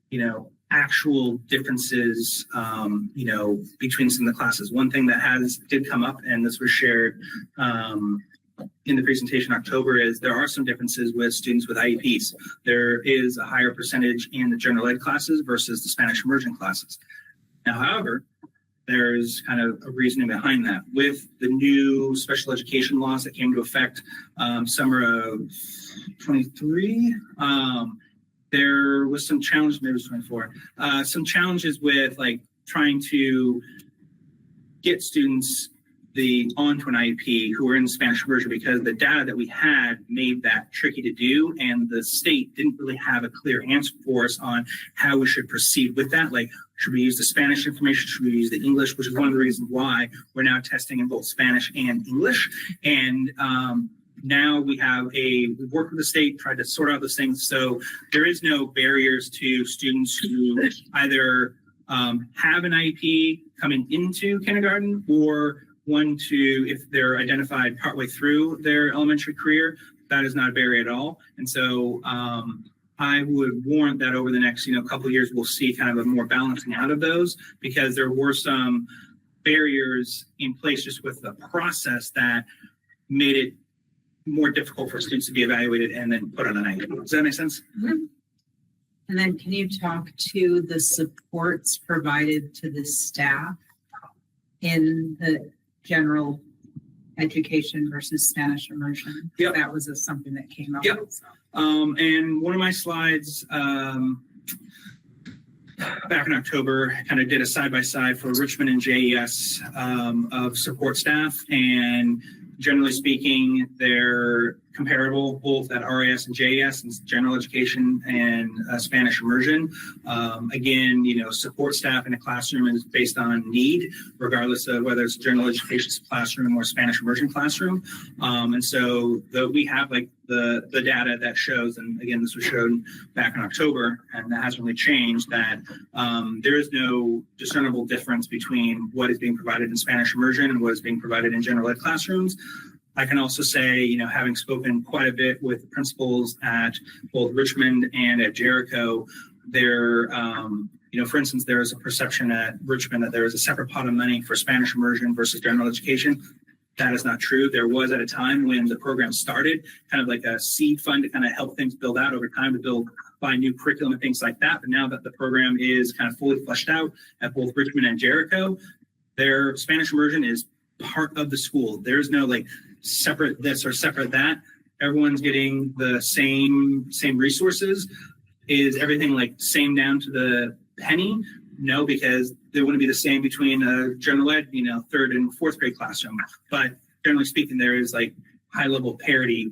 [SPEAKER 12] you know, actual differences, you know, between some of the classes. One thing that did come up, and this was shared in the presentation in October, is there are some differences with students with IEPs. There is a higher percentage in the general ed classes versus the Spanish immersion classes. Now, however, there's kind of a reasoning behind that. With the new special education laws that came into effect summer of 23, there was some challenges, maybe it was 24, some challenges with like trying to get students onto an IEP who were in Spanish immersion, because the data that we had made that tricky to do, and the state didn't really have a clear answer for us on how we should proceed with that. Like, should we use the Spanish information? Should we use the English? Which is one of the reasons why we're now testing in both Spanish and English. And now we've worked with the state, tried to sort out those things. So there is no barriers to students who either have an IEP coming into kindergarten, or if they're identified partway through their elementary career. That is not a barrier at all. And so I would warrant that over the next, couple of years, we'll see kind of a more balancing out of those, because there were some barriers in place just with the process that made it more difficult for students to be evaluated and then put on an IEP. Does that make sense?
[SPEAKER 1] Mm-hmm. And then can you talk to the supports provided to the staff in the general education versus Spanish immersion?
[SPEAKER 12] Yep.
[SPEAKER 1] That was something that came up.
[SPEAKER 12] Yep. And one of my slides back in October kind of did a side-by-side for Richmond and JES of support staff. And generally speaking, they're comparable both at RAS and JES and general education and Spanish immersion. Again, support staff in a classroom is based on need, regardless of whether it's a general education classroom or Spanish immersion classroom. And so we have like the data that shows, and again, this was shown back in October, and that hasn't really changed, that there is no discernible difference between what is being provided in Spanish immersion and what is being provided in general ed classrooms. I can also say, having spoken quite a bit with principals at both Richmond and at Jericho, there, for instance, there is a perception at Richmond that there is a separate pot of money for Spanish immersion versus general education. That is not true. There was at a time when the program started, kind of like a seed fund to kind of help things build out over time, to find new curriculum and things like that. But now that the program is kind of fully fleshed out at both Richmond and Jericho, their Spanish immersion is part of the school. There's no like separate this or separate that. Everyone's getting the same resources. Is everything like same down to the penny? No, because they wouldn't be the same between a general ed, third and fourth grade classroom. But generally speaking, there is like high level parity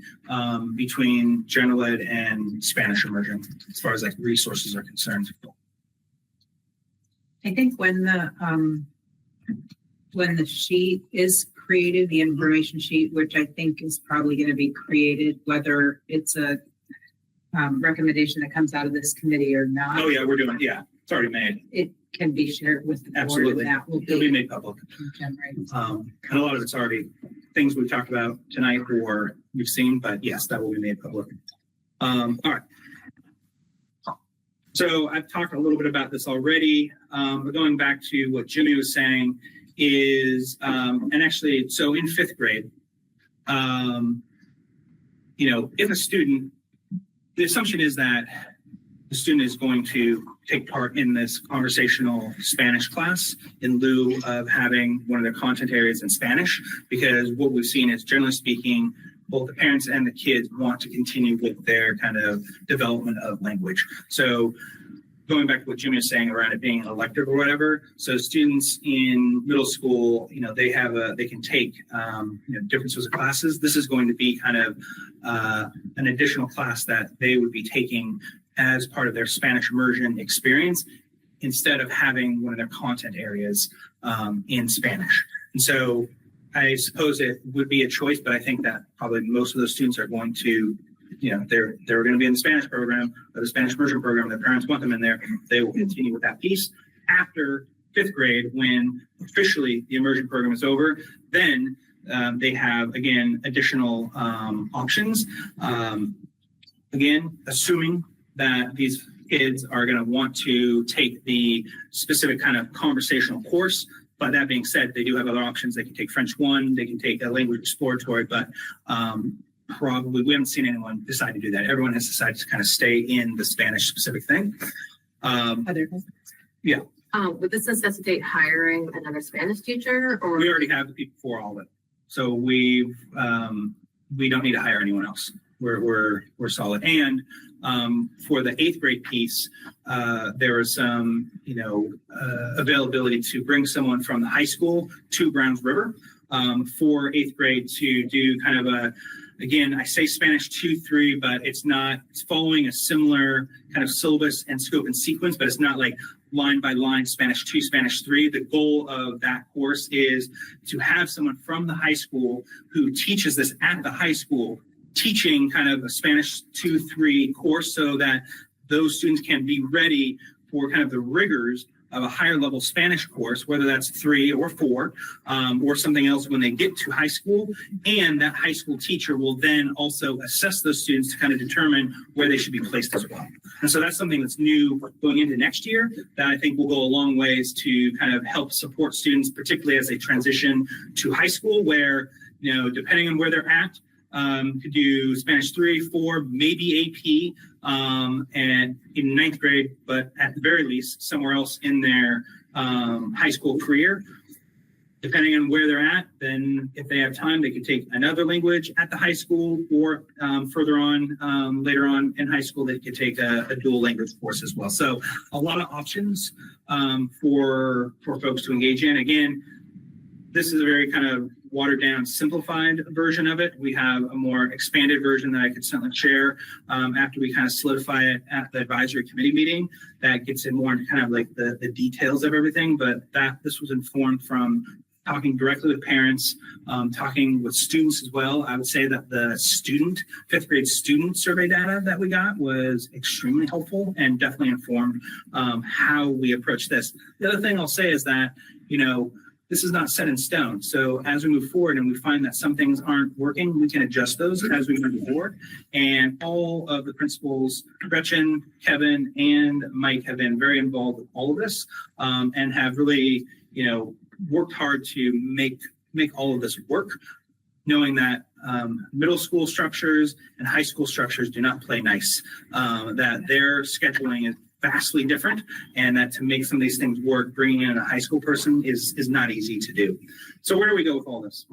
[SPEAKER 12] between general ed and Spanish immersion as far as like resources are concerned.
[SPEAKER 1] I think when the sheet is created, the information sheet, which I think is probably going to be created, whether it's a recommendation that comes out of this committee or not.
[SPEAKER 12] Oh yeah, we're doing, yeah, it's already made.
[SPEAKER 1] It can be shared with the board.
[SPEAKER 12] Absolutely.
[SPEAKER 1] And that will
[SPEAKER 12] It'll be made public.
[SPEAKER 1] generated.
[SPEAKER 12] And a lot of it's already things we've talked about tonight or we've seen, but yes, that will be made public. All right. So I've talked a little bit about this already, but going back to what Jimmy was saying is, and actually, so in fifth grade, if a student, the assumption is that the student is going to take part in this conversational Spanish class in lieu of having one of their content areas in Spanish, because what we've seen is, generally speaking, both the parents and the kids want to continue with their kind of development of language. So going back to what Jimmy was saying around it being an elective or whatever, so students in middle school, they can take different sorts of classes. This is going to be kind of an additional class that they would be taking as part of their Spanish immersion experience, instead of having one of their content areas in Spanish. And so I suppose it would be a choice, but I think that probably most of those students are going to, they're going to be in the Spanish program or the Spanish immersion program. Their parents want them in there. They will continue with that piece. After fifth grade, when officially the immersion program is over, then they have, again, additional options. Again, assuming that these kids are going to want to take the specific kind of conversational course. But that being said, they do have other options. They can take French 1, they can take a language exploratory, but probably we haven't seen anyone decide to do that. Everyone has decided to kind of stay in the Spanish specific thing. Yeah.
[SPEAKER 8] Would this necessitate hiring another Spanish teacher, or
[SPEAKER 12] We already have the people for all of it. So we don't need to hire anyone else. We're solid. And for the eighth grade piece, there was some, availability to bring someone from the high school to Browns River for eighth grade to do kind of again, I say Spanish 2-3, but it's following a similar kind of syllabus and scope and sequence, but it's not like line by line Spanish 2, Spanish 3. The goal of that course is to have someone from the high school who teaches this at the high school, teaching kind of a Spanish 2-3 course, so that those students can be ready for kind of the rigors of a higher level Spanish course, whether that's 3 or 4 or something else when they get to high school. And that high school teacher will then also assess those students to kind of determine where they should be placed as well. And so that's something that's new going into next year that I think will go a long ways to kind of help support students, particularly as they transition to high school, where, depending on where they're at, could do Spanish 3, 4, maybe AP, and in ninth grade, but at the very least, somewhere else in their high school career. Depending on where they're at, then if they have time, they can take another language at the high school, or further on, later on in high school, they could take a dual language course as well. So a lot of options for folks to engage in. Again, this is a very kind of watered down, simplified version of it. We have a more expanded version that I could certainly share after we kind of solidify it at the advisory committee meeting. That gets in more into kind of like the details of everything. But this was informed from talking directly with parents, talking with students as well. I would say that the fifth grade student survey data that we got was extremely helpful and definitely informed how we approach this. The other thing I'll say is that, this is not set in stone. So as we move forward and we find that some things aren't working, we can adjust those as we move forward. And all of the principals, Gretchen, Kevin, and Mike have been very involved with all of this and have really, worked hard to make all of this work, knowing that middle school structures and high school structures do not play nice, that their scheduling is vastly different, and that to make some of these things work, bringing in a high school person is not easy to do. So where do we go with all this?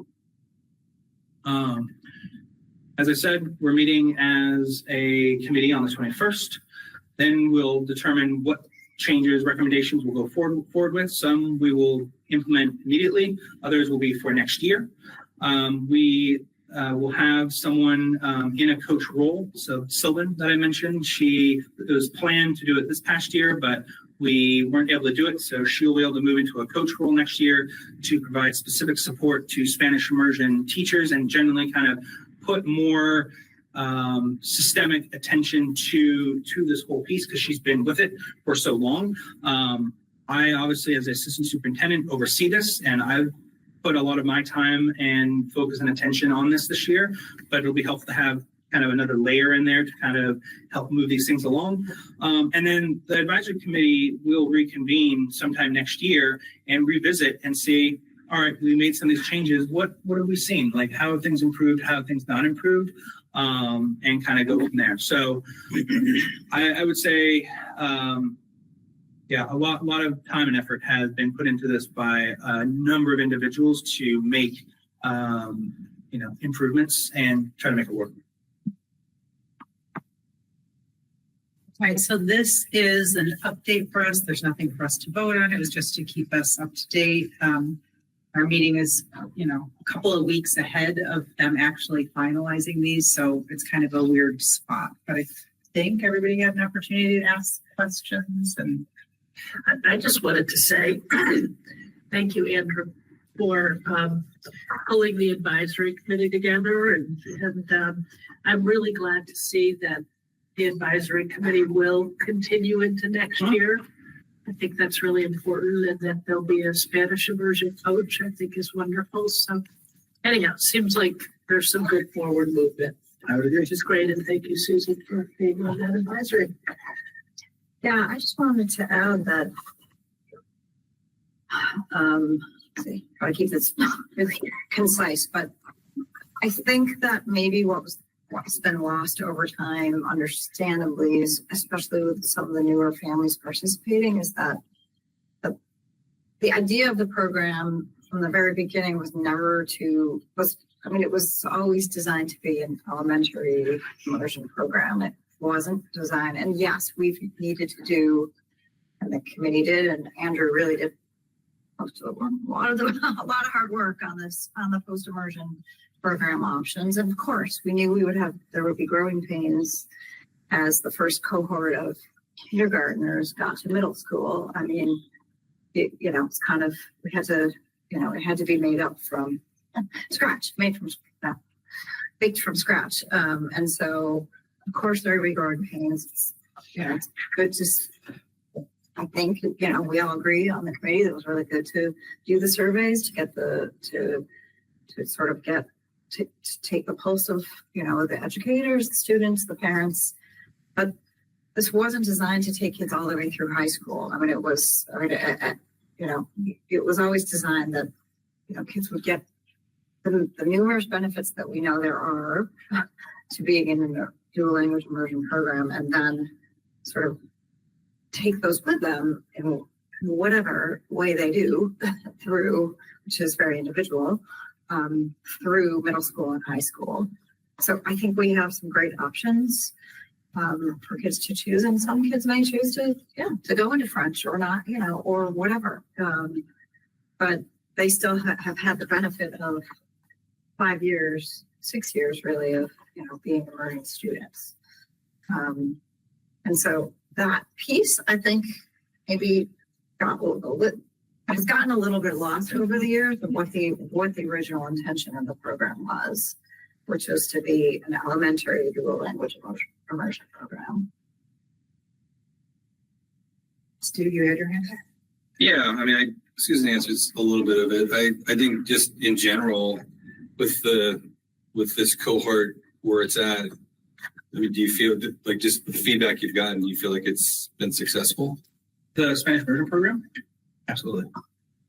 [SPEAKER 12] As I said, we're meeting as a committee on the 21st. Then we'll determine what changes, recommendations we'll go forward with. Some we will implement immediately. Others will be for next year. We will have someone in a coach role. So Sylvan that I mentioned, it was planned to do it this past year, but we weren't able to do it. So she'll be able to move into a coach role next year to provide specific support to Spanish immersion teachers and generally kind of put more systemic attention to this whole piece because she's been with it for so long. I obviously, as assistant superintendent, oversee this, and I've put a lot of my time and focus and attention on this year, but it'll be helpful to have kind of another layer in there to kind of help move these things along. And then the advisory committee will reconvene sometime next year and revisit and see, all right, we made some of these changes. What have we seen? Like, how have things improved? How have things not improved? And kind of go from there. So I would say, a lot of time and effort has been put into this by a number of individuals to make, improvements and try to make it work.
[SPEAKER 1] All right, so this is an update for us. There's nothing for us to vote on. It was just to keep us up to date. Our meeting is, a couple of weeks ahead of them actually finalizing these, so it's kind of a weird spot. But I think everybody had an opportunity to ask questions. And
[SPEAKER 6] I just wanted to say thank you, Andrew, for pulling the advisory committee together. And I'm really glad to see that the advisory committee will continue into next year. I think that's really important, and that there'll be a Spanish immersion coach, I think is wonderful. So anyhow, seems like there's some good forward movement.
[SPEAKER 12] I would agree.
[SPEAKER 6] Which is great. And thank you, Susan, for being on that advisory.
[SPEAKER 15] Yeah, I just wanted to add that, try to keep this really concise, but I think that maybe what's been lost over time, understandably, is especially with some of the newer families participating, is that the idea of the program from the very beginning was it was always designed to be an elementary immersion program. It wasn't designed, and yes, we've needed to do, and the committee did, and Andrew really did a lot of hard work on the post immersion program options. And of course, we knew there would be growing pains as the first cohort of kindergartners got to middle school. I mean, it's kind of, it had to be made up from scratch, baked from scratch. And so, of course, there would be growing pains. It's good to, I think, we all agree on the committee that it was really good to do the surveys to get to take the pulse of, the educators, the students, the parents. But this wasn't designed to take kids all the way through high school. I mean, it was always designed that, kids would get the numerous benefits that we know there are to being in a dual language immersion program, and then sort of take those with them in whatever way they do through, which is very individual, through middle school and high school. So I think we have some great options for kids to choose, and some kids may choose to go into French or not, or whatever. But they still have had the benefit of 5 years, 6 years really of, being immersion students. And so that piece, I think, maybe has gotten a little bit lost over the years of what the original intention of the program was, which was to be an elementary dual language immersion program. Stu, you had your hand up?
[SPEAKER 14] Yeah, I mean, Susan answers a little bit of it. I think just in general, with this cohort where it's at, I mean, do you feel like just the feedback you've gotten, do you feel like it's been successful?
[SPEAKER 12] The Spanish immersion program? Absolutely.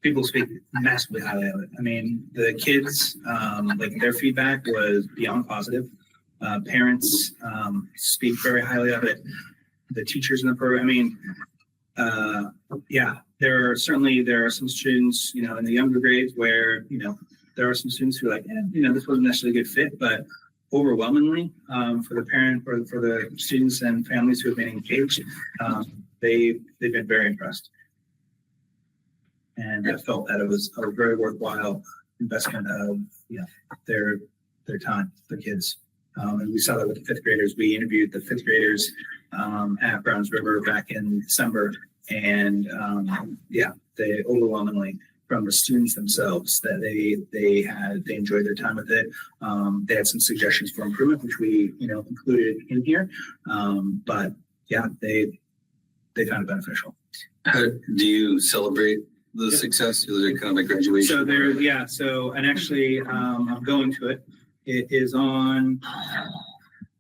[SPEAKER 12] People speak massively highly of it. I mean, the kids, like their feedback was beyond positive. Parents speak very highly of it. The teachers in the program, I mean, yeah, there are some students, in the younger grades where, there are some students who are like, this wasn't necessarily a good fit, but overwhelmingly, for the parent or for the students and families who have been engaged, they've been very impressed. And I felt that it was a very worthwhile investment of, their time, the kids. And we saw that with the fifth graders. We interviewed the fifth graders at Browns River back in December. And they overwhelmingly from the students themselves that they enjoyed their time with it. They had some suggestions for improvement, which we, included in here. But yeah, they found it beneficial.
[SPEAKER 14] How do you celebrate the success? Is there kind of like graduation?
[SPEAKER 12] And actually, I'm going to it. It is on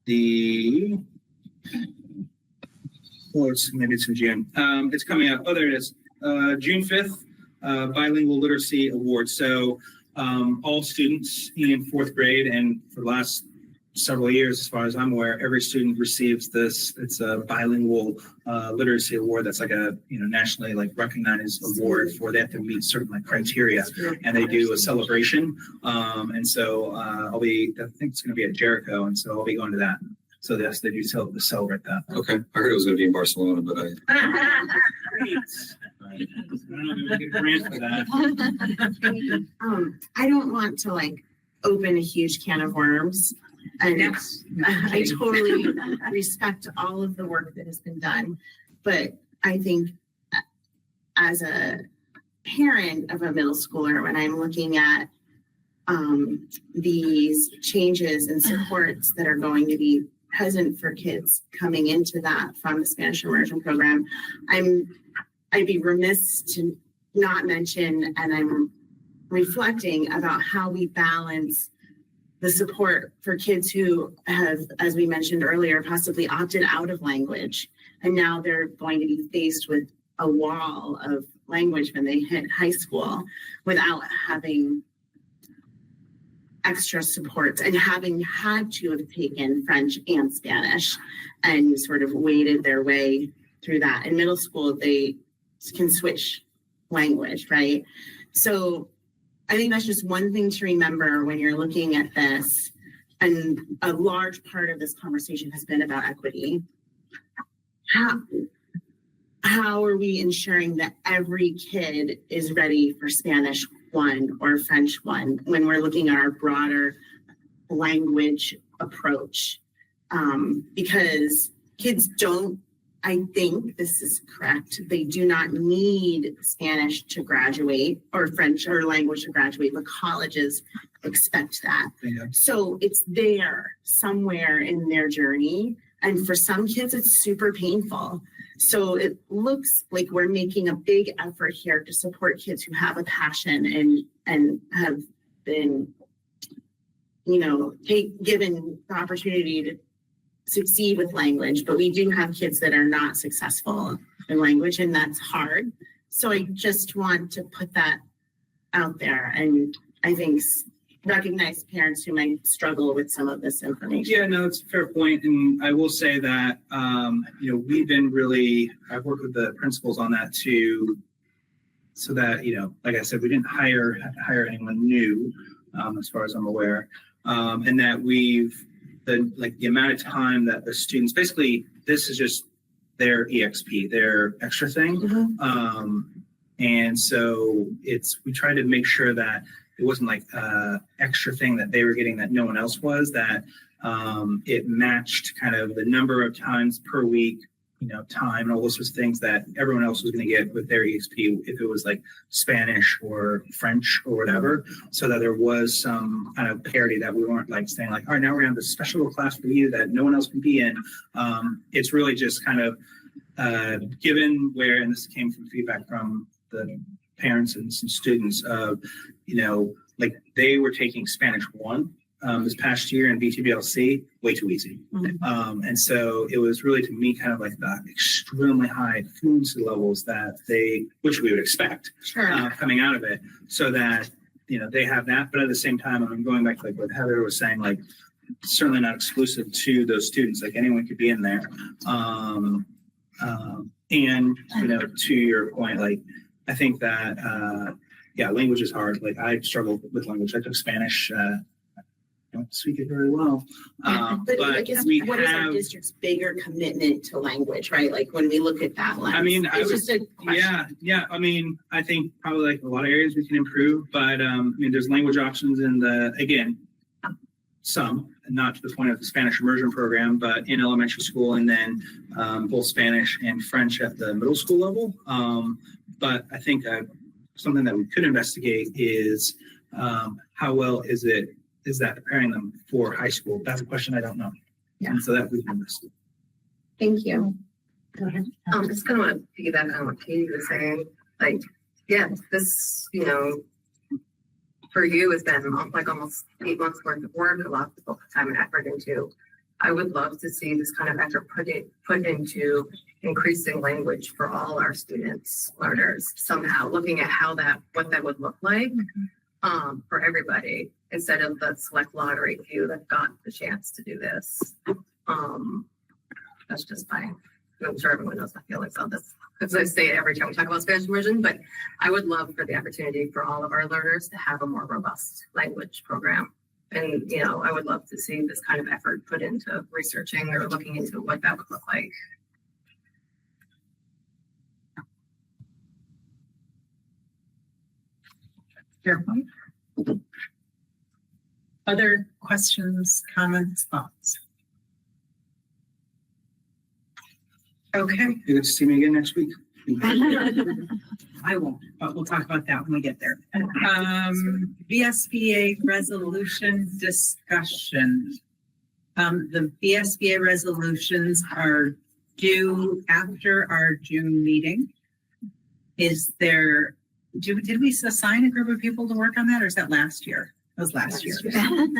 [SPEAKER 12] maybe it's in June. It's coming up. Oh, there it is. June 5th, Bilingual Literacy Award. So all students in fourth grade and for the last several years, as far as I'm aware, every student receives this. It's a bilingual literacy award. That's like a nationally recognized award for they have to meet certain criteria, and they do a celebration. And so I think it's going to be at Jericho, and so I'll be going to that. So yes, they do celebrate that.
[SPEAKER 14] Okay, I heard it was going to be in Barcelona, but I
[SPEAKER 12] don't know if we get a grant for that.
[SPEAKER 10] I don't want to open a huge can of worms. And I totally respect all of the work that has been done. But I think as a parent of a middle schooler, when I'm looking at these changes and supports that are going to be present for kids coming into that from the Spanish immersion program, I'd be remiss to not mention, and I'm reflecting about how we balance the support for kids who have, as we mentioned earlier, possibly opted out of language. And now they're going to be faced with a wall of language when they hit high school without having extra supports and having had to have taken French and Spanish and sort of waded their way through that. In middle school, they can switch language, right? So I think that's just one thing to remember when you're looking at this. And a large part of this conversation has been about equity. How are we ensuring that every kid is ready for Spanish 1 or French 1 when we're looking at our broader language approach? Because kids don't, I think this is correct, they do not need Spanish to graduate or French or language to graduate, but colleges expect that.
[SPEAKER 12] Yeah.
[SPEAKER 10] So it's there somewhere in their journey. And for some kids, it's super painful. So it looks like we're making a big effort here to support kids who have a passion and have been, given the opportunity to succeed with language, but we do have kids that are not successful in language, and that's hard. So I just want to put that out there, and I think recognize parents who might struggle with some of this information.
[SPEAKER 12] Yeah, no, it's a fair point. And I will say that, we've been I've worked with the principals on that too, so that, like I said, we didn't hire anyone new, as far as I'm aware. And that the amount of time that the students, basically, this is just their EXP, their extra thing.
[SPEAKER 10] Mm-hmm.
[SPEAKER 12] And so we try to make sure that it wasn't like extra thing that they were getting that no one else was, that it matched kind of the number of times per week, time and all those sorts of things that everyone else was going to get with their EXP if it was like Spanish or French or whatever, so that there was some kind of parity, that we weren't like saying like, all right, now we're going to have this special little class for you that no one else can be in. It's really just kind of given where, and this came from feedback from the parents and some students of, like they were taking Spanish 1 this past year in BTBLC, way too easy. And so it was really, to me, kind of like the extremely high fluency levels that which we would expect coming out of it, so that, they have that. But at the same time, I'm going back to like what Heather was saying, like certainly not exclusive to those students, like anyone could be in there. And, to your point, like, I think that, language is hard. Like I struggled with language. I took Spanish, I don't speak it very well.
[SPEAKER 10] But I guess what is our district's bigger commitment to language, right? Like when we look at that lens.
[SPEAKER 12] I mean,
[SPEAKER 10] it's just a question.
[SPEAKER 12] Yeah. I mean, I think probably like a lot of areas we can improve, but there's language options in some, not to the point of the Spanish immersion program, but in elementary school, and then both Spanish and French at the middle school level. But I think something that we could investigate is how well is that preparing them for high school? That's a question I don't know.
[SPEAKER 8] Yeah.
[SPEAKER 12] And so that we can investigate.
[SPEAKER 8] Thank you.
[SPEAKER 10] Go ahead.
[SPEAKER 8] I just kind of want to piggyback on what Katie was saying. Like, yeah, this, for you has been like almost 8 months worth of work, a lot of time and effort into. I would love to see this kind of effort put into increasing language for all our students, learners, somehow looking at what that would look like for everybody, instead of the select lottery few that got the chance to do this. That's just fine. I'm sure everyone knows my feelings on this, because I say it every time we talk about Spanish immersion, but I would love for the opportunity for all of our learners to have a more robust language program. And, I would love to see this kind of effort put into researching or looking into what that would look like.
[SPEAKER 1] Fair point. Other questions, comments, thoughts? Okay.
[SPEAKER 12] You get to see me again next week.
[SPEAKER 1] I won't, but we'll talk about that when we get there. VSBA resolution discussion. The VSBA resolutions are due after our June meeting. Did we assign a group of people to work on that, or is that last year? That was last year.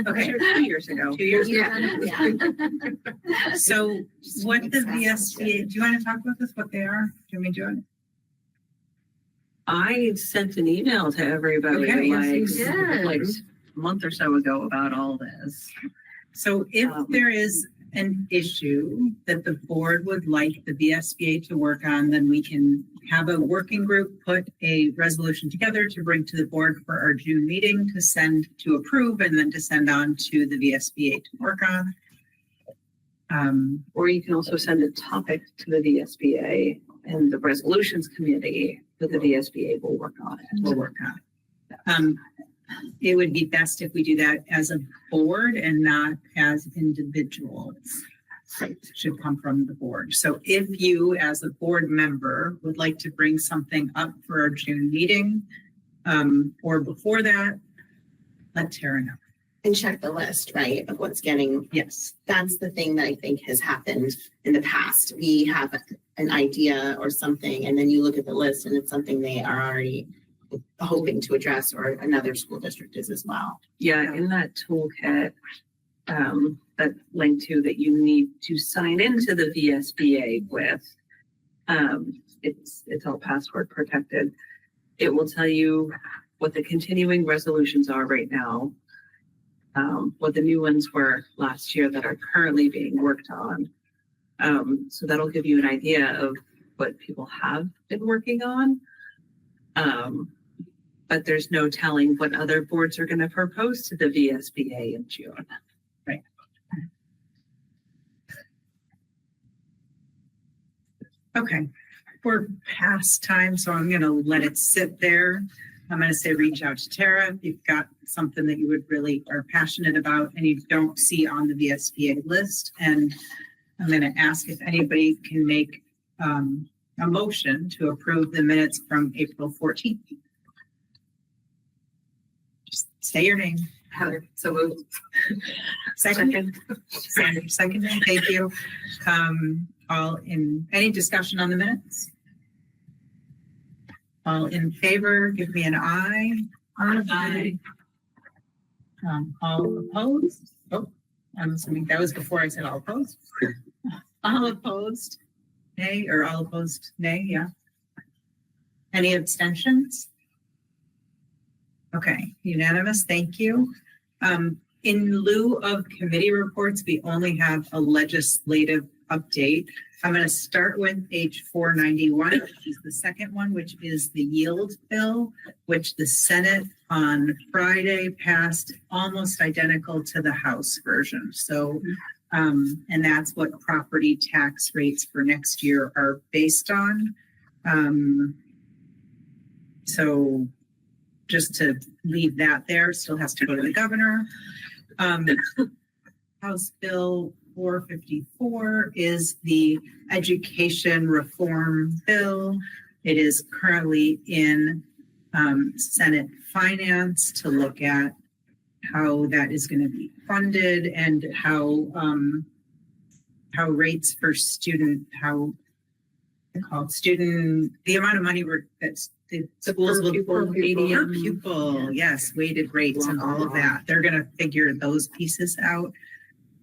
[SPEAKER 1] Okay. 2 years ago. 2 years ago.
[SPEAKER 10] Yeah.
[SPEAKER 1] So what the VSBA, do you want to talk about this, what they are? Do you want me to do it?
[SPEAKER 16] I sent an email to everybody
[SPEAKER 1] Okay,
[SPEAKER 16] like a month or so ago about all this.
[SPEAKER 1] So if there is an issue that the board would like the VSBA to work on, then we can have a working group put a resolution together to bring to the board for our June meeting to send to approve, and then to send on to the VSBA to work on.
[SPEAKER 16] Or you can also send a topic to the VSBA, and the resolutions committee for the VSBA will work on it.
[SPEAKER 1] We'll work on it. It would be best if we do that as a board and not as individuals. It should come from the board. So if you, as a board member, would like to bring something up for our June meeting, or before that, let Tara know.
[SPEAKER 10] And check the list, right, of what's getting.
[SPEAKER 1] Yes.
[SPEAKER 10] That's the thing that I think has happened in the past. We have an idea or something, and then you look at the list and it's something they are already hoping to address, or another school district is as well.
[SPEAKER 16] Yeah, in that toolkit, that link to that you need to sign into the VSBA with, it's all password protected. It will tell you what the continuing resolutions are right now, what the new ones were last year that are currently being worked on. So that'll give you an idea of what people have been working on. But there's no telling what other boards are going to propose to the VSBA in June.
[SPEAKER 1] Right. Okay. We're past time, so I'm going to let it sit there. I'm going to say reach out to Tara if you've got something that you would really are passionate about and you don't see on the VSBA list. And I'm going to ask if anybody can make a motion to approve the minutes from April 14th. Just say your name.
[SPEAKER 8] Heather, so moved.
[SPEAKER 1] Second. Sandra, second. Thank you. All in any discussion on the minutes? All in favor, give me an aye.
[SPEAKER 6] Aye.
[SPEAKER 1] All opposed? Oh, I'm assuming that was before I said all opposed. All opposed? Nay, or all opposed? Nay, yeah. Any abstentions? Okay, unanimous, thank you. In lieu of committee reports, we only have a legislative update. I'm going to start with H491, which is the second one, which is the yield bill, which the Senate on Friday passed almost identical to the House version. So, and that's what property tax rates for next year are based on. So just to leave that there, still has to go to the governor. House Bill 454 is the education reform bill. It is currently in Senate Finance to look at how that is going to be funded and how rates for student, the amount of money that's the schools will per pupil, yes, weighted rates and all of that. They're going to figure those pieces out.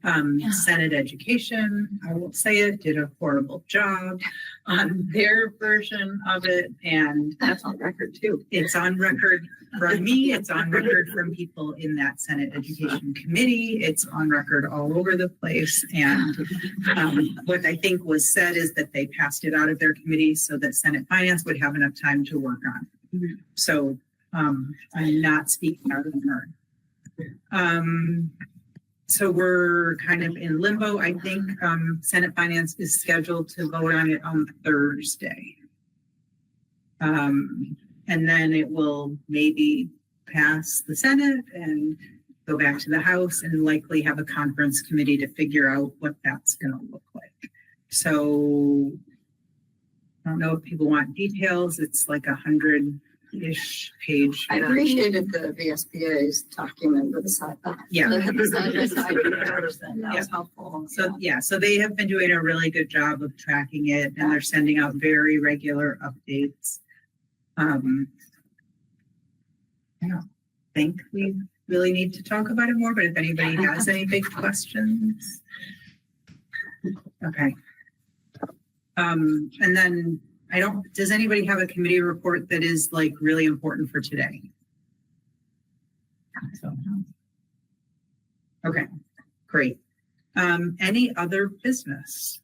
[SPEAKER 1] Senate Education, I will say it, did a horrible job on their version of it. And
[SPEAKER 8] That's on record too.
[SPEAKER 1] it's on record from me, it's on record from people in that Senate Education Committee, it's on record all over the place. And what I think was said is that they passed it out of their committee so that Senate Finance would have enough time to work on it. So I'm not speaking out of turn. So we're kind of in limbo. I think Senate Finance is scheduled to vote on it on Thursday. And then it will maybe pass the Senate and go back to the House and likely have a conference committee to figure out what that's going to look like. So I don't know if people want details. It's like 100-ish page.
[SPEAKER 15] I appreciated the VSBA's document with the side.
[SPEAKER 1] Yeah.
[SPEAKER 15] That was helpful.
[SPEAKER 1] So yeah, so they have been doing a really good job of tracking it, and they're sending out very regular updates. I don't think we really need to talk about it more, but if anybody has any big questions. Okay. And then does anybody have a committee report that is like really important for today? Okay, great. Any other business?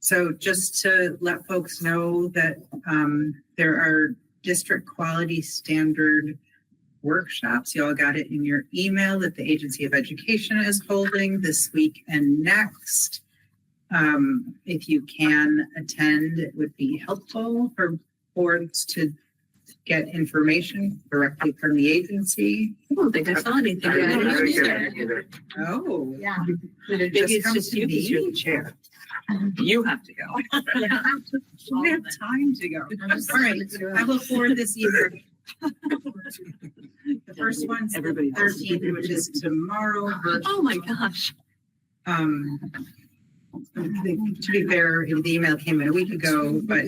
[SPEAKER 1] So just to let folks know that there are district quality standard workshops. You all got it in your email that the Agency of Education is holding this week and next. If you can attend, it would be helpful for boards to get information directly from the agency.
[SPEAKER 16] I don't think I saw anything.
[SPEAKER 1] Oh,
[SPEAKER 15] Yeah.
[SPEAKER 16] Maybe it's just you because you're the chair. You have to go.
[SPEAKER 1] we have time to go. All right, I will forward this either. The first one's the 13th, which is tomorrow.
[SPEAKER 16] Oh my gosh.
[SPEAKER 1] To be fair, the email came in a week ago, but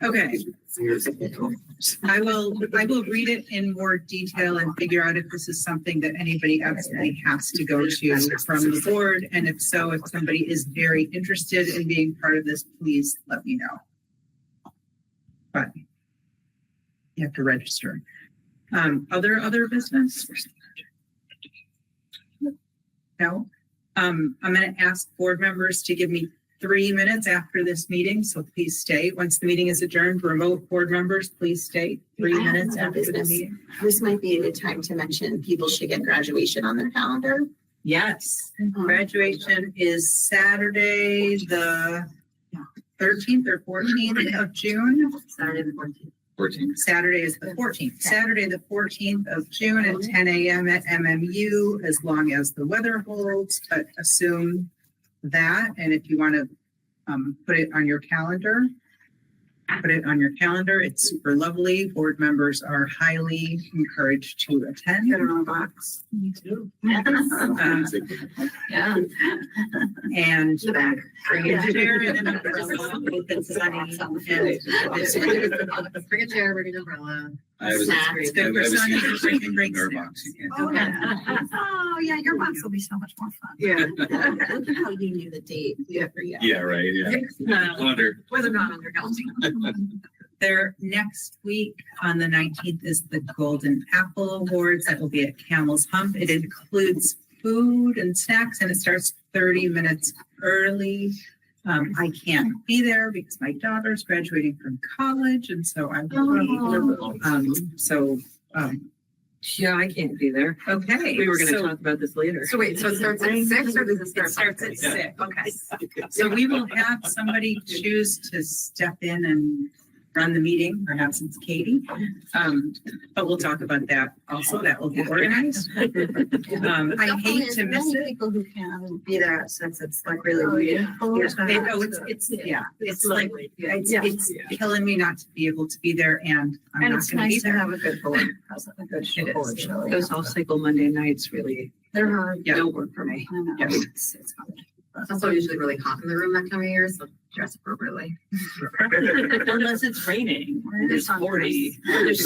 [SPEAKER 1] okay. I will read it in more detail and figure out if this is something that anybody absolutely has to go to from the board. And if so, if somebody is very interested in being part of this, please let me know. But you have to register. Other business? No. I'm going to ask board members to give me 3 minutes after this meeting, so please stay. Once the meeting is adjourned, remote board members, please stay 3 minutes after the meeting.
[SPEAKER 10] This might be a good time to mention people should get graduation on their calendar.
[SPEAKER 1] Yes, graduation is Saturday, the 13th or 14th of June.
[SPEAKER 7] Saturday the 14th.
[SPEAKER 14] 14.
[SPEAKER 1] Saturday is the 14th. Saturday, the 14th of June at 10 a.m. at MMU, as long as the weather holds, but assume that. And if you want to put it on your calendar, put it on your calendar. It's super lovely. Board members are highly encouraged to attend.
[SPEAKER 15] Put it on a box.
[SPEAKER 6] Me too.
[SPEAKER 7] Yeah.
[SPEAKER 1] And
[SPEAKER 15] The bag.
[SPEAKER 1] bring a chair and an umbrella. It's sunny and
[SPEAKER 8] Bring a chair, bring an umbrella.
[SPEAKER 14] I was,
[SPEAKER 15] Snacks.
[SPEAKER 1] it's good for
[SPEAKER 14] I was
[SPEAKER 1] sunny.
[SPEAKER 14] thinking of
[SPEAKER 1] Bring
[SPEAKER 14] bringing
[SPEAKER 1] great
[SPEAKER 14] our box.
[SPEAKER 1] snacks.
[SPEAKER 14] You can't.
[SPEAKER 15] Oh, yeah, your box will be so much more fun.
[SPEAKER 8] Yeah.
[SPEAKER 15] Look at how you knew the date. Yeah.
[SPEAKER 14] Yeah, right, yeah. Wonder.
[SPEAKER 15] Whether or not under counting.
[SPEAKER 1] Their next week on the 19th is the Golden Apple Awards. That will be at Camel's Hump. It includes food and snacks, and it starts 30 minutes early. I can't be there because my daughter's graduating from college, and so I will be.
[SPEAKER 16] Yeah, I can't be there.
[SPEAKER 1] Okay.
[SPEAKER 16] We were going to
[SPEAKER 1] so-
[SPEAKER 16] talk about this later.
[SPEAKER 8] So wait, so it starts at 6 or does it start?
[SPEAKER 1] It starts at
[SPEAKER 14] Yeah.
[SPEAKER 1] 6.
[SPEAKER 8] Okay.
[SPEAKER 1] So we will have somebody choose to step in and run the meeting. Perhaps it's Katie. But we'll talk about that also. That will be organized. I hate to miss it.
[SPEAKER 15] People who can be there since it's like really.
[SPEAKER 6] Oh, yeah.
[SPEAKER 1] It's like, it's
[SPEAKER 6] Yeah.
[SPEAKER 1] killing me not to be able to be there, and I'm
[SPEAKER 15] And
[SPEAKER 1] not
[SPEAKER 15] it's
[SPEAKER 1] going to be
[SPEAKER 15] nice to
[SPEAKER 1] there.
[SPEAKER 15] have a good board, present, a good
[SPEAKER 1] It is.
[SPEAKER 15] board. really.
[SPEAKER 16] Those off-cycle Monday nights really
[SPEAKER 15] They're hard.
[SPEAKER 1] Yeah.
[SPEAKER 16] don't work for me.
[SPEAKER 15] I know.
[SPEAKER 1] Yeah.
[SPEAKER 15] It's hard.
[SPEAKER 8] It's also usually really hot in the room that time of year, so dress appropriately.
[SPEAKER 16] Unless it's raining. It's 40.
[SPEAKER 1] And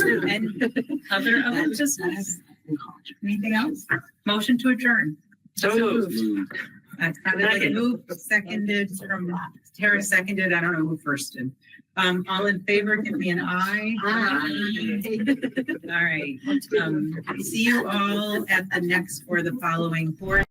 [SPEAKER 1] other business. Anything else? Motion to adjourn.
[SPEAKER 16] So moved.
[SPEAKER 1] Kind of like moved, seconded from Tara seconded. I don't know who first did. All in favor, give me an eye. All right. See you all at the next or the following board.